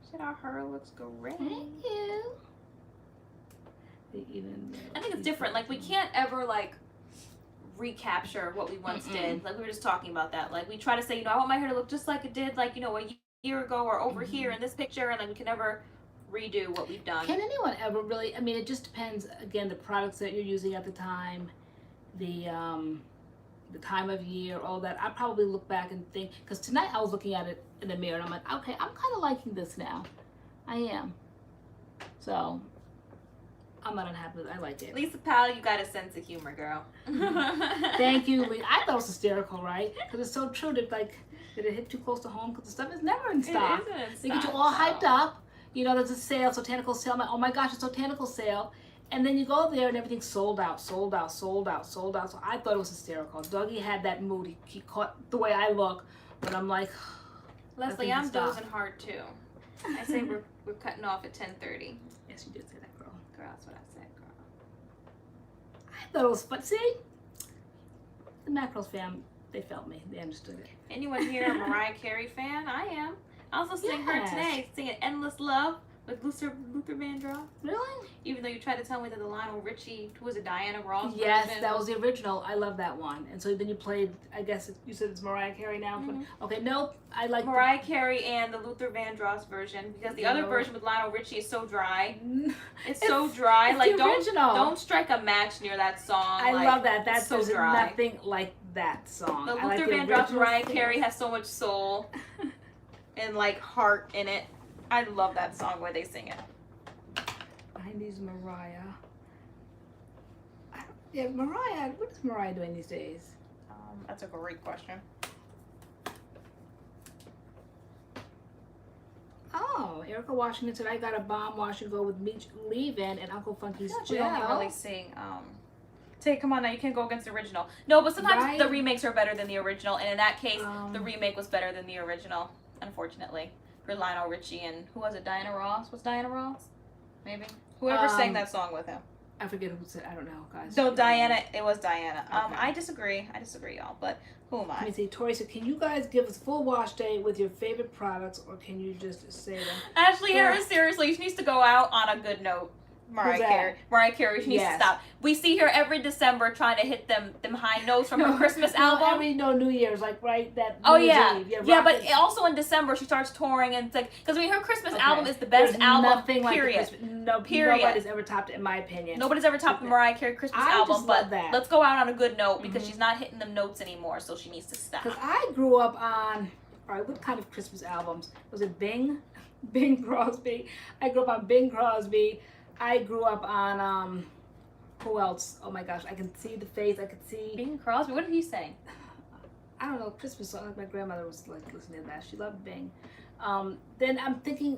Said our hair looks great. Thank you. I think it's different. Like, we can't ever, like, recapture what we once did. Like, we were just talking about that. Like, we try to say, you know, I want my hair to look just like it did, like, you know, a year ago or over here in this picture, and like we can never redo what we've done. Can anyone ever really? I mean, it just depends. Again, the products that you're using at the time, the time of year, all that. I probably look back and think, because tonight I was looking at it in the mirror and I'm like, okay, I'm kind of liking this now. I am. So I'm not unhappy with it. I like it. Lisa Powell, you got a sense of humor, girl. Thank you, Lee. I thought it was hysterical, right? Because it's so true that, like, did it hit too close to home? Because the stuff is never in stock. It isn't in They get you stock, all so. hyped up. You know, there's a sale, Botanical sale. I'm like, oh my gosh, it's Botanical sale. And then you go there and everything's sold out, sold out, sold out, sold out. So I thought it was hysterical. Dougie had that mood. He caught the way I look. But I'm like, Leslie, I'm dozing hard too. I say we're cutting off at 10:30. Yes, you did say that, girl. Girl, that's what I said, girl. I thought it was fun. See? The MADCURLS fam, they felt me. They understood it. Anyone here a Mariah Carey fan? I am. I was listening to her Yes. today, singing Endless Love with Luther Vandross. Really? Even though you tried to tell me that the Lionel Richie, who was it, Diana Ross Yes, version that was the original. I love that one. And so then you played, I guess you said it's Mariah Carey now. Okay, nope. I like Mariah Carey and the Luther Vandross version, because the other version with Lionel Richie is so dry. It's so dry. It's like the original. don't strike a match near that song. I like, love that. That's so dry. nothing like that song. The I like Luther the Vandross original Mariah thing. Carey has so much soul and like heart in it. I love that song where they sing it. Behind these Mariah. Yeah, Mariah. What is Mariah doing these days? That's a great question. Oh, Erica Washington said I got a bomb wash and go with Meech Leave-In and Uncle Funky's We Gel. only really sing. Tay, come on now, you can't go against the original. No, but sometimes Right. the remakes are better than the original, and in that case, Um, the remake was better than the original, unfortunately. For Lionel Richie and who was it? Diana Ross? Was Diana Ross? Maybe. Whoever sang that song with him. I forget who said. I don't know, guys. So Diana, it was Diana. Okay. I disagree, y'all. But who am Let me I? see. Tori said, "Can you guys give us a full wash day with your favorite products, or can you just say them?" Ashley Yeah. Harris, seriously, she needs to go out on a good note. Mariah Who's that? Carey. Mariah Carey, she needs Yes. to stop. We see her every December trying to hit them high notes from her Christmas album. New Year's, like right that. Oh New Year's yeah, Eve. yeah, but rocket. also in December she starts touring, and it's like, because I mean her Christmas Okay. album is the best There's album. nothing like the Period. Christmas- Period. Nobody's ever topped it, in my opinion. Nobody's ever topped the Mariah Carey Christmas I album, just but love that. let's go out on a good note because Mhm. she's not hitting them notes anymore, so she needs to stop. Because I grew up on, all right, what kind of Christmas albums? Was it Bing? Bing Crosby. I grew up on Bing Crosby. I grew up on, who else? Oh my gosh, I can see the face. I could see, Bing Crosby, what did he say? I don't know, Christmas song. Like my grandmother was like listening to that. She loved Bing. Then I'm thinking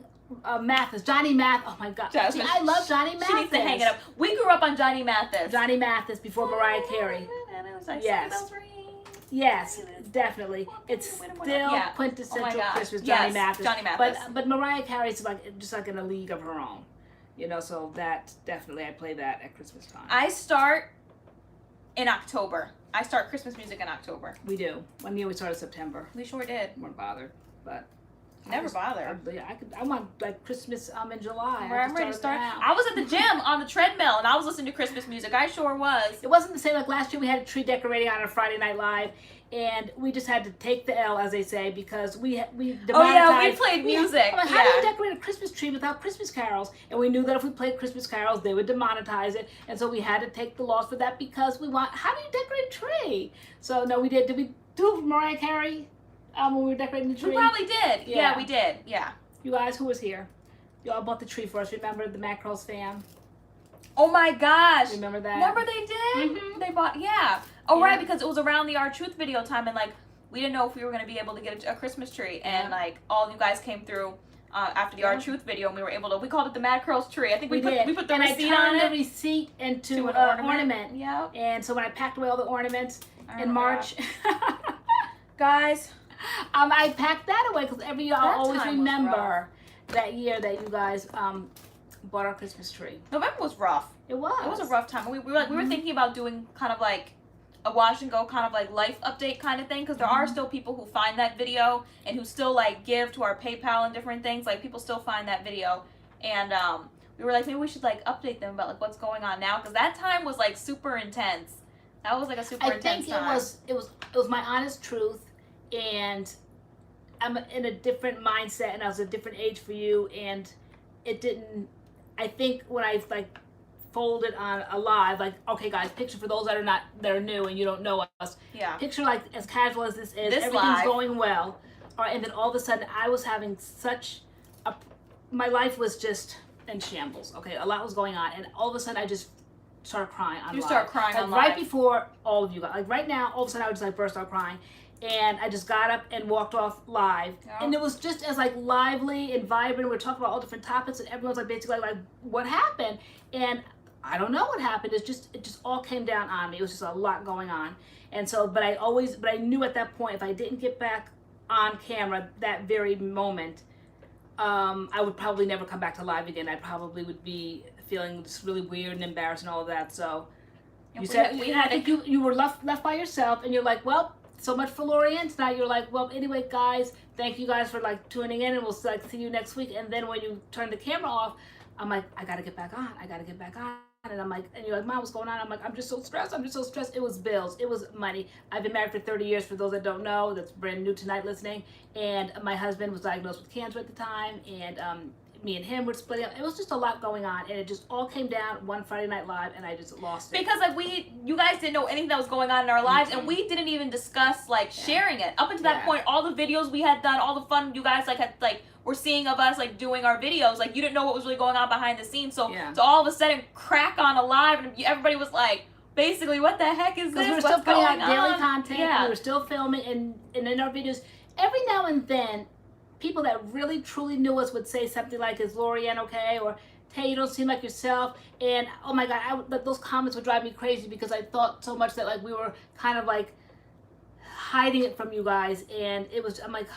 Mathis, Johnny Mathis. Oh my God. Jasmine, See, I love Johnny Mathis. She needs to hang it up. We grew up on Johnny Mathis. Johnny Mathis before Mariah Carey. Yes. Yes, definitely. It's still Yeah. quintessential Oh my gosh. Christmas, Yes, Johnny Mathis. Johnny Mathis. But Mariah Carey's like just like in a league of her own, you know. So that definitely I play that at Christmas time. I start in October. I start Christmas music in October. We do. One year we started September. We sure did. Weren't bothered, but Never bothered. I want like Christmas in July. Where I'm ready to start. now. I was at the gym on the treadmill and I was listening to Christmas music. I sure was. It wasn't the same like last year. We had a tree decorating on a Friday Night Live, and we just had to take the L, as they say, because we Oh yeah, we demonetized- played music. I'm like, how do Yeah. you decorate a Christmas tree without Christmas carols? And we knew that if we played Christmas carols, they would demonetize it, and so we had to take the loss for that because we want. How do you decorate a tree? So no, we did. Did we do Mariah Carey when we were decorating the tree? We probably did. Yeah. Yeah. We did. Yeah. You guys, who was here? You all bought the tree for us. Remember the MADCURLS fam? Oh my gosh. Remember that? Remember they did? Mhm. They bought, yeah. Oh, Yeah. right, because it was around the Our Truth video time, and like, we didn't know if we were going to be able to get a Christmas tree. And Yeah. like, all you guys came through after the Our Yeah. Truth video, and we were able to, we called it the MADCURLS tree. I think we did. put the and receipt I on turned it. the receipt into To an an ornament. Yep. And so when I packed away all the ornaments I in remember March, Guys, I packed that away because every year That I'll always time was remember that year that you guys bought our Christmas tree. November was rough. It was. It was a rough time. We were thinking about doing kind of like a wash and go kind of like life update kind of thing, because there are still people who find that video and who still like give to our PayPal and different things. Like people still find that video, and we were like, maybe we should like update them about like what's going on now, because that time was like super intense. That was like a super intense time. I think it was my honest truth, and I'm in a different mindset, and I was a different age for you, and it didn't. I think when I like folded on a live, like, okay guys, picture for those that are new and you don't know us. Yeah. Picture like as casual as this is, everything's live. going well. All right, and then all of a sudden I was having my life was just in shambles. Okay, a lot was going on, and all of a sudden I just started crying on live. You start crying like, on live. Right before all of you guys. Like right now, all of a sudden I would just like burst out crying. And I just got up and walked off live. Yeah. And it was just as like lively and vibrant. We were talking about all different topics, and everyone's like basically like what happened? And I don't know what happened. It just all came down on me. It was just a lot going on. And so, but I knew at that point, if I didn't get back on camera that very moment, I would probably never come back to live again. I probably would be feeling just really weird and embarrassed and all of that. So you said, I think you were left by yourself, and you're like, well, so much for LoriAnne tonight. You're like, well, anyway, guys, thank you guys for like tuning in, and we'll like see you next week. And then when you turn the camera off, I'm like, I gotta get back on. And I'm like, and you're like, Mom, what's going on? I'm like, I'm just so stressed. It was bills. It was money. I've been married for 30 years, for those that don't know, that's brand new tonight listening. And my husband was diagnosed with cancer at the time, and me and him were splitting up. It was just a lot going on, and it just all came down one Friday Night Live, and I just lost it. Because like you guys didn't know anything that was going on in our lives, and we didn't even discuss like sharing it. Up until that point, all the videos we had done, all the fun you guys like had like were seeing of us like doing our videos, like you didn't know what was really going on behind the scenes. So to all of a sudden crack on a live, and everybody was like, basically, what the heck is this? We were still putting out daily content, and we were still filming, and in our videos, every now and then, people that really truly knew us would say something like, is LoriAnne okay? Or, hey, you don't seem like yourself. And oh my God, those comments would drive me crazy, because I thought so much that like we were kind of like hiding it from you guys. And it was, I'm like,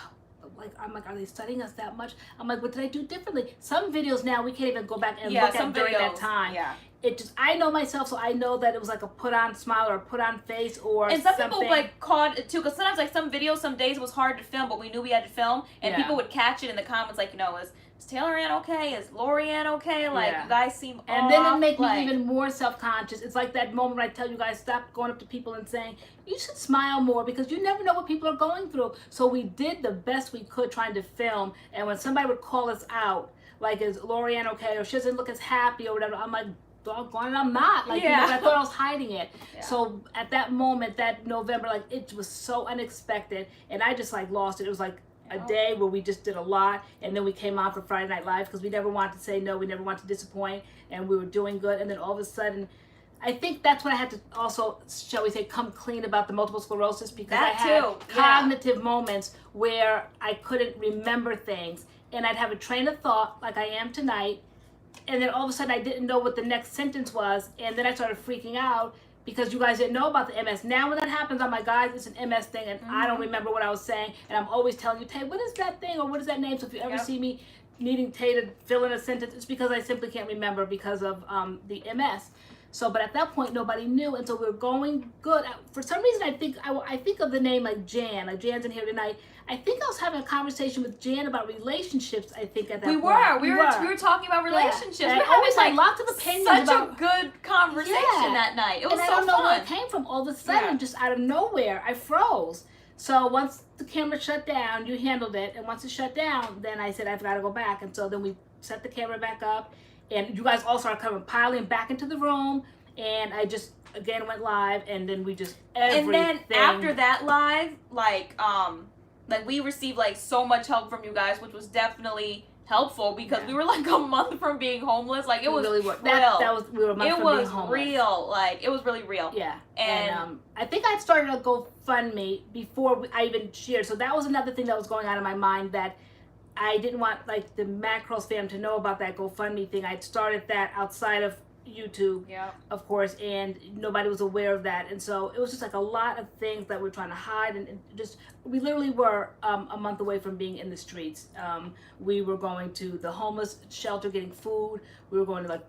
are they studying us that much? I'm like, what did I do differently? Some videos now we can't even go back and look at during that time. Yeah. It just, I know myself, so I know that it was like a put on smile or a put on face or and some people like caught it too, because sometimes like some videos, some days it was hard to film, but we knew we had to film, and people would catch it in the comments like, you know, is TaylorAnne okay? Is LoriAnne okay? Like you guys seem off. And then it made me even more self-conscious. It's like that moment when I tell you guys, stop going up to people and saying, you should smile more, because you never know what people are going through. So we did the best we could trying to film, and when somebody would call us out, like, is LoriAnne okay? Or she doesn't look as happy or whatever, I'm like, doggone it, I'm not. Like, you know, I thought I was hiding it. So at that moment, that November, like, it was so unexpected, and I just like lost it. It was like a day where we just did a lot, and then we came on for Friday Night Live, because we never wanted to say no, we never wanted to disappoint, and we were doing good. And then all of a sudden, I think that's when I had to also, shall we say, come clean about the multiple sclerosis, because I had cognitive moments where I couldn't remember things, and I'd have a train of thought like I am tonight, and then all of a sudden I didn't know what the next sentence was, and then I started freaking out because you guys didn't know about the MS. Now when that happens, I'm like, guys, it's an MS thing, and I don't remember what I was saying, and I'm always telling you, Tay, what is that thing, or what is that name? So if you ever see me needing Tay to fill in a sentence, it's because I simply can't remember because of the MS. So, but at that point, nobody knew, and so we were going good. For some reason, I think of the name like Jan. Like Jan's in here tonight. I think I was having a conversation with Jan about relationships. I think at that point. We were talking about relationships. Yeah. We always had lots of opinions. Such a good conversation that night. It was so fun. And I don't know where it came from. All of a sudden, just out of nowhere, I froze. So once the camera shut down, you handled it, and once it shut down, then I said I've got to go back, and so then we set the camera back up. And you guys all started coming piling back into the room, and I just again went live, and then we just everything. And then after that live, like we received like so much help from you guys, which was definitely helpful, because we were like a month from being homeless. Like it was really real. We were a month from being homeless. Real. Like it was really real. Yeah. And I think I started a GoFundMe before I even shared. So that was another thing that was going on in my mind, that I didn't want like the MADCURLS fam to know about that GoFundMe thing. I'd started that outside of YouTube, Yeah. of course, and nobody was aware of that. And so it was just like a lot of things that we're trying to hide, and just, we literally were a month away from being in the streets. We were going to the homeless shelter getting food. We were going to like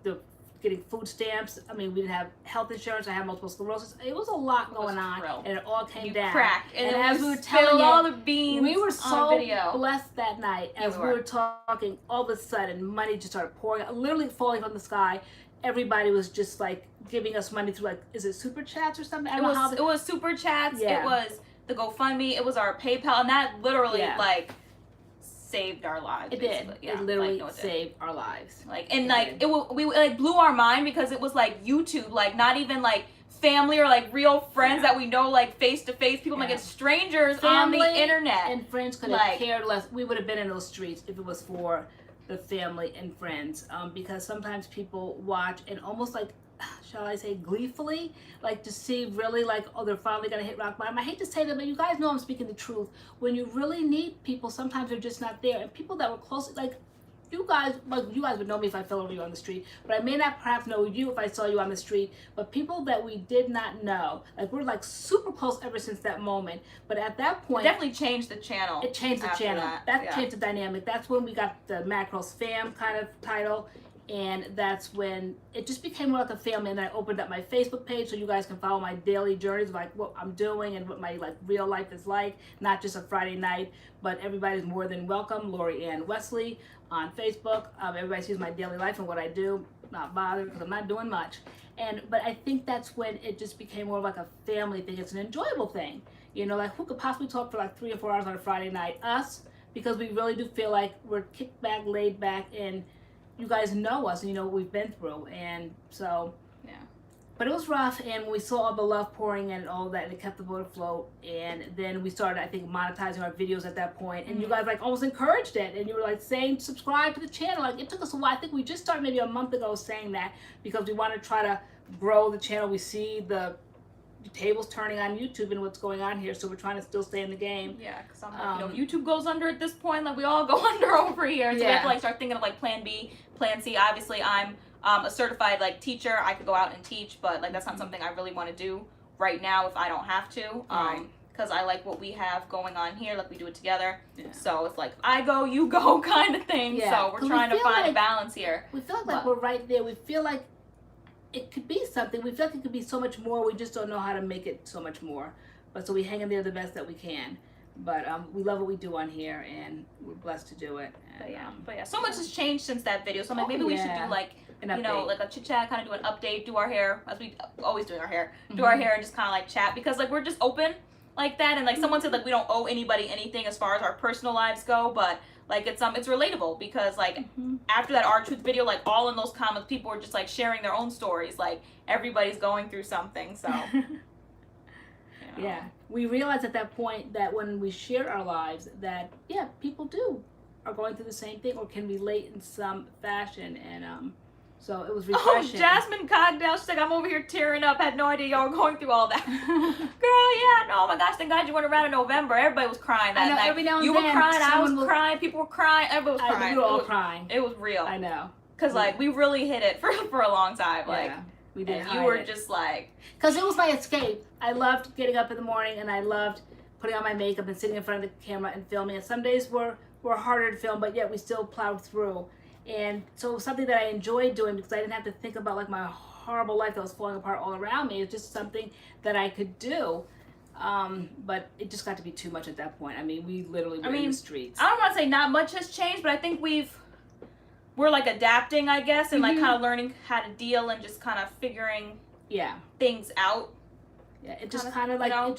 getting food stamps. I mean, we didn't have health insurance. I had multiple sclerosis. It was a lot going on, and it all came down. Cracked, and as we were telling telling all the beans, we were so on video. blessed that night. As we were talking, all of a sudden, money just started pouring, literally falling from the sky. Everybody was just like giving us money through, like, is it super chats or something? It was super chats. Yeah. It was the GoFundMe. It was our PayPal, and that literally like saved our lives. It basically. did. Yeah, it literally like, saved our lives. Like, and like we like blew our mind because it was like YouTube, like not even like family or like real friends that we know like face to face. People like it's strangers family on the internet, and friends could have cared less. We would have been in those streets if it was for the family and friends, because sometimes people watch and almost like, shall I say, gleefully, like to see really like, oh, they're finally gonna hit rock bottom. I hate to say that, but you guys know I'm speaking the truth. When you really need people, sometimes they're just not there. And people that were close, like you guys would know me if I fell over you on the street, but I may not perhaps know you if I saw you on the street. But people that we did not know, like we're like super close ever since that moment. But at that point, it definitely changed the channel. It changed the channel. That changed the dynamic. That's when we got the MADCURLS fam kind of title. And that's when it just became more like a family. And I opened up my Facebook page so you guys can follow my daily journeys, like what I'm doing and what my like real life is like, not just a Friday night, but everybody's more than welcome. LoriAnne Wesley on Facebook. Everybody sees my daily life and what I do. Not bothered because I'm not doing much. But I think that's when it just became more like a family thing. It's an enjoyable thing. You know, like who could possibly talk for like 3 or 4 hours on a Friday night? Us, because we really do feel like we're kicked back, laid back, and you guys know us and you know what we've been through. And so, but it was rough, and when we saw all the love pouring in and all that, it kept the boat afloat. And then we started, I think, monetizing our videos at that point. And you guys like almost encouraged it, and you were like saying subscribe to the channel. Like it took us a while. I think we just started maybe a month ago saying that, because we want to try to grow the channel. We see the tables turning on YouTube and what's going on here, so we're trying to still stay in the game. Yeah, because I'm like, YouTube goes under at this point, like we all go under over here, so we have to like start thinking of like plan B, plan C. Obviously, I'm a certified like teacher. I could go out and teach, but like that's not something I really want to do right now if I don't have to. Because I like what we have going on here, like we do it together. So it's like I go, you go kind of thing. So we're trying to find a balance here. We feel like we're right there. We feel like it could be something. We feel like it could be so much more. We just don't know how to make it so much more. But so we hang in there the best that we can. But we love what we do on here, and we're blessed to do it. And, but yeah, so much has changed since that video. So I'm like, maybe we should do like, you know, like a chit chat, kind of do an update, do our hair as we always do our hair, do our hair, and just kind of like chat, because like we're just open like that. And like someone said, like we don't owe anybody anything as far as our personal lives go, but like it's relatable, because like after that R Truth video, like all in those comments, people were just like sharing their own stories. Like everybody's going through something. So yeah, we realized at that point that when we share our lives, that people are going through the same thing or can relate in some fashion. And so it was refreshing. Oh, Jasmine Cogdell, she's like, I'm over here tearing up. Had no idea y'all were going through all that. Girl, no, oh my gosh, thank God you went around in November. Everybody was crying that night. Every now and you then, were crying, I was crying, people were crying, everybody was crying. We were all crying. It was real. I know. Because like we really hit it for a long time. Like we did. And you were just like, because it was my escape. I loved getting up in the morning, and I loved putting on my makeup and sitting in front of the camera and filming. And some days were harder to film, but yet we still plowed through. And so it was something that I enjoyed doing, because I didn't have to think about like my horrible life that was falling apart all around me. It was just something that I could do. But it just got to be too much at that point. I mean, we literally were in the streets. I don't want to say not much has changed, but I think we're like adapting, I guess, and like kind of learning how to deal and just kind of figuring things out. Yeah, it just kind of like, it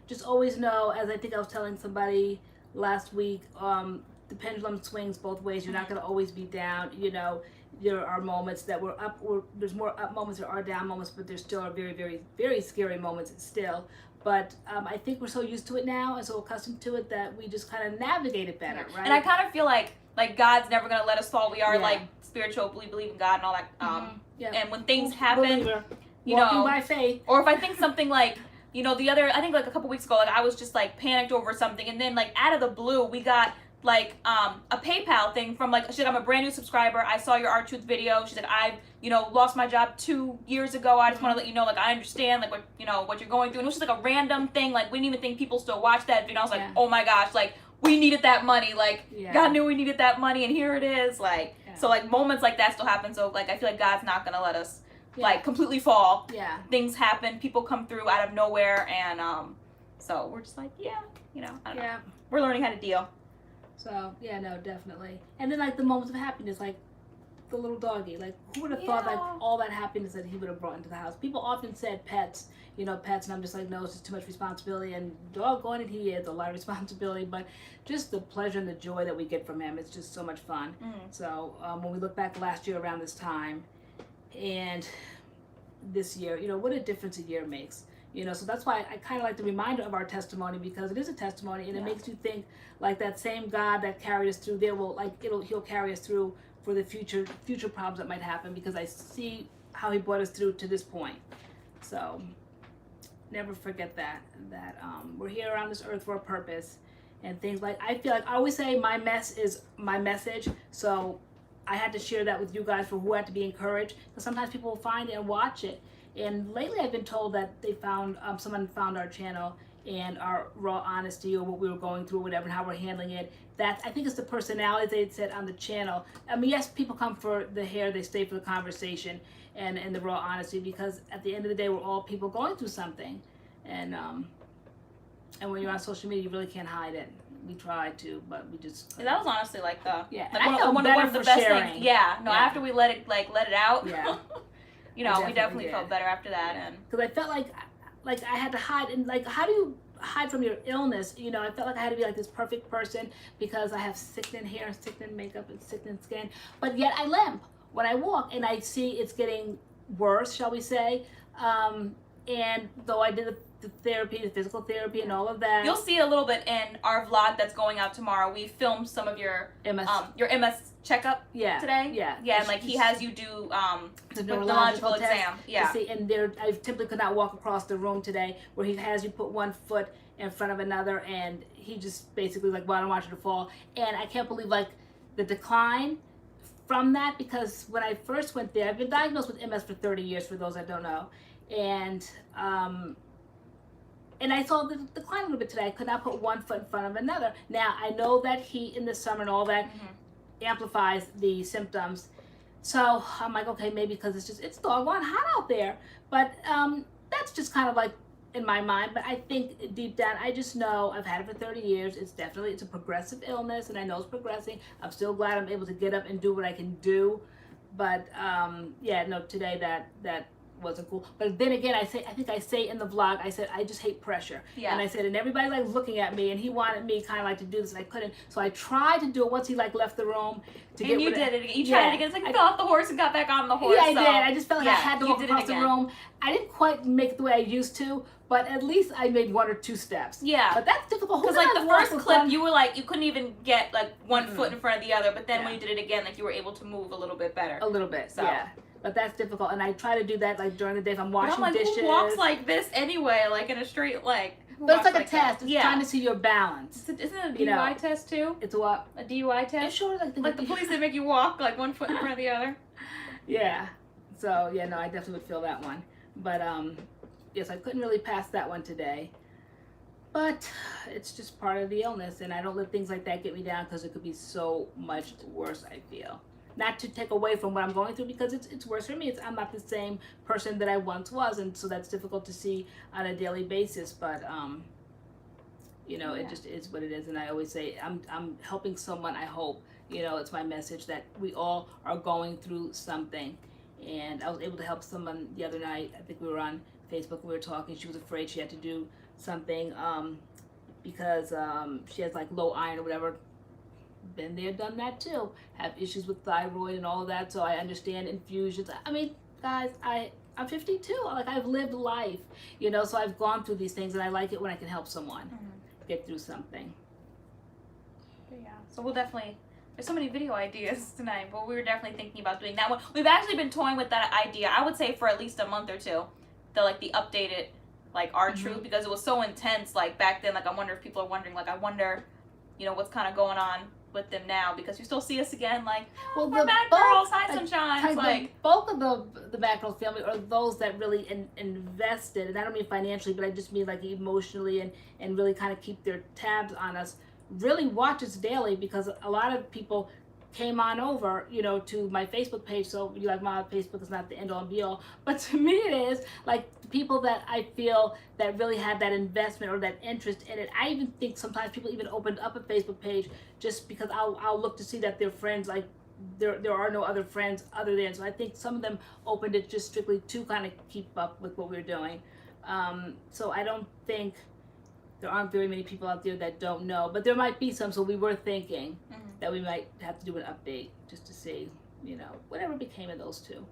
just always know, as I think I was telling somebody last week, the pendulum swings both ways. You're not going to always be down. You know, there are moments that we're up, there's more up moments, there are down moments, but there's still are very, very, very scary moments still. But I think we're so used to it now and so accustomed to it that we just kind of navigate it better, right? And I kind of feel like God's never going to let us fall. We are like spiritual, we believe in God and all that. And when things happen, you know, by faith. Or if I think something like, you know, I think like a couple weeks ago, like I was just like panicked over something, and then like out of the blue, we got like a PayPal thing from like, she's like, I'm a brand new subscriber. I saw your R-Truth video. She's like, I've, you know, lost my job 2 years ago. I just want to let you know, like, I understand like what, you know, what you're going through. And it was just like a random thing. Like, we didn't even think people still watch that video. I was like, oh my gosh, like, we needed that money. Like, God knew we needed that money, and here it is. Like, so like moments like that still happen. So like, I feel like God's not gonna let us like completely fall. Things happen. People come through out of nowhere, and so we're just like, you know, I don't know. We're learning how to deal. So, yeah, no, definitely. And then, like, the moments of happiness, like, the little doggy. Like, who would have thought, like, all that happiness that he would have brought into the house? People often said pets, you know, pets, and I'm just like, no, it's just too much responsibility. And doggone it, he is a lot of responsibility. But just the pleasure and the joy that we get from him, it's just so much fun. So, when we look back last year around this time, and this year, you know, what a difference a year makes. You know, so that's why I kind of like the reminder of our testimony, because it is a testimony, and it makes you think like that same God that carried us through there will, like, he'll carry us through for the future problems that might happen, because I see how he brought us through to this point. So never forget that we're here on this earth for a purpose, and things like, I feel like I always say my mess is my message. So I had to share that with you guys for who had to be encouraged, because sometimes people will find it and watch it. And lately I've been told that they found, someone found our channel and our raw honesty, or what we were going through, whatever, and how we're handling it. That, I think it's the personality they had said on the channel. I mean, yes, people come for the hair, they stay for the conversation and the raw honesty, because at the end of the day, we're all people going through something. And when you're on social media, you really can't hide it. We tried to, but we just couldn't. That was honestly like the like one of the best things. After we let it out. You know, we definitely felt better after that, and because I felt like I had to hide, and like, how do you hide from your illness? You know, I felt like I had to be like this perfect person because I have sickening hair and sickening makeup and sickening skin, but yet I limp when I walk, and I see it's getting worse, shall we say? And though I did the therapy, the physical therapy, and all of that, you'll see a little bit in our vlog that's going out tomorrow. We filmed some of your MS checkup today. And like he has you do the neurological exam. To see, and there, I typically could not walk across the room today, where he has you put one foot in front of another, and he just basically like, well, I don't want you to fall. And I can't believe like the decline from that, because when I first went there, I've been diagnosed with MS for 30 years, for those that don't know, and I saw the decline a little bit today. I could not put one foot in front of another. Now, I know that heat in the summer and all that amplifies the symptoms. So I'm like, okay, maybe because it's doggone hot out there. But that's just kind of like in my mind. But I think deep down, I just know I've had it for 30 years. It's a progressive illness, and I know it's progressing. I'm still glad I'm able to get up and do what I can do. But today that wasn't cool. But then again, I think I say in the vlog, I said, I just hate pressure. And I said, and everybody like looking at me, and he wanted me kind of like to do this, and I couldn't. So I tried to do it once he like left the room. And you did it. You tried it again. It's like you fell off the horse and got back on the horse. Yeah, I did. I just felt like I had to walk across the room. I didn't quite make it the way I used to, but at least I made 1 or 2 steps. Yeah. But that's difficult. Because like the first clip, you were like, you couldn't even get like one foot in front of the other, but then when you did it again, like you were able to move a little bit better. A little bit, so. Yeah. But that's difficult, and I try to do that like during the day if I'm washing dishes. Who walks like this anyway, like in a straight leg? But it's like a test. It's trying to see your balance. Isn't it a DUI test too? It's a what? A DUI test? It's sure like the police, they make you walk like 1 foot in front of the other. Yeah. So yeah, no, I definitely would feel that one. But yes, I couldn't really pass that one today. But it's just part of the illness, and I don't let things like that get me down, because it could be so much worse, I feel. Not to take away from what I'm going through, because it's worse for me. I'm not the same person that I once was, and so that's difficult to see on a daily basis. But it just is what it is. And I always say I'm helping someone. I hope it's my message that we all are going through something. And I was able to help someone the other night. I think we were on Facebook. We were talking. She was afraid she had to do something because she has like low iron or whatever. Been there, done that too. Have issues with thyroid and all of that, so I understand infusions. I mean, guys, I'm 52. Like, I've lived life, so I've gone through these things, and I like it when I can help someone get through something. Yeah, so we'll definitely, there's so many video ideas tonight, but we were definitely thinking about doing that one. We've actually been toying with that idea, I would say, for at least a month or two. The updated, like, R-Truth, because it was so intense, like, back then. Like, I wonder if people are wondering, like, I wonder you know, what's kind of going on with them now, because you still see us again like, oh, Well, we're the Mad bulk- Girls, hi like, sunshine. It's the like bulk of the MADCURLS family are those that really invested, and I don't mean financially, but I just mean like emotionally and really kind of keep their tabs on us, really watch us daily, because a lot of people came on over, you know, to my Facebook page. So you like, my Facebook is not the end all and be all, but to me it is. Like people that I feel that really had that investment or that interest in it. I even think sometimes people even opened up a Facebook page just because I'll look to see that their friends, like there are no other friends other than. So I think some of them opened it just strictly to kind of keep up with what we're doing. So I don't think there aren't very many people out there that don't know, but there might be some. So we were thinking that we might have to do an update just to see, you know, whatever became of those two.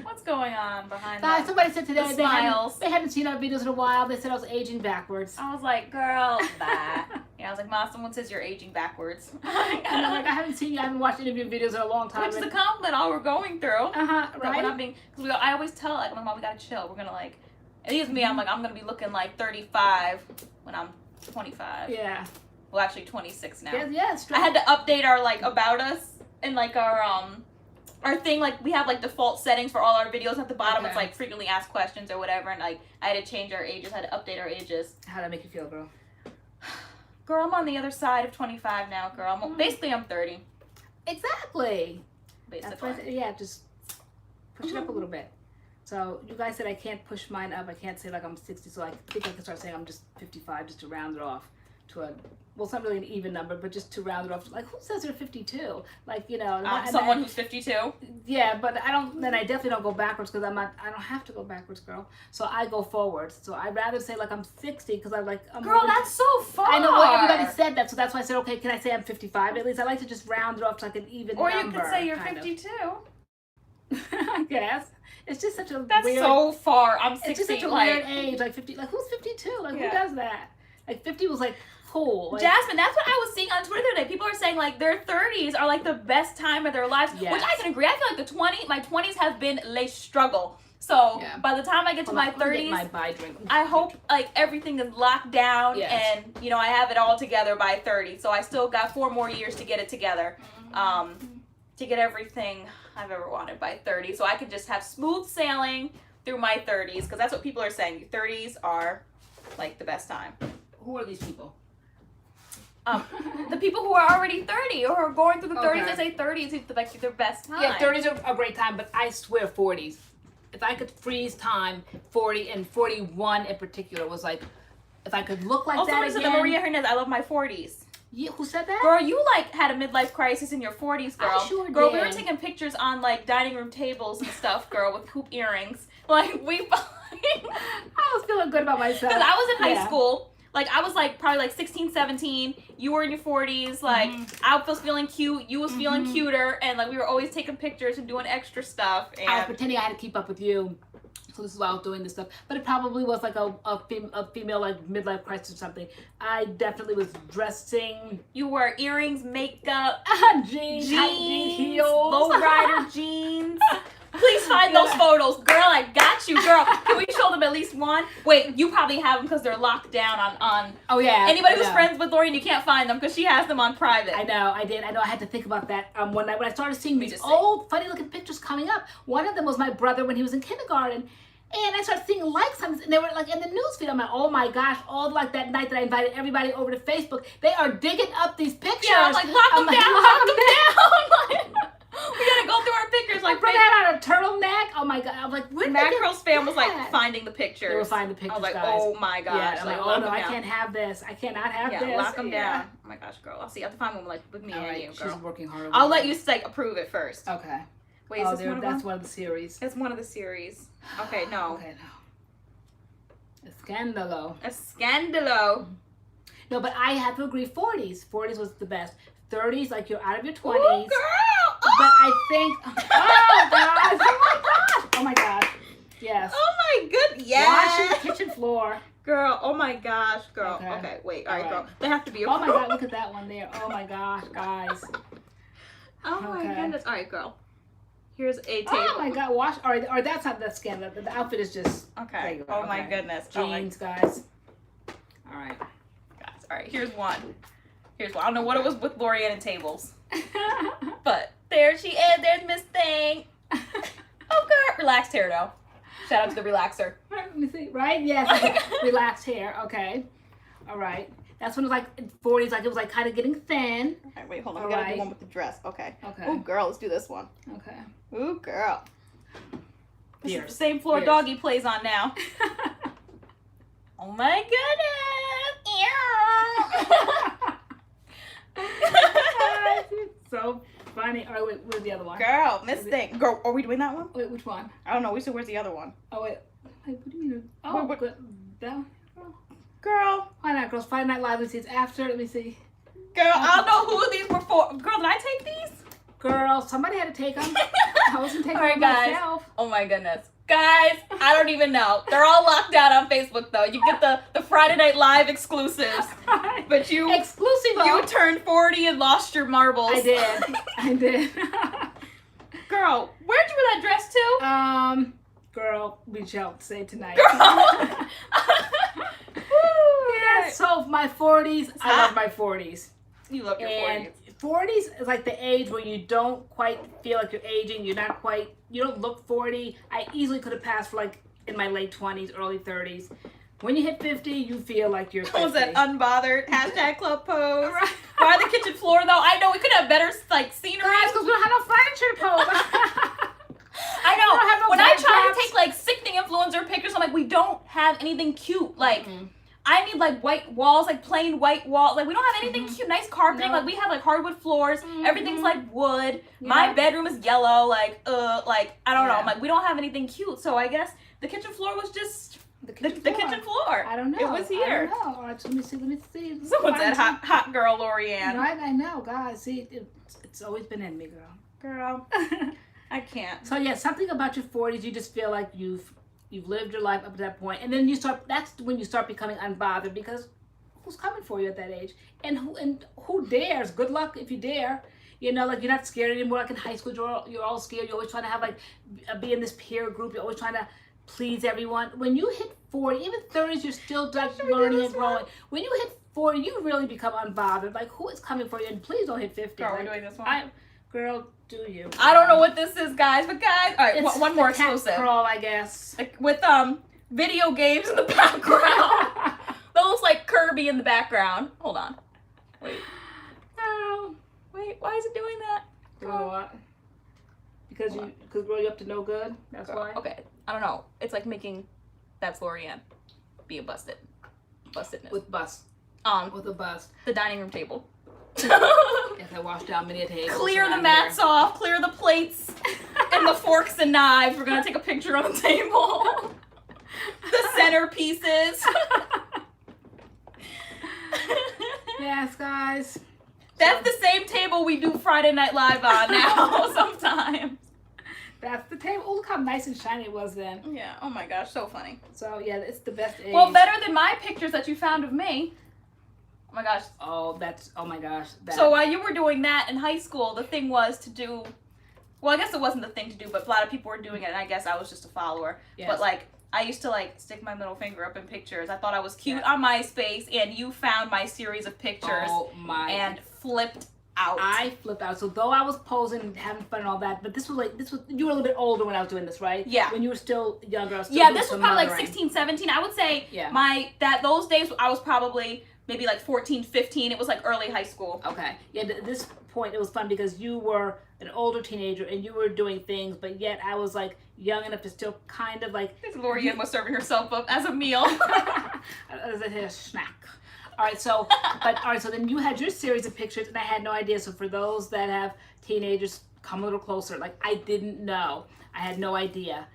what's going on behind Guys, that? somebody said today The smiles. they hadn't seen our videos in a while. They said I was aging backwards. I was like, girl, bye. Yeah, I was like, Ma, someone says you're aging backwards. And I'm like, I haven't seen you. I haven't watched any of your videos in a long time. Which is a compliment, all we're going through. Right. We're not being, because I always tell, like, my mom, we gotta chill. We're gonna, like, at least me, I'm like, I'm gonna be looking like 35 when I'm 25. Yeah. Well, actually 26 now. Yeah, it's true. I had to update our, like, about us and, like, our thing, like, we have, like, default settings for all our videos at the bottom. Okay. It's, like, frequently asked questions or whatever, and, like, I had to change our ages, I had to update our ages. How'd that make you feel, girl? Girl, I'm on the other side of 25 now, girl. Basically, I'm 30. Exactly. Basically. That's what I said. Yeah, just push it up a little bit. So you guys said I can't push mine up. I can't say like I'm 60, so I think I can start saying I'm just 55 just to round it off to a, well, it's not really an even number, but just to round it off. Like, who says they're 52? Like, you know. Someone who's 52. Yeah, but I don't, then I definitely don't go backwards because I don't have to go backwards, girl. So I go forwards. So I'd rather say like I'm 60 because I'm like, Girl, that's so far. I know, well, everybody said that, so that's why I said, okay, can I say I'm 55 at least? I like to just round it off to like an even or number. you could say you're kind of. 52. I guess. It's just such a That's weird, so far. I'm 60. it's just such a weird age. Like 50, like who's 52? Like who does that? Like 50 was like cool. Like, Jasmine, that's what I was seeing on Twitter today. People are saying like their 30s are like the best time of their lives, Yes. which I can agree. I feel like my 20s have been le struggle. So by the time I get to my 30s, my bye drink. I hope like everything is locked down Yes. and you know I have it all together by 30. So I still got 4 more years to get it together, to get everything I've ever wanted by 30. So I could just have smooth sailing through my 30s, because that's what people are saying. 30s are like the best time. Who are these people? The people who are already 30 or who are going through the 30s, Okay. they say 30s is like their best time. Yeah, 30s are a great time, but I swear 40s. If I could freeze time, 40 and 41 in particular was like, if I could look like Also, that listen again. to Maria Hernandez, I love my 40s. Yeah, who said that? Girl, you like had a midlife crisis in your 40s, girl. I sure Girl, we did. were taking pictures on like dining room tables and stuff, girl, with hoop earrings. Like we I was feeling good about myself. Because I was in high Yeah. school. Like, I was, like, probably, like, 16, 17. You were in your 40s. Like, I was feeling cute. You was feeling cuter. And, like, we were always taking pictures and doing extra stuff. And I was pretending I had to keep up with you. So this is why I was doing this stuff. But it probably was like a female, like, midlife crisis or something. I definitely was dressing. you wore earrings, makeup, jeans, jeans, heels. lowrider jeans. Please find those photos. Girl, I got you, girl. Can we show them at least one? Wait, you probably have them because they're locked down on Oh, yeah. Anybody I who's know. friends with LoriAnne, you can't find them because she has them on private. I know, I did. I know I had to think about that one night when I started seeing these just say. old, funny looking pictures coming up. One of them was my brother when he was in kindergarten. And I started seeing likes on this, and they were like in the newsfeed. I'm like, oh my gosh, all like that night that I invited everybody over to Facebook, they are digging up these pictures. Yeah, I'm like, lock them down, lock them down. We gotta go through our pictures. My Like, brother had on a turtleneck. Oh my god, I'm like, where did they get MADCURLS fan was like that? finding the pictures. They were finding the pictures, I was like, guys. oh my gosh. Yeah, I'm like, oh lock no, them I down. can't have this. I cannot have Yeah, this. lock them Yeah. down. Oh my gosh, girl. I'll see. I have to find one like with me All and right, you, girl. she's working hard. I'll let you like approve it first. Okay. Wait, is Oh, this one of them? that's one of the series. It's one of the series. Okay, no. Okay, no. Scandalo. A scandalo. No, but I have to agree. 40s. 40s was the best. 30s, like you're out of your 20s. Ooh, girl. But I think, oh gosh, oh my gosh, yes. Oh my goodness. Yeah. Washing the kitchen floor. Girl, oh my gosh, girl. Okay. Okay, wait. All right, All girl. right. They have to be Oh my approved. god, look at that one there. Oh my gosh, guys. Oh my Okay. goodness. All right, girl. Here's a table. Oh my god, wash, or that's not the scandal. The outfit is just Okay. regular. Oh my Okay. goodness. Oh my Jeans, guys. All right. All right, here's one. Here's one. I don't know what it was with LoriAnne and tables. But there she is. There's Miss Thing. Oh, girl. Relaxed hair, though. Shout out to the relaxer. Let me see. Right? Yes. Relaxed hair. Okay. All right. That's when it was like in 40s, like it was like kind of getting thin. All right, wait, hold on. We gotta do one with the dress. Okay. Okay. Ooh, girl, let's do this one. Okay. Ooh, girl. This is the Fierce. same floor Fierce. Doggy plays on now. Oh my goodness. So funny. All right, wait, where's the other one? Girl, Miss Thing. Girl, are we doing that one? Wait, which one? I don't know. We said, where's the other one? Oh, wait. Wait, what do you mean? Oh, What- good. That one? Girl. Friday Night Girls, Friday Night Live. Let me see. It's after. Let me see. Girl, I don't know who these were for. Girl, did I take these? Girl, somebody had to take them. I wasn't taking All right, them guys. myself. Oh my goodness. Guys, I don't even know. They're all locked out on Facebook though. You get the Friday Night Live exclusives. But you Exclusive. turned 40 and lost your marbles. I did. I did. Girl, where'd you wear that dress to? Girl, we shall say tonight. Girl. Yeah, so my 40s, I hot. love my 40s. You love your 40s. 40s is like the age where you don't quite feel like you're aging. You don't look 40. I easily could have passed for like in my late 20s, early 30s. When you hit 50, you feel like you're 50. What was that unbothered hashtag club pose? Right. Why the kitchen floor though? I know we could have better like scenery. Guys, because we don't have no furniture to pose. I know. don't have no When I bed try props. to take like sickening influencer pictures, I'm like, we don't have anything cute. Like, I need like white walls, like plain white walls. Like we don't have anything cute, nice carpeting. No. Like we have like hardwood floors. Everything's like wood. My bedroom is yellow. Like I don't know. I'm like, we don't have anything cute. So I guess the kitchen floor was just the kitchen floor. I don't know. It was here. I don't know. All right, so let me see. Someone said hot girl LoriAnne. Right, I know, guys. See, it's always been in me, girl. Girl, I can't. So yeah, something about your 40s, you just feel like you've lived your life up to that point, and then that's when you start becoming unbothered, because who's coming for you at that age, and who dares? Good luck if you dare. You know, like you're not scared anymore. Like in high school, you're all scared. You're always trying to have like be in this peer group. You're always trying to please everyone. When you hit 40, even 30s, you're still like learning and growing. When you hit 40, you really become unbothered. Like who is coming for you? And please don't hit 50. Girl, like, we're doing this one. Girl, do you? I don't know what this is, guys, but guys, all right, It's one more the cat exclusive. crawl, I guess. Like, with video games in the background. Those like Kirby in the background. Hold on. Wait. No. Wait, why is it doing that? You know what? Because girl, you're up to no good. That's why. Okay, I don't know. It's like making that's LoriAnne being bustedness With bust. on With a bust. the dining room table. Yes, I washed down many a table. Clear the mats off, clear the plates and the forks and knives. We're gonna take a picture on the table. The centerpieces. Yes, guys. That's the same table we do Friday Night Live on now sometimes. That's the table. Oh, look how nice and shiny it was then. Yeah, oh my gosh, so funny. So yeah, it's the best age. Well, better than my pictures that you found of me. Oh my gosh. Oh my gosh. So while you were doing that in high school, the thing was to do, well, I guess it wasn't the thing to do, but a lot of people were doing it, and I guess I was just a follower. Yes. But like, I used to like stick my middle finger up in pictures. I thought I was cute on MySpace, and you found my series of pictures and flipped out. I flipped out. So though I was posing and having fun and all that, but this was you were a little bit older when I was doing this, right? Yeah. When you were still younger, I was still Yeah, doing this was some probably like mothering. 16, 17. I would say Yeah. those days I was probably maybe like 14, 15. It was like early high school. Okay. Yeah, at this point it was fun because you were an older teenager and you were doing things, but yet I was like young enough to still kind of like. This LoriAnne was serving herself up as a meal. As a snack. All right, so so then you had your series of pictures, and I had no idea. So for those that have teenagers, come a little closer. Like I didn't know, I had no idea,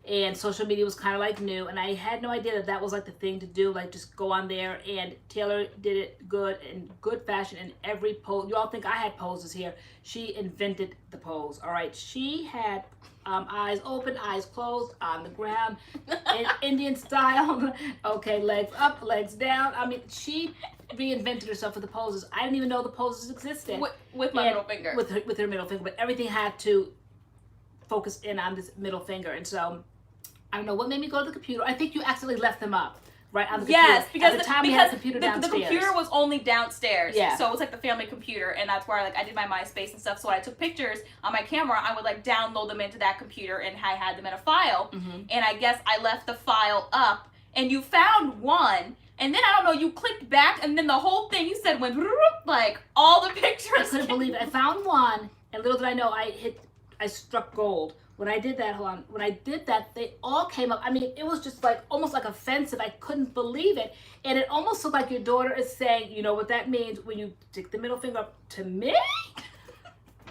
and social media was kind of like new, and I had no idea that was like the thing to do. Like just go on there, and Taylor did it good in good fashion in every pose. You all think I had poses here? She invented the pose. All right, she had. Eyes open, eyes closed, on the ground, Indian style. Okay, legs up, legs down. I mean, she reinvented herself with the poses. I didn't even know the poses existed. With my middle finger. With her middle finger, but everything had to focus in on this middle finger. And so, I don't know what made me go to the computer. I think you accidentally left them up right on the yes, computer. because at the time we had a computer downstairs. The computer was only downstairs. Yeah. So it was like the family computer, and that's where like I did my MySpace and stuff. So when I took pictures on my camera, I would like download them into that computer, and I had them in a file. And I guess I left the file up, and you found one. And then I don't know, you clicked back, and then the whole thing you said went like all the pictures. I couldn't believe it. I found one, and little did I know I struck gold. When I did that, when I did that, they all came up. I mean, it was just like almost like offensive. I couldn't believe it. And it almost looked like your daughter is saying, you know what that means when you stick the middle finger up to me?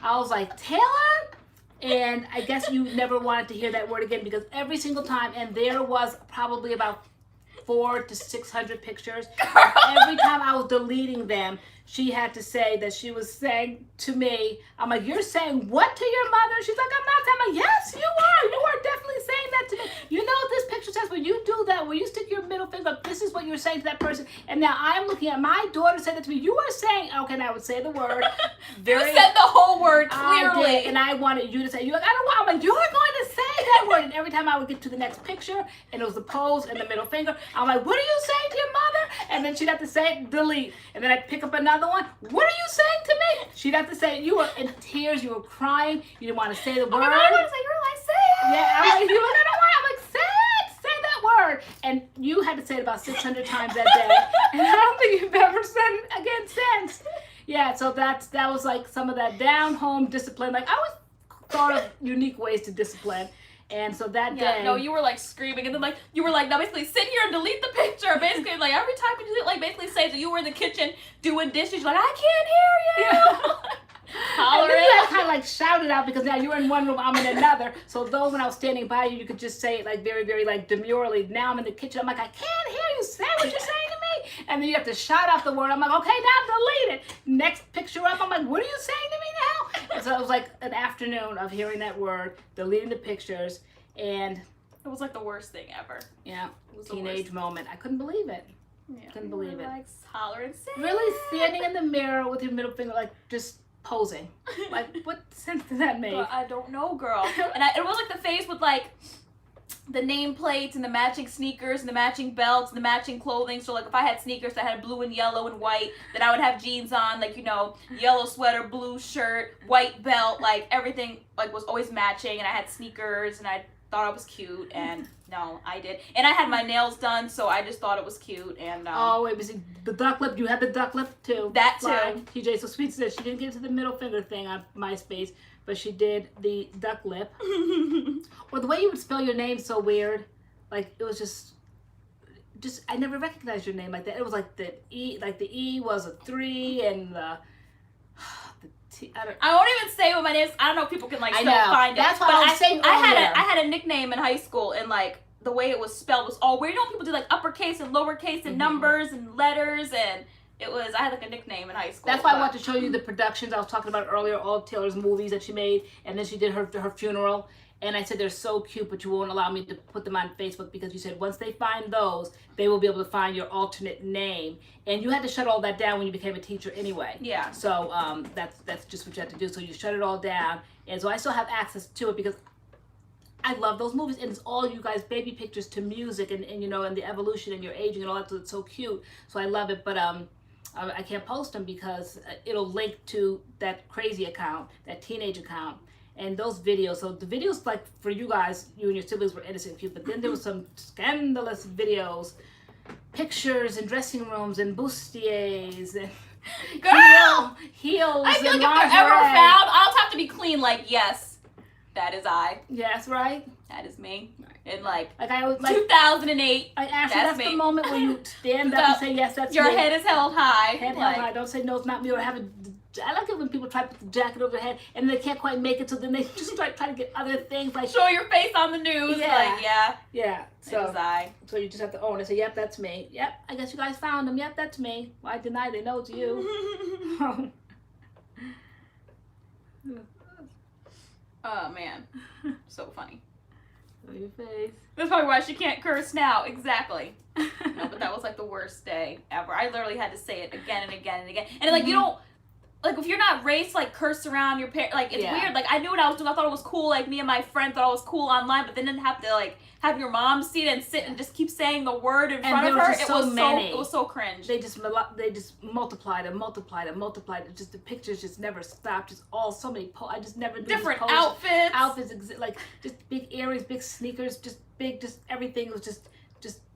I was like, Taylor? And I guess you never wanted to hear that word again, because every single time, and there was probably about 400 to 600 pictures. Every time I was deleting them, she had to say that she was saying to me, I'm like, you're saying what to your mother? She's like, I'm not. I'm like, yes, you are. You are definitely saying that to me. You know what this picture says? When you do that, when you stick your middle finger up, this is what you're saying to that person. And now I'm looking at my daughter say that to me. You are saying, okay, and I would say the word. You said the whole word clearly. I did, and I wanted you to say, you're like, I don't want. I'm like, you're going to say that word. And every time I would get to the next picture, and it was the pose and the middle finger, I'm like, what are you saying to your mother? And then she'd have to say, delete. And then I'd pick up another one. What are you saying to me? She'd have to say, you were in tears, you were crying, you didn't want to say the word. I want to say, you're like, say it. Yeah, I'm like, you were like, I don't want. I'm like, say it, say that word. And you had to say it about 600 times that day. And I don't think you've ever said it again since. Yeah, so that was like some of that down home discipline. Like I always thought of unique ways to discipline. And so that day, no, you were like screaming, and then like you were like, now basically sit here and delete the picture. Basically, like every time you delete, like basically say that you were in the kitchen doing dishes. You're like, I can't hear you. Yeah. Hollering. And then I kind of like shouted out because now you're in one room, I'm in another. So though when I was standing by you, you could just say it like very, very like demurely. Now I'm in the kitchen. I'm like, I can't hear you. Say what you're saying to me. And then you have to shout out the word. I'm like, okay, now delete it. Next picture up. I'm like, what are you saying to me now? And so it was like an afternoon of hearing that word, deleting the pictures, and it was like the worst thing ever. Yeah, it was teenage moment. I couldn't believe it. Yeah, couldn't believe it. Like hollering, really standing in the mirror with your middle finger, like just posing. Like, what sense does that make? Well, I don't know, girl. And it was like the face with like the nameplates and the matching sneakers and the matching belts and the matching clothing. So like if I had sneakers that had blue and yellow and white, then I would have jeans on, like, you know, yellow sweater, blue shirt, white belt, like everything like was always matching. And I had sneakers, and I thought it was cute, and no, I did. And I had my nails done, so I just thought it was cute. And oh wait, was it the duck lip? You had the duck lip too. That too. TJ, so Sweet said she didn't get to the middle finger thing on MySpace, but she did the duck lip. Or the way you would spell your name so weird, like it was just I never recognized your name like that. It was like the E was a 3 and the T. I won't even say what my name is. I don't know if people can like still find it. That's why I was saying earlier. I had a nickname in high school, and like the way it was spelled was all weird. You know, people do like uppercase and lowercase and numbers and letters, and I had like a nickname in high school. That's why I wanted to show you the productions I was talking about earlier, all of Taylor's movies that she made, and then she did her funeral. And I said, they're so cute, but you won't allow me to put them on Facebook because you said once they find those, they will be able to find your alternate name. And you had to shut all that down when you became a teacher anyway. Yeah. So that's just what you have to do. So you shut it all down. And so I still have access to it because I love those movies. And it's all you guys' baby pictures to music and you know, and the evolution and your aging and all that. So it's so cute. So I love it. But I can't post them because it'll link to that crazy account, that teenage account. And those videos, so the videos like for you guys, you and your siblings were innocent and cute, but then there was some scandalous videos, pictures in dressing rooms and bustiers and heels. I feel like if and they're lingerie. ever found, I'll just have to be clean. Like, yes, that is I. Yes, right. That is me. In like I was like 2008. Ashley, that's the moment when you stand up and say yes, that's your me. head is held high. Head held high. Don't say no, it's not me. Or I like it when people try to put the jacket over their head and they can't quite make it, so then they just start trying to get other things like show your face on the news. Yeah. Like, yeah. So it was I. So you just have to own it. Say, yep, that's me. Yep, I guess you guys found them. Yep, that's me. Why deny? They know it's you. Oh man, so funny. Show your face. That's probably why she can't curse now. Exactly. No, but that was like the worst day ever. I literally had to say it again and again and again. And like you don't, like if you're not race, like curse around your parents, like it's Yeah. weird. Like I knew what I was doing. I thought it was cool. Like me and my friend thought it was cool online, but then didn't have to like have your mom see it and sit and just keep saying the word in front of her. It was so cringe. They just multiplied it. Just the pictures just never stopped. Just all so many. I just never knew Different outfits, like just big earrings, big sneakers, just big, just everything was just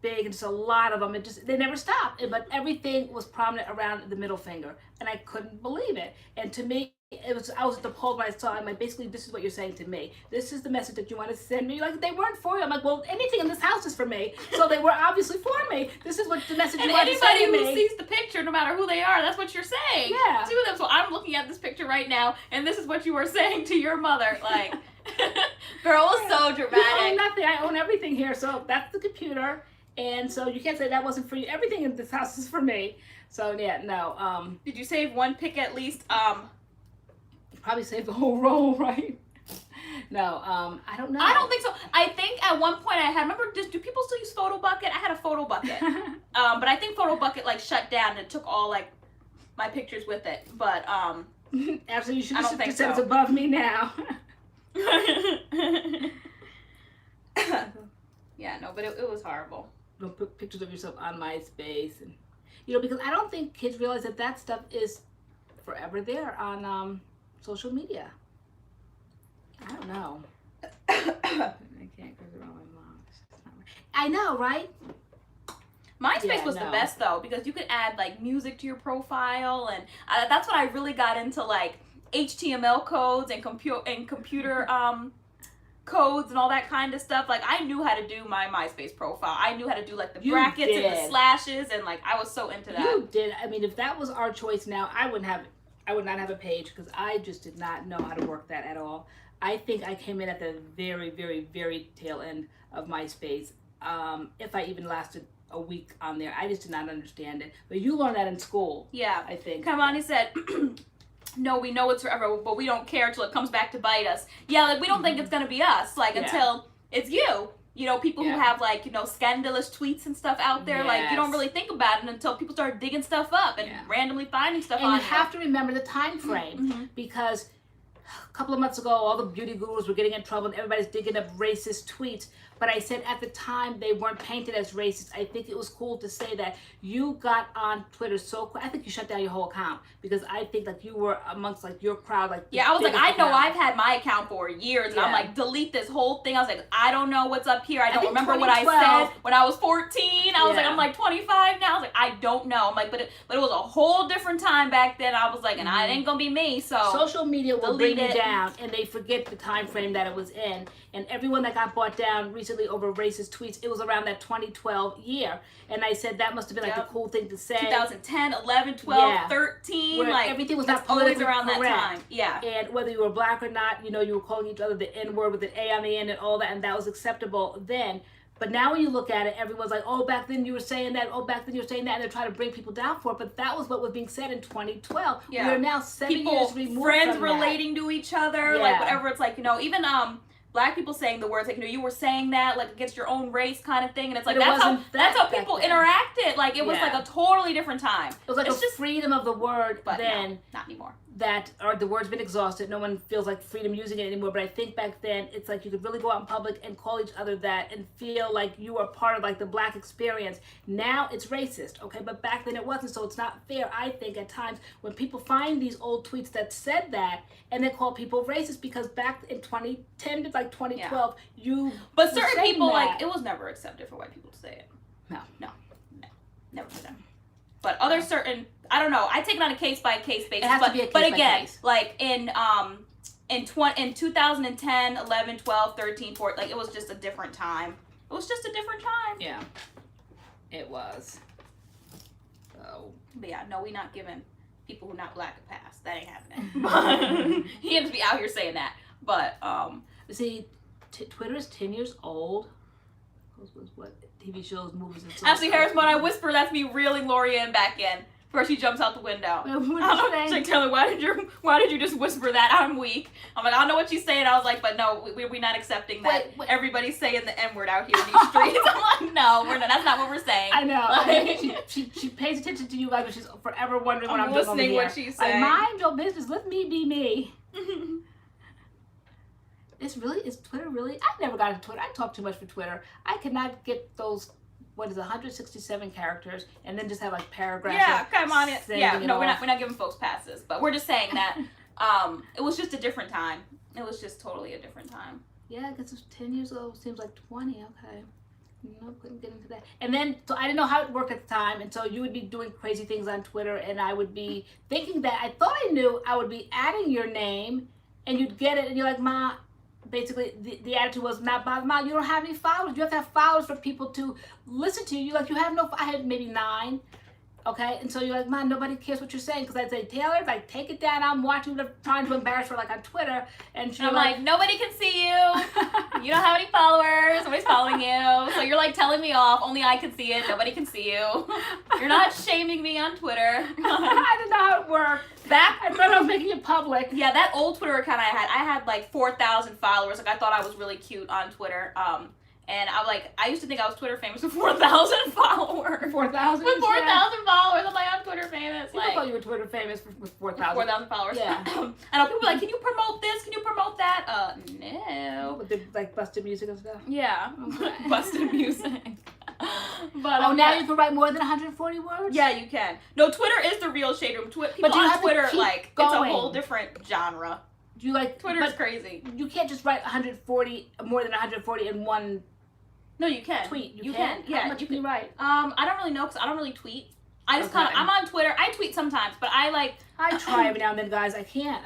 big, and just a lot of them. It just, they never stopped. But everything was prominent around the middle finger, and I couldn't believe it. And to me, I was appalled when I saw it. I'm like, basically, this is what you're saying to me. This is the message that you want to send me. Like, they weren't for you. I'm like, well, anything in this house is for me. So they were obviously for me. This is what the message you want to send me. And anybody who sees the picture, no matter who they are, that's what you're saying to them. So I'm looking at this picture right now, and this is what you were saying to your mother. Like, girl was so dramatic. I own nothing. I own everything here. So that's the computer. And so you can't say that wasn't for you. Everything in this house is for me. So yeah, no. Did you save one pic at least? Probably saved the whole roll, right? No, I don't know. I don't think so. I think at one point I had, remember, do people still use Photo Bucket? I had a Photo Bucket. But I think Photo Bucket like shut down and it took all like my pictures with it. But actually, you should have just so. It's above me now. Yeah, no, but it was horrible. Don't put pictures of yourself on MySpace, and you know, because I don't think kids realize that that stuff is forever there on social media. I don't know. I can't go around my mom. I know, right? MySpace was the best though, because you could add like music to your profile, and that's when I really got into like HTML codes and computer codes and all that kind of stuff. Like I knew how to do my MySpace profile. I knew how to do like the brackets and the slashes, and like I was so into that. You did. I mean, if that was our choice now, I would not have a page, because I just did not know how to work that at all. I think I came in at the very, very, very tail end of MySpace. If I even lasted a week on there, I just did not understand it. But you learned that in school. Yeah, I think. Kamani said, no, we know it's forever, but we don't care till it comes back to bite us. Yeah, like we don't think it's gonna be us, like until it's you. You know, people who have like, you know, scandalous tweets and stuff out there, like you don't really think about it until people start digging stuff up and randomly finding stuff on you have to remember the time frame, because a couple of months ago, all the beauty gurus were getting in trouble and everybody's digging up racist tweets. But I said at the time they weren't painted as racist. I think it was cool to say that you got on Twitter so quick. I think you shut down your whole account, because I think like you were amongst like your crowd. Like I was like, I know I've had my account for years, and I'm like, delete this whole thing. I was like, I don't know what's up here. I don't remember what I said when I was 14. I was like, I'm like 25 now. I was like, I don't know. I'm like, but it was a whole different time back then. I was like, and it ain't gonna be me. So social media will bring you down, and they forget the time frame that it was in. And everyone that got brought down recently over racist tweets, it was around that 2012 year. And I said that must have been like the cool thing to say. 2010, 11, 12, 13. Where like everything was not always around correct. That time. Yeah. And whether you were black or not, you know, you were calling each other the N-word with an A on the end and all that, and that was acceptable then. But now when you look at it, everyone's like, oh, back then you were saying that, oh, back then you were saying that, and they're trying to bring people down for it. But that was what was being said in 2012. Yeah. We are now 7 years removed friends from relating that. to each other, like whatever. It's like, you know, even black people saying the words, like, you know, you were saying that like against your own race kind of thing, and it's like that's how people interacted. Like it was like a totally different time. It was like it's just freedom of the word, but then no, not anymore. That or the word's been exhausted. No one feels like freedom using it anymore. But I think back then it's like you could really go out in public and call each other that and feel like you are part of like the black experience. Now it's racist, okay? But back then it wasn't, so it's not fair, I think, at times when people find these old tweets that said that and they call people racist, because back in 2010 to like 2012, But certain people, like, it was never accepted for white people to say it. No, never for them. But other certain, I don't know. I take it on a case by case basis. It has to be a case but by again, case. like in 2010, 11, 12, 13, 14, like it was just a different time. It was just a different time. Yeah, it was. So, but yeah, no, we not giving people who not black a pass. That ain't happening. He had to be out here saying that. But see, Twitter is 10 years old. Was what TV shows, movies, and so Ashley Harris, when I whisper, that's me reeling LoriAnne back in First she jumps out the window. She's like, Taylor, why did you just whisper that? I'm weak. I'm like, I don't know what she's saying. I was like, but no, we're not accepting that. Wait. Everybody's saying the N-word out here in these streets. I'm like, no, we're not. That's not what we're saying. I know. Like, she pays attention to you guys, but she's forever wondering what I'm doing over listening here. what she's saying. Like, mind your business. Let me be me. Is Twitter really? I never got into Twitter. I talk too much for Twitter. I cannot get those, 167 characters and then just have like paragraphs. Yeah, come on. Yeah, no, off. we're not giving folks passes, but we're just saying that it was just a different time. It was just totally a different time. Yeah, I guess it was 10 years ago. It seems like 20. Okay. No, couldn't get into that. And then, so I didn't know how it worked at the time, and so you would be doing crazy things on Twitter, and I would be thinking that I thought I knew I would be adding your name, and you'd get it, and you're like, Ma, basically the attitude was not bother, Ma, you don't have any followers. You have to have followers for people to listen to you. You're like, you have no, I had maybe 9. Okay, and so you're like, Man, nobody cares what you're saying, because I'd say, Taylor, like, take it down. I'm watching you trying to embarrass her, like, on Twitter, and she's I'm like, nobody can see you. You don't have any followers. Nobody's following you. So you're like telling me off. Only I can see it. Nobody can see you. You're not shaming me on Twitter. I didn't know how it worked. I thought I was making it public. Yeah, that old Twitter account I had like 4,000 followers. Like, I thought I was really cute on Twitter. And I used to think I was Twitter famous with 4,000 followers. 4,000? With 4,000 followers. I'm like, I'm Twitter famous. I thought you were Twitter famous with 4,000. 4,000 followers. Yeah. I know people are like, can you promote this? Can you promote that? No. With the, like, busted music and stuff? Yeah. Okay. Busted music. But now you can write more than 140 words? Yeah, you can. No, Twitter is the real shade room. People you on have to Twitter, keep like, going. it's a whole different genre. You like Twitter's crazy. You can't just write 140, more than 140 in one. No, you can. Tweet. You can. Yeah. How much you can write? I don't really know because I don't really tweet. I just Okay. I'm on Twitter. I tweet sometimes, but I try every now and then, guys. I can't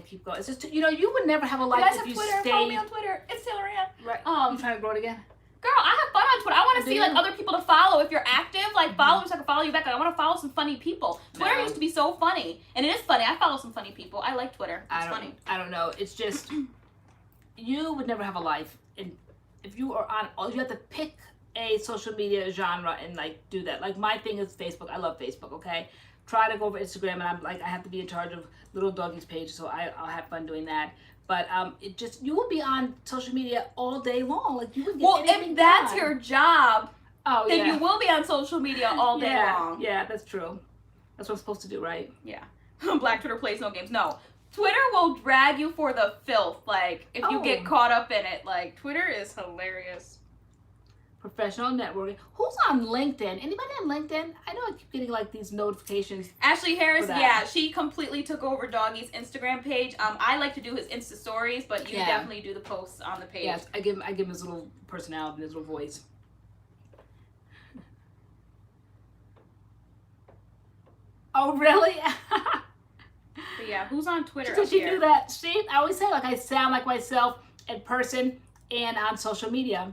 keep going. It's just, you would never have a life you guys if have you Twitter. stayed. Follow me on Twitter. It's TaylorAnne. Right. You You trying to grow it again? Girl, I have fun on Twitter. I want to see Do like you? other people to follow. If you're active, like follow me so I can follow you back. Like, I want to follow some funny people. Twitter No. used to be so funny, and it is funny. I follow some funny people. I like Twitter. It's funny. I don't know. It's just you would never have a life, and if you are on, you have to pick a social media genre and like do that. Like my thing is Facebook. I love Facebook. Okay, try to go over Instagram, and I'm like I have to be in charge of Little Doggy's page, so I'll have fun doing that. But it just you will be on social media all day long. Like you would get anything if that's done. your job, then yeah. you will be on social media all day long. Yeah, that's true. That's what I'm supposed to do, right? Yeah. Black Twitter plays no games. No. Twitter will drag you for the filth. Like, if you get caught up in it, like, Twitter is hilarious. Professional networking. Who's on LinkedIn? Anybody on LinkedIn? I know I keep getting like these notifications. Ashley Harris, for that. yeah, she completely took over Doggy's Instagram page. I like to do his Insta stories, but you definitely do the posts on the page. Yes, I give him his little personality and his little voice. Oh, really? But yeah, who's on Twitter? Did you do that? See, I always say like I sound like myself in person and on social media.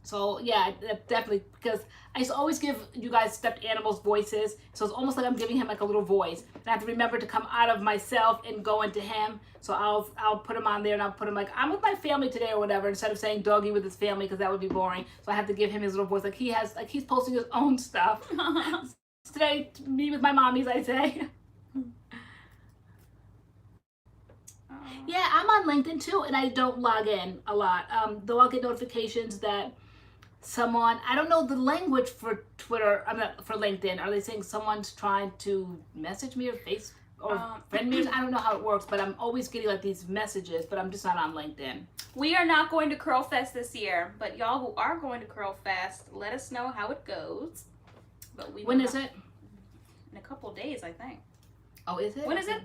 So yeah, definitely, because I used to always give you guys stuffed animals voices. So it's almost like I'm giving him like a little voice. And I have to remember to come out of myself and go into him. So I'll put him on there and I'll put him like, I'm with my family today or whatever, instead of saying Doggy with his family, because that would be boring. So I have to give him his little voice. Like he's posting his own stuff. Today, me with my mommies, I say. Yeah, I'm on LinkedIn too, and I don't log in a lot. Though I'll get notifications that someone, I don't know the language for Twitter, I'm not for LinkedIn. Are they saying someone's trying to message me or friend me? I don't know how it works, but I'm always getting like these messages, but I'm just not on LinkedIn. We are not going to Curl Fest this year, but y'all who are going to Curl Fest, let us know how it goes. But when is it? In a couple of days, I think. Oh, is it? When is it?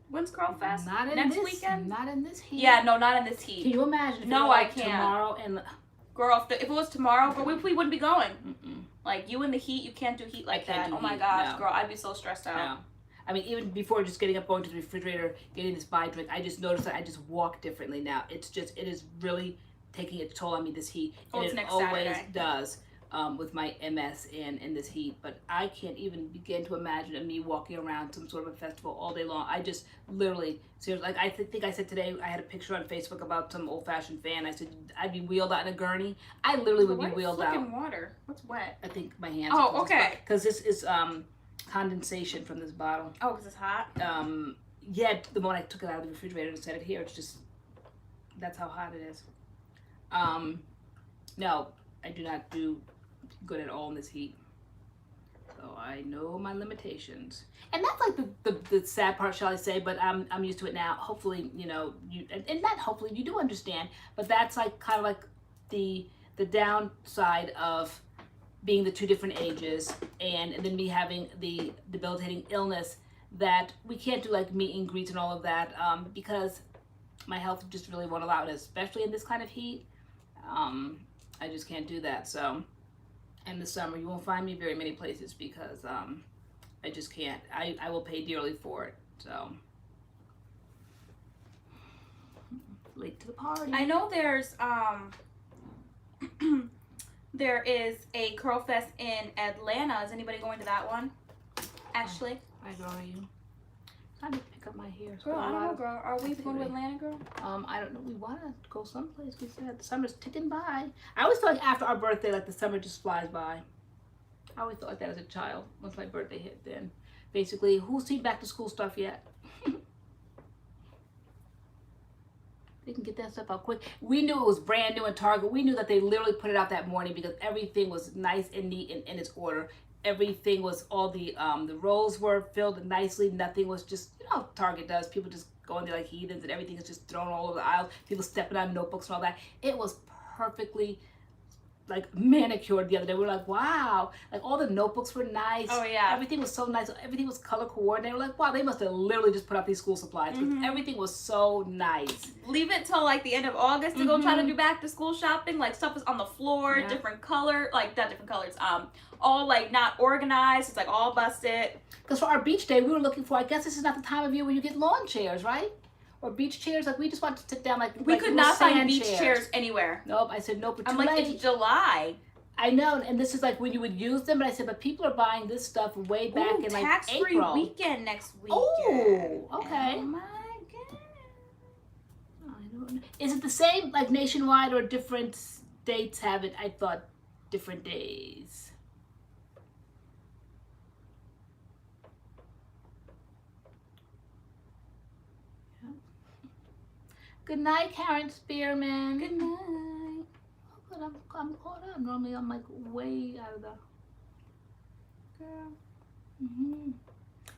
When's Curl Fest? Not in next weekend? Not in this heat. Yeah, no, not in this heat. Can you imagine if no, it was I like can't. Tomorrow and girl, if it was tomorrow, girl, we wouldn't be going. Mm-mm. Like, you in the heat, you can't do heat like that. Oh my heat, gosh, no. girl, I'd be so stressed out. No. I mean, even before just getting up, going to the refrigerator, getting this buy drink, I just noticed that I just walk differently now. It is really taking its toll on me, this heat. Oh, and it's it next always Saturday. does with my MS and in this heat. But I can't even begin to imagine me walking around some sort of a festival all day long. I just literally, seriously, like I think I said today, I had a picture on Facebook about some old-fashioned fan. I said I'd be wheeled out in a gurney. I literally would be wheeled out. Water? What's wet? I think my hands. Oh, okay. Because this is condensation from this bottle. Oh, because it's hot? Yeah, the moment I took it out of the refrigerator and set it here, it's just, that's how hot it is. No, I do not do good at all in this heat. So I know my limitations. And that's like the sad part, shall I say, but I'm used to it now. Hopefully, you know, and not hopefully, you do understand, but that's like kind of like the downside of being the two different ages, and then me having the debilitating illness that we can't do like meet and greets and all of that, because my health just really won't allow it, especially in this kind of heat. I just can't do that. So in the summer, you won't find me very many places because I just can't. I will pay dearly for it. So late to the party. I know there's there is a Curl Fest in Atlanta. Is anybody going to that one? Ashley? I go to you. I need to pick up my hair. Girl, I don't know, girl. Are we going to Atlanta, girl? I don't know. We want to go someplace. We said the summer's ticking by. I always feel like after our birthday, like the summer just flies by. I always thought like that as a child. Once my birthday hit, then basically, who's seen back to school stuff yet? They can get that stuff out quick. We knew it was brand new in Target. We knew that they literally put it out that morning because everything was nice and neat and in its order. Everything was, all the rolls were filled nicely. Nothing was just, you know how Target does. People just go in there like heathens and everything is just thrown all over the aisles. People stepping on notebooks and all that. It was perfectly like manicured the other day. We were like, wow, like all the notebooks were nice. Oh yeah. Everything was so nice. Everything was color coordinated. We're like, wow, they must have literally just put out these school supplies because everything was so nice. Leave it till like the end of August to go try to do back to school shopping. Like stuff is on the floor, different color, like not different colors. All like not organized. It's like all busted. Because for our beach day, we were looking for, I guess this is not the time of year where you get lawn chairs, right? Or beach chairs. Like we just want to sit down like we like could not find beach chairs anywhere. Nope. I said nope. I'm like, late. it's July. I know, and this is like when you would use them, but I said, but people are buying this stuff way back in like tax-free April. weekend next weekend. Oh, okay. Oh my god. I don't know. Is it the same like nationwide or different states have it? I thought different days. Good night, Karen Spearman. Good night. Oh, good. I'm caught up. Normally I'm like way out of the girl.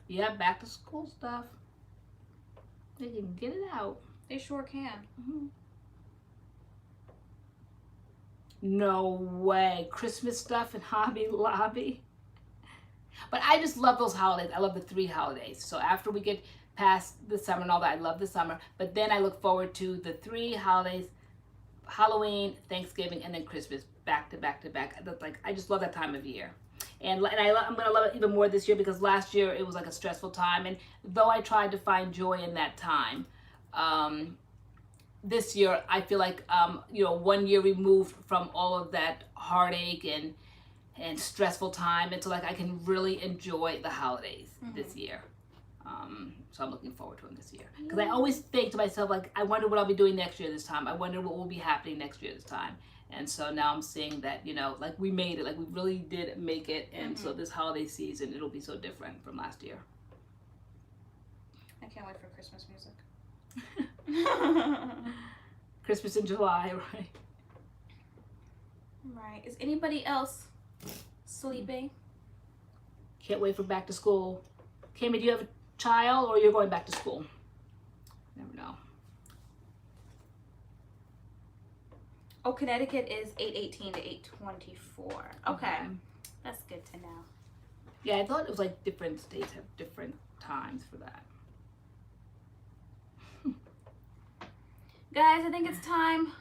Yeah, back to school stuff. They can get it out. They sure can. No way. Christmas stuff in Hobby Lobby. But I just love those holidays. I love the 3 holidays. So after we get past the summer and all that, I love the summer. But then I look forward to the 3 holidays: Halloween, Thanksgiving, and then Christmas, back to back to back. Like I just love that time of year. And I'm gonna love it even more this year because last year it was like a stressful time. And though I tried to find joy in that time, this year I feel like you know, 1 year removed from all of that heartache and stressful time, and so like I can really enjoy the holidays this year. So I'm looking forward to them this year because I always think to myself, like, I wonder what I'll be doing next year this time. I wonder what will be happening next year this time. And so now I'm seeing that, you know, like we made it, like we really did make it. And so this holiday season, it'll be so different from last year. I can't wait for Christmas music. Christmas in July, right? Right. Is anybody else sleeping? Can't wait for back to school. Cami, do you have a child or you're going back to school? Never know. Oh, Connecticut is 8:18 to 8:24. Okay. That's good to know. Yeah, I thought it was like different states have different times for that. Guys, I think it's time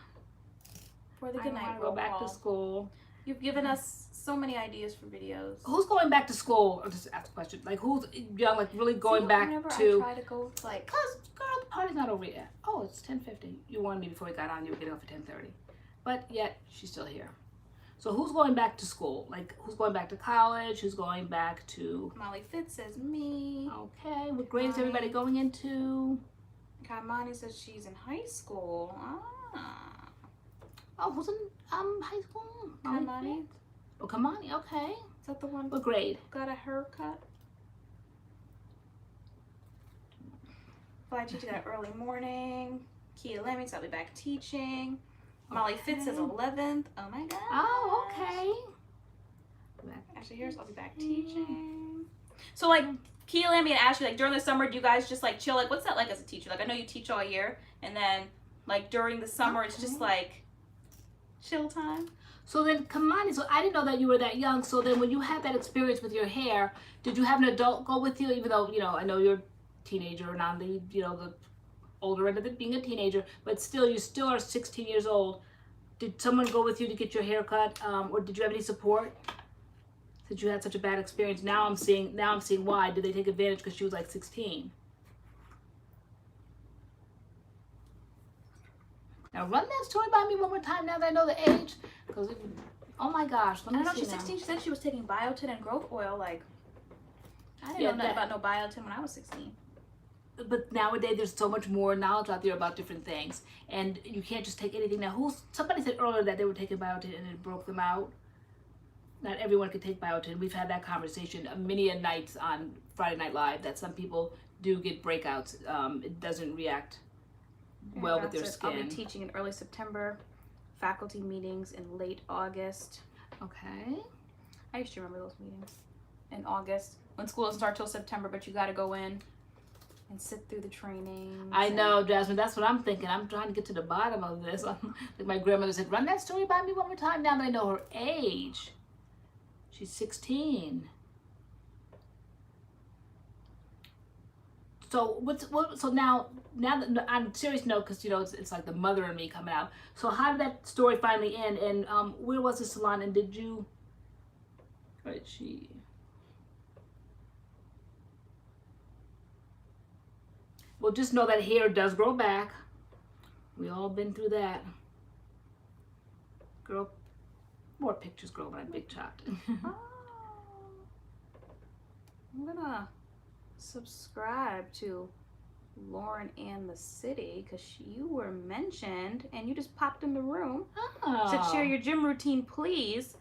for the good night roll go back call. to school. You've given us so many ideas for videos. Who's going back to school? I'll just ask a question. Like, who's young, like really going back whenever to? I try to go, like, Cause girl, the party's not over yet. Oh, it's 10:50. You warned me before we got on. You were getting off at 10:30, but yet she's still here. So who's going back to school? Like, who's going back to college? Who's going back to? Molly Fitz says me. Okay, what grade is everybody going into? Kamani says she's in high school. Oh, who's in high school? Kamani? Oh, Kamani. Okay. Is that the one What grade? who got a haircut? Fly teaching that early morning. CURLMIX, I'll be back teaching. Molly Fitz says 11th. Oh my god. Oh, okay. Actually, here's I'll be back teaching. So like CURLMIX and Ashley, like during the summer, do you guys just like chill? Like what's that like as a teacher? Like I know you teach all year, and then like during the summer, it's just like chill time. So then, Kamani, so I didn't know that you were that young. So then when you had that experience with your hair, did you have an adult go with you? Even though, you know, I know you're a teenager and on the, you know, the older end of it being a teenager, but still, you still are 16 years old. Did someone go with you to get your hair cut? Or did you have any support? Since you had such a bad experience, now I'm seeing why. Did they take advantage because she was like 16? Now run that story by me one more time now that I know the age. Because, oh my gosh, let me I don't know, see she's now. 16. She said she was taking biotin and growth oil. Like, I didn't know nothing about no biotin when I was 16. But nowadays there's so much more knowledge out there about different things. And you can't just take anything. Now, somebody said earlier that they were taking biotin and it broke them out. Not everyone could take biotin. We've had that conversation many a nights on Friday Night Live that some people do get breakouts. It doesn't react well with their skin. I'll be teaching in early September, faculty meetings in late August. Okay. I used to remember those meetings in August when school doesn't start till September, but you got to go in and sit through the training. I know, Jasmine. That's what I'm thinking. I'm trying to get to the bottom of this. Like my grandmother said, run that story by me one more time. Now that I know her age, she's 16. So so now that, on a serious note, because you know it's like the mother in me coming out. So how did that story finally end? And where was the salon? And did you? Where did she? Well, just know that hair does grow back. We all been through that. Girl, more pictures, girl, when I'm big chopped. Oh. I'm gonna subscribe to LoriAnne the City because you were mentioned and you just popped in the room. Oh. Said share your gym routine, please.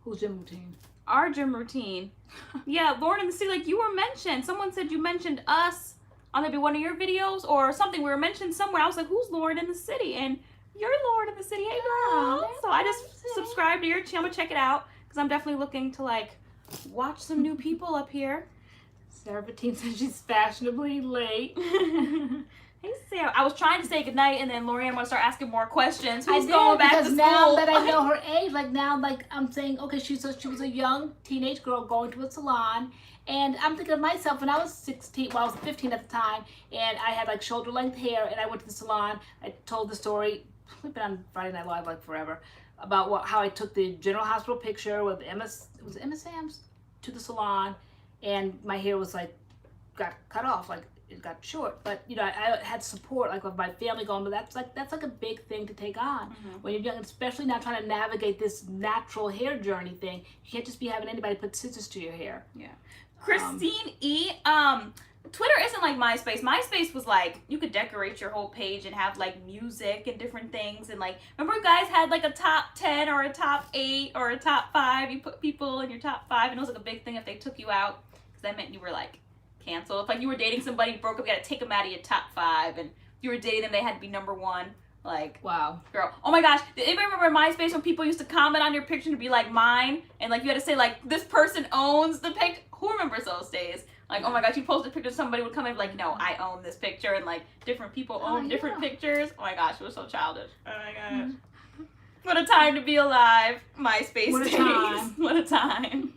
Whose gym routine? Our gym routine. Yeah, LoriAnne the City, like you were mentioned. Someone said you mentioned us on maybe one of your videos or something. We were mentioned somewhere. I was like, who's LoriAnne the City? And you're LoriAnne the City. Hey girl. So I just subscribed to your channel. I'm gonna check it out because I'm definitely looking to like watch some new people up here. Sarah Bettine says she's fashionably late. Hey Sarah, I was trying to say goodnight and then LoriAnne want to start asking more questions. I Who's did, going back to because school? now that I know her age, like now, like I'm saying, okay, she was a young teenage girl going to a salon, and I'm thinking of myself when I was 16, well I was 15 at the time, and I had like shoulder length hair, and I went to the salon. I told the story, we've been on Friday Night Live like forever, about how I took the General Hospital picture with Emma Sam's to the salon, and my hair was like got cut off, like it got short, but you know I had support like with my family going, but that's like a big thing to take on when you're young, especially now trying to navigate this natural hair journey thing. You can't just be having anybody put scissors to your hair. Yeah. Christine E. Twitter isn't like MySpace. MySpace was like you could decorate your whole page and have like music and different things, and like remember you guys had like a top 10 or a top 8 or a top 5. You put people in your top 5, and it was like a big thing if they took you out because that meant you were like canceled. If like you were dating somebody, you broke up, you had to take them out of your top 5, and if you were dating them, they had to be number 1. Like, wow, girl. Oh my gosh, did anybody remember MySpace when people used to comment on your picture to be like mine, and like you had to say like this person owns the picture? Who remembers those days? Like, oh my gosh, you posted a picture, somebody would come in and be like, no, I own this picture, and like different people own different pictures. Oh my gosh, it was so childish. Oh my gosh. What a time to be alive. MySpace what a days. time. What a time.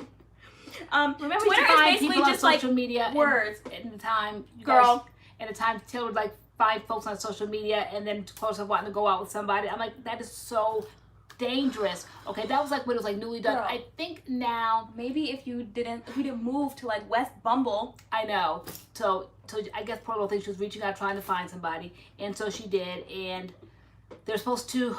Remember Twitter is basically just like social media words. In the time, girl. And the time Taylor would like find folks on social media and then close up wanting to go out with somebody. I'm like, that is so dangerous. Okay, that was like when it was like newly done. Girl. I think now Maybe if we didn't move to like West Bumble. I know. So I guess poor little thing, she was reaching out trying to find somebody, and so she did. And they're supposed to.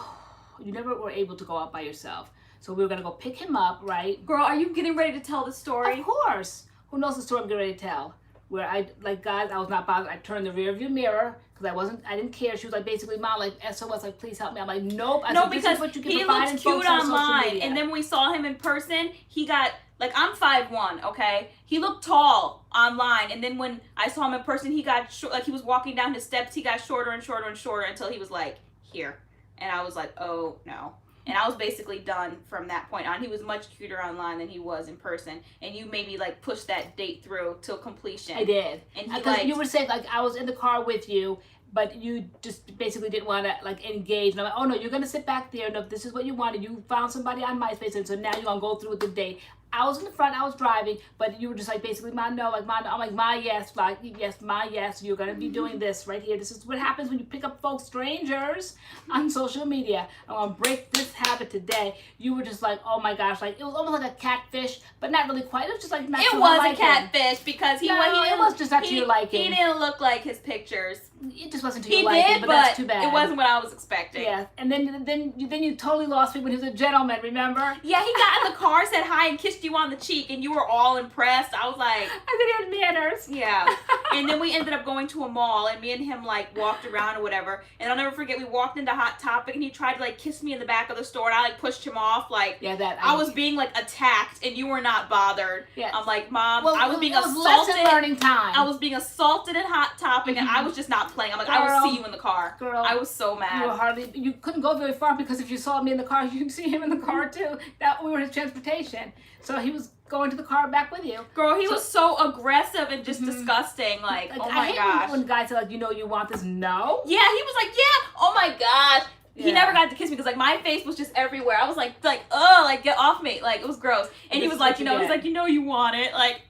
You never were able to go out by yourself. So we were gonna go pick him up, right? Girl, are you getting ready to tell the story? Of course. Who knows the story I'm getting ready to tell? where I guys, I was not bothered. I turned the rear view mirror because I didn't care. She was like basically, Mom, like SOS, like please help me. I'm like, nope. No, because what you he looks cute online, and then when we saw him in person, he got like I'm 5'1", okay. He looked tall online, and then when I saw him in person, he got short. Like he was walking down his steps, he got shorter and shorter and shorter until he was like here, and I was like, oh no. And I was basically done from that point on. He was much cuter online than he was in person. And you maybe like pushed that date through till completion. I did. And he you were saying like I was in the car with you, but you just basically didn't want to like engage. And I'm like, oh no, you're gonna sit back there. No, this is what you wanted. You found somebody on MySpace, and so now you're gonna go through with the date. I was in the front, I was driving, but you were just like basically, Ma, no, like Ma, no. I'm like, Ma, yes, like yes, Ma, yes. You're gonna be doing this right here. This is what happens when you pick up folks, strangers, on social media. I'm gonna break this habit today. You were just like, oh my gosh, like it was almost like a catfish, but not really quite. It was just like not. It was a catfish because it was just not to your liking. He didn't look like his pictures. It just wasn't to your liking, but that's too bad. It wasn't what I was expecting. Yeah, and then you totally lost me when he was a gentleman. Remember? Yeah, he got in the car, said hi, and kissed you on the cheek, and you were all impressed. I was like, I said he had manners. Yeah. And then we ended up going to a mall, and me and him like walked around or whatever. And I'll never forget, we walked into Hot Topic, and he tried to like kiss me in the back of the store, and I like pushed him off. Like, yeah, I was being like attacked, and you were not bothered. Yeah. I'm like, Mom, well, I was being assaulted. Lesson learning time. I was being assaulted at Hot Topic, and I was just not playing. I'm like, I will see you in the car. Girl, I was so mad. You couldn't go very far because if you saw me in the car, you'd see him in the car too. That we were his transportation. So he was going to the car back with you. Girl, he was so aggressive and just disgusting. Like, oh my gosh. When guys are like, you know, you want this? No. Yeah, he was like, yeah. Oh my gosh. Yeah. He never got to kiss me because like my face was just everywhere. I was like, oh, like get off me. Like it was gross. And he was like, he's like, you know, you want it. Like.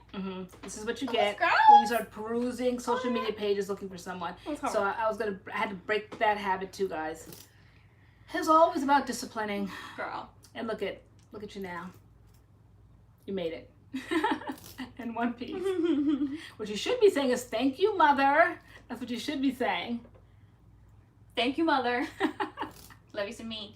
This is what you get when you start perusing social media pages looking for someone. So I had to break that habit too, guys. It's always about disciplining. Girl. And look at you now. You made it. In one piece. What you should be saying is thank you, Mother. That's what you should be saying. Thank you, Mother. Love you so much.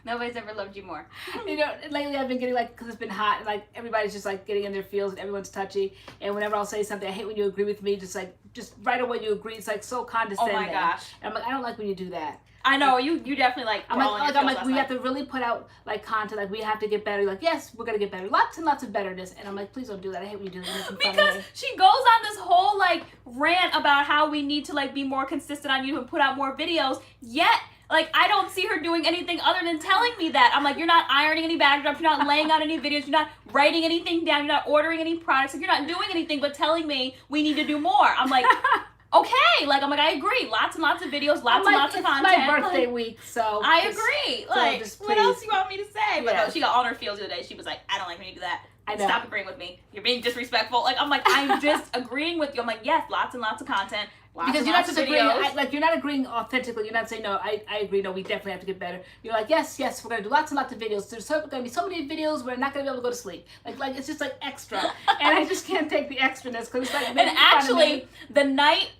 Nobody's ever loved you more. You know, lately I've been getting like, because it's been hot, and like everybody's just like getting in their feels and everyone's touchy. And whenever I'll say something, I hate when you agree with me, just right away you agree. It's like so condescending. Oh my gosh. And I'm like, I don't like when you do that. I know, you definitely like. I'm like, we have to really put out like content. Like we have to get better. You're like, yes, we're gonna get better. Lots and lots of betterness. And I'm like, please don't do that. I hate when you do that. Because she goes on this whole like rant about how we need to like be more consistent on YouTube and put out more videos. Yet, like I don't see her doing anything other than telling me that. I'm like, you're not ironing any backdrops. You're not laying out any videos. You're not writing anything down. You're not ordering any products. Like, you're not doing anything but telling me we need to do more. I'm like. Okay, like I'm like I agree. Lots and lots of videos, lots and lots of content. It's my birthday week, so I agree. Like, what else do you want me to say? But no, she got on her feels the other day. She was like, I don't like when you do that. I know. Stop agreeing with me. You're being disrespectful. Like I'm like I'm just agreeing with you. I'm like yes, lots and lots of content. Because you're not just agreeing, like you're not agreeing authentically. You're not saying no. I agree. No, we definitely have to get better. You're like yes, we're gonna do lots and lots of videos. There's gonna be so many videos. We're not gonna be able to go to sleep. Like it's just like extra, and I just can't take the extraness because it's like. And actually, the night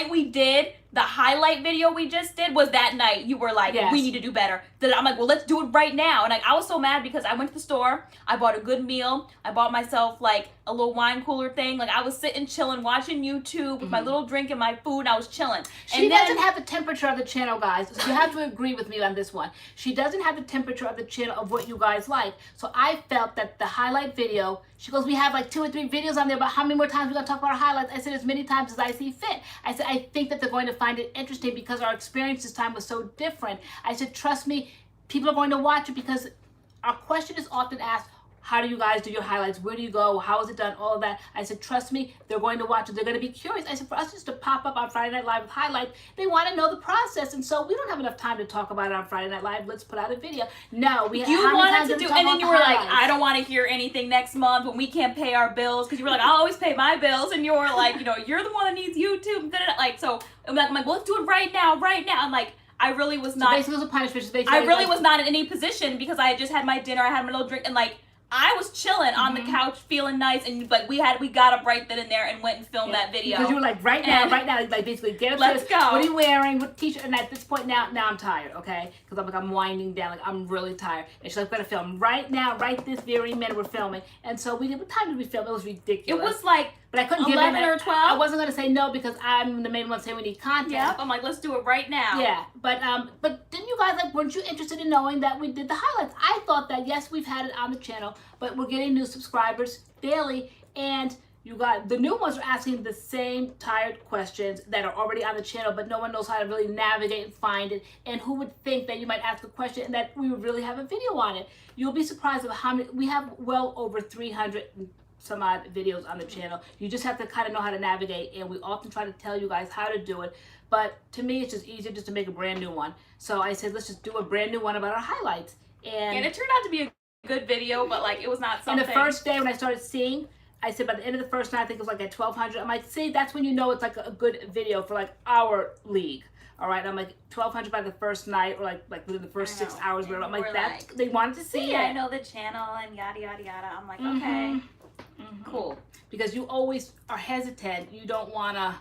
we did the highlight video we just did was that night you were like, we need to do better. Then I'm like, well, let's do it right now. And like, I was so mad because I went to the store, I bought a good meal, I bought myself like a little wine cooler thing. Like I was sitting chilling, watching YouTube with my little drink and my food. And I was chilling. She doesn't have the temperature of the channel, guys. So you have to agree with me on this one. She doesn't have the temperature of the channel of what you guys like. So I felt that the highlight video, she goes, we have like 2 or 3 videos on there, but how many more times we're gonna talk about our highlights? I said as many times as I see fit. I said, I think that they're going to find it interesting because our experience this time was so different. I said, trust me, people are going to watch it because our question is often asked, how do you guys do your highlights? Where do you go? How is it done? All of that. I said, trust me, they're going to watch it. They're going to be curious. I said, for us just to pop up on Friday Night Live with highlights, they want to know the process. And so we don't have enough time to talk about it on Friday Night Live. Let's put out a video. No, we have. You wanted to do, and then you were like, I don't want to hear anything next month when we can't pay our bills because you were like, I'll always pay my bills, and you were like, you know, you're the one that needs YouTube. Like, so I'm like, well, let's do it right now. I'm like. I really was not. So basically, it was a punishment. I really was not in any position because I had just had my dinner, I had my little drink, and like I was chilling on the couch, feeling nice, and like we got up right then and there and went and filmed that video. Because you were like, right now, like basically get upstairs. Let's go. What are you wearing? What t-shirt? And at this point now I'm tired, okay? Because I'm winding down, like I'm really tired. And she's like, we're gonna film right now, right this very minute we're filming. And so we did. What time did we film? It was ridiculous. It was like, but I couldn't 11 or 12. I wasn't gonna say no because I'm the main one saying we need content. Yep. I'm like, let's do it right now. Yeah, but didn't you guys weren't you interested in knowing that we did the highlights? I thought that yes, we've had it on the channel, but we're getting new subscribers daily, and you got the new ones are asking the same tired questions that are already on the channel, but no one knows how to really navigate and find it. And who would think that you might ask a question and that we would really have a video on it? You'll be surprised at how many we have. Well over 300 some odd videos on the channel. You just have to kind of know how to navigate, and we often try to tell you guys how to do it, but to me it's just easier just to make a brand new one. So I said let's just do a brand new one about our highlights, and it turned out to be a good video, but like it was not something. And the first day when I started seeing, I said by the end of the first night, I think it was like at 1200, I'm like, see, that's when you know it's like a good video for like our league. All right, I'm like 1200 by the first night, or like within the first 6 hours, whatever. I'm like, that like, they wanted to see it. I know the channel and yada yada yada. I'm like, okay. Cool. Because you always are hesitant. You don't want to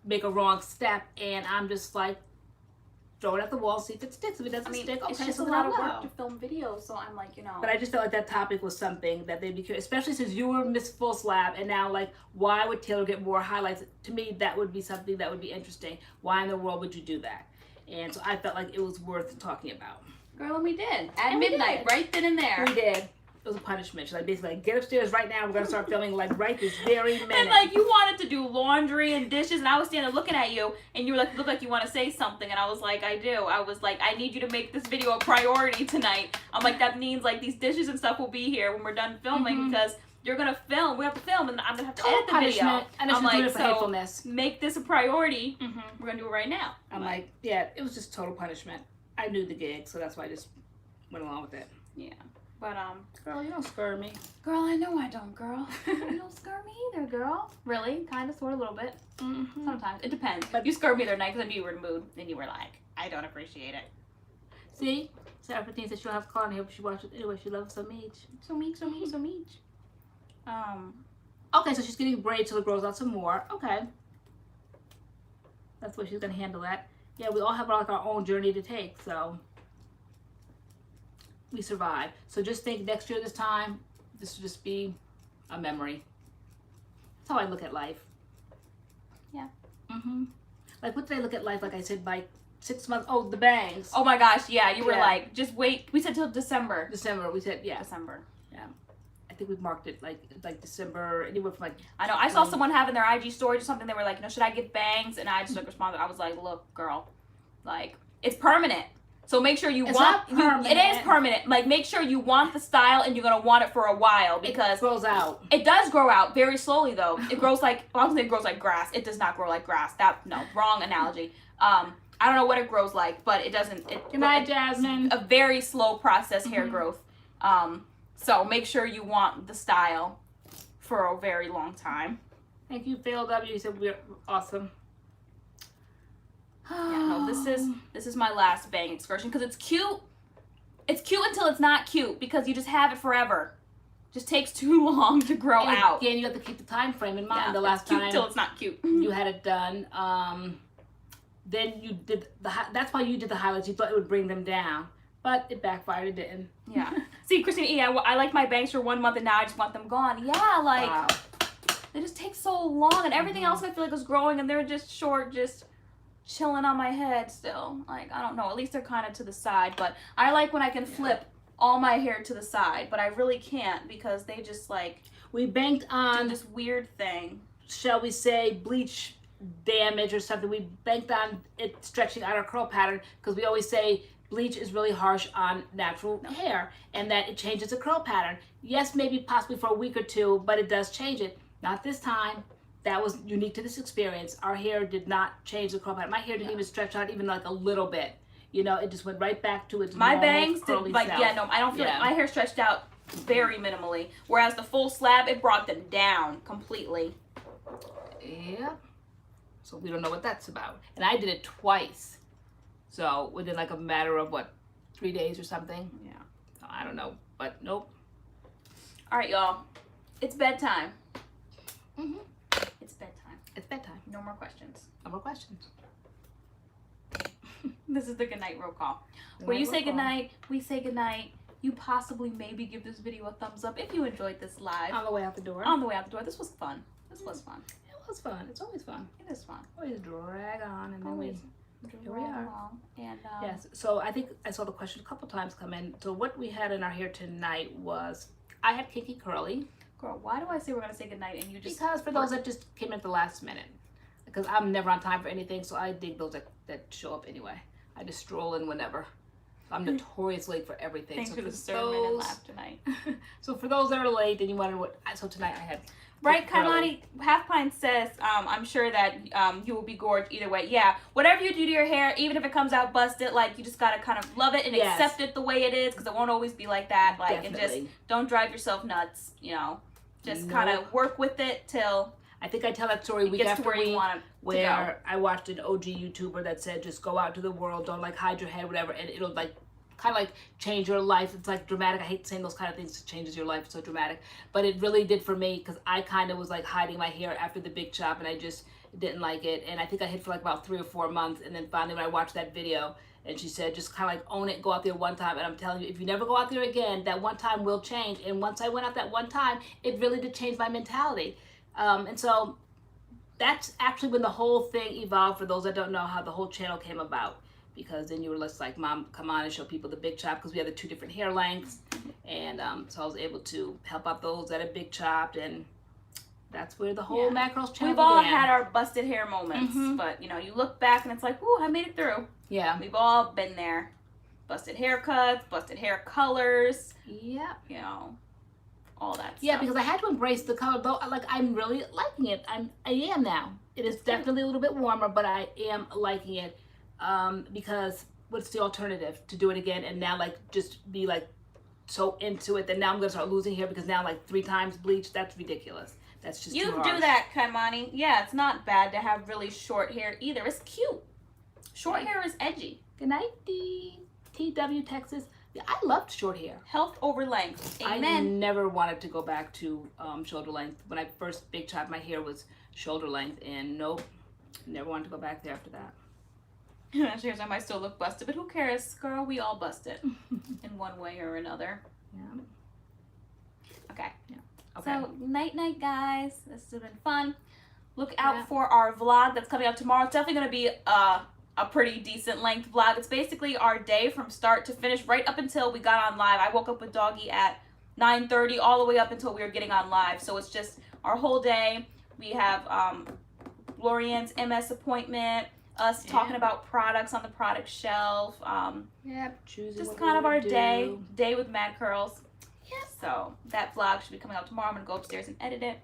make a wrong step. And I'm just like, throw it at the wall, see if it sticks. If it doesn't stick, okay, it's just a lot of work to film videos. So I'm like, you know. But I just felt like that topic was something that they'd be curious, especially since you were Miss Full Slab. And now, like, why would Taylor get more highlights? To me, that would be something that would be interesting. Why in the world would you do that? And so I felt like it was worth talking about. Girl, and we did. At midnight, right then and there. We did. It was a punishment. She's like, basically, like, get upstairs right now. We're going to start filming, like, right this very minute. And, like, you wanted to do laundry and dishes, and I was standing looking at you, and you were like, look like you want to say something. And I was like, I do. I was like, I need you to make this video a priority tonight. I'm like, that means, like, these dishes and stuff will be here when we're done filming because you're going to film. We have to film, and I'm going to have to edit the video. And I'm like, for hatefulness. Make this a priority. We're going to do it right now. I'm like, yeah, it was just total punishment. I knew the gig, so that's why I just went along with it. Yeah. But, girl, you don't scare me. Girl, I know I don't, girl. You don't scare me either, girl. Really? Kind of, sort of, a little bit. Sometimes. It depends. But you scared me the other night because I knew you were in the mood. And you were like, I don't appreciate it. See? Sarah thinks that she'll have Claudia here, but she watches it anyway. She loves so much. So much. Okay, so she's getting braids till it grows out some more. Okay. That's the way she's going to handle that. Yeah, we all have, like, our own journey to take, so we survive. So just think next year this time, this will just be a memory. That's how I look at life. Yeah. Like, what did I look at life? Like I said, like 6 months. Oh, the bangs. Oh my gosh, yeah. You were like, just wait. We said till December. December. We said, yeah. December. Yeah. I think we've marked it like December, anywhere from like. I know. I saw someone having their IG story or something. They were like, you know, should I get bangs? And I just like responded. I was like, look, girl, like it's permanent. So make sure you it is permanent. Like make sure you want the style and you're gonna want it for a while because it grows out. It does grow out very slowly though. It grows like I was gonna say it grows like grass. It does not grow like grass. Wrong analogy. I don't know what it grows like, but it doesn't. Good night, Jasmine. A very slow process hair growth. So make sure you want the style for a very long time. Thank you, Phil W. You said we're awesome. Yeah, no, this is my last bang excursion because it's cute. It's cute until it's not cute because you just have it forever. Just takes too long to grow out. Again, you have to keep the time frame in mind. Yeah, the last cute time till it's not cute. You had it done. Then you did that's why you did the highlights. You thought it would bring them down, but it backfired. It didn't. Yeah. See, Christina, I like my bangs for 1 month and now I just want them gone. Yeah, like wow. They just take so long and everything else I feel like is growing and they're just short, just chilling on my head still. Like, I don't know, at least they're kind of to the side, but I like when I can flip all my hair to the side, but I really can't because they just like we banked on this weird thing, shall we say, bleach damage or something. We banked on it stretching out our curl pattern because we always say bleach is really harsh on natural hair and that it changes the curl pattern. Yes, maybe possibly for a week or two, but it does change it. Not this time. That was unique to this experience. Our hair did not change the curl pattern. My hair didn't even stretch out even like a little bit. You know, it just went right back to its my normal bangs curly did, like self. yeah, no, I don't feel like my hair stretched out very minimally. Whereas the full slab, it brought them down completely. Yeah. So we don't know what that's about. And I did it twice. So within like a matter of what, 3 days or something? Yeah. I don't know. But nope. All right, y'all. It's bedtime. Mm-hmm. It's bedtime. It's bedtime. No more questions. No more questions. This is the goodnight roll call. Where you say goodnight, we say goodnight. You possibly maybe give this video a thumbs up if you enjoyed this live. On the way out the door. On the way out the door. This was fun. This was fun. It was fun. It's always fun. It is fun. Always drag on and then Always here we are. along. And Yes. So I think I saw the question a couple times come in. So what we had in our hair tonight was I had kinky curly. girl, why do I say we're gonna say goodnight and you just Because for those that just came in at the last minute. Because I'm never on time for anything, so I dig those that show up anyway. I just stroll in whenever. I'm notorious late for everything. Thanks so for the sermon and laugh tonight. So for those that are late and you wonder what, so tonight I had. Right, Kaimani, Half Pint says, I'm sure that you will be gorgeous either way. Yeah, whatever you do to your hair, even if it comes out busted, like, you just gotta kind of love it and accept it the way it is, because it won't always be like that. Like, Definitely. and just don't drive yourself nuts, you know. Just kind of work with it till I think I tell that story week gets after to where you week, want it where I watched an OG YouTuber that said, just go out to the world, don't like hide your head, whatever, and it'll like kind of like change your life. It's like dramatic. I hate saying those kind of things. It changes your life. It's so dramatic, but it really did for me, because I kind of was like hiding my hair after the big chop, and I just didn't like it. And I think I hid for like about 3 or 4 months, and then finally when I watched that video, and she said, just kind of like own it, go out there one time. And I'm telling you, if you never go out there again, that one time will change. And once I went out that one time, it really did change my mentality. And so that's actually when the whole thing evolved, for those that don't know how the whole channel came about. Because then you were just like, Mom, come on and show people the big chop, because we had the 2 different hair lengths. And so I was able to help out those that are big chopped, and that's where the whole MADCURLS channel We've all began. had our busted hair moments, but you know, you look back and it's like, ooh, I made it through. Yeah. We've all been there. Busted haircuts, busted hair colors. Yeah. You know, all that stuff. Yeah, because I had to embrace the color, though. Like, I'm really liking it. I am now. It is definitely a little bit warmer, but I am liking it. Because what's the alternative to do it again and now like just be like so into it that now I'm gonna start losing hair because now like 3 times bleach? That's ridiculous. That's just you too harsh. do that, Kaimani. Yeah, it's not bad to have really short hair either. It's cute. Short hair is edgy. Good night, TW Texas. Yeah, I loved short hair. Health over length. Amen. I never wanted to go back to shoulder length. When I first big chopped, my hair was shoulder length, and nope, never wanted to go back there after that. Here's I might still look busted, but who cares, girl? We all busted in one way or another. Yeah. Okay. Yeah. Okay. So night, guys. This has been fun. Look out for our vlog that's coming out tomorrow. It's definitely gonna be a pretty decent length vlog. It's basically our day from start to finish, right up until we got on live. I woke up with Doggy at 9:30, all the way up until we were getting on live. So it's just our whole day. We have LoriAnne's MS appointment. Us talking about products on the product shelf. Choosing just what kind of our do. day with MADCURLS. Yep. So that vlog should be coming out tomorrow. I'm gonna go upstairs and edit it.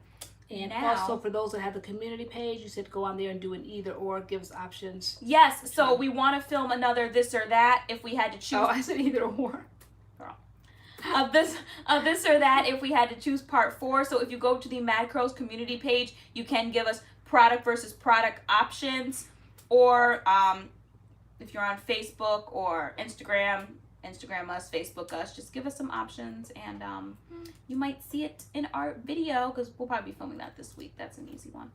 And now, also for those that have the community page, you said go on there and do an either or, give us options. yes. So we want to film another this or that if we had to choose. Oh, I said either or. Girl. Of this or that if we had to choose part 4. So if you go to the MADCURLS community page, you can give us product versus product options. Or if you're on Facebook or Instagram us, Facebook us, just give us some options, and you might see it in our video, because we'll probably be filming that this week. That's an easy one.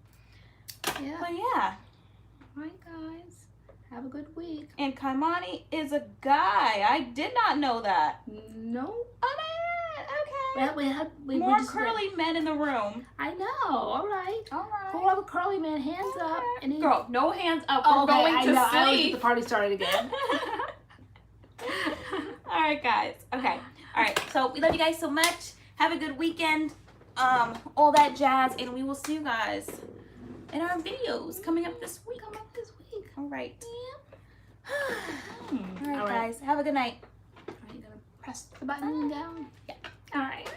Yeah. But yeah. All right, guys. Have a good week. And Kaimani is a guy. I did not know that. No. Oh, okay. We More just curly men in the room. I know. All right. All right. Who have a curly man? Hands up. And he... Girl, no hands up. Oh, We're going to I always get sleep. the party started again. All right, guys. Okay. All right. So we love you guys so much. Have a good weekend. All that jazz, and we will see you guys in our videos coming up this week. All right. Yeah. All right, guys. Have a good night. Are you gonna press the button down? Yeah. All right.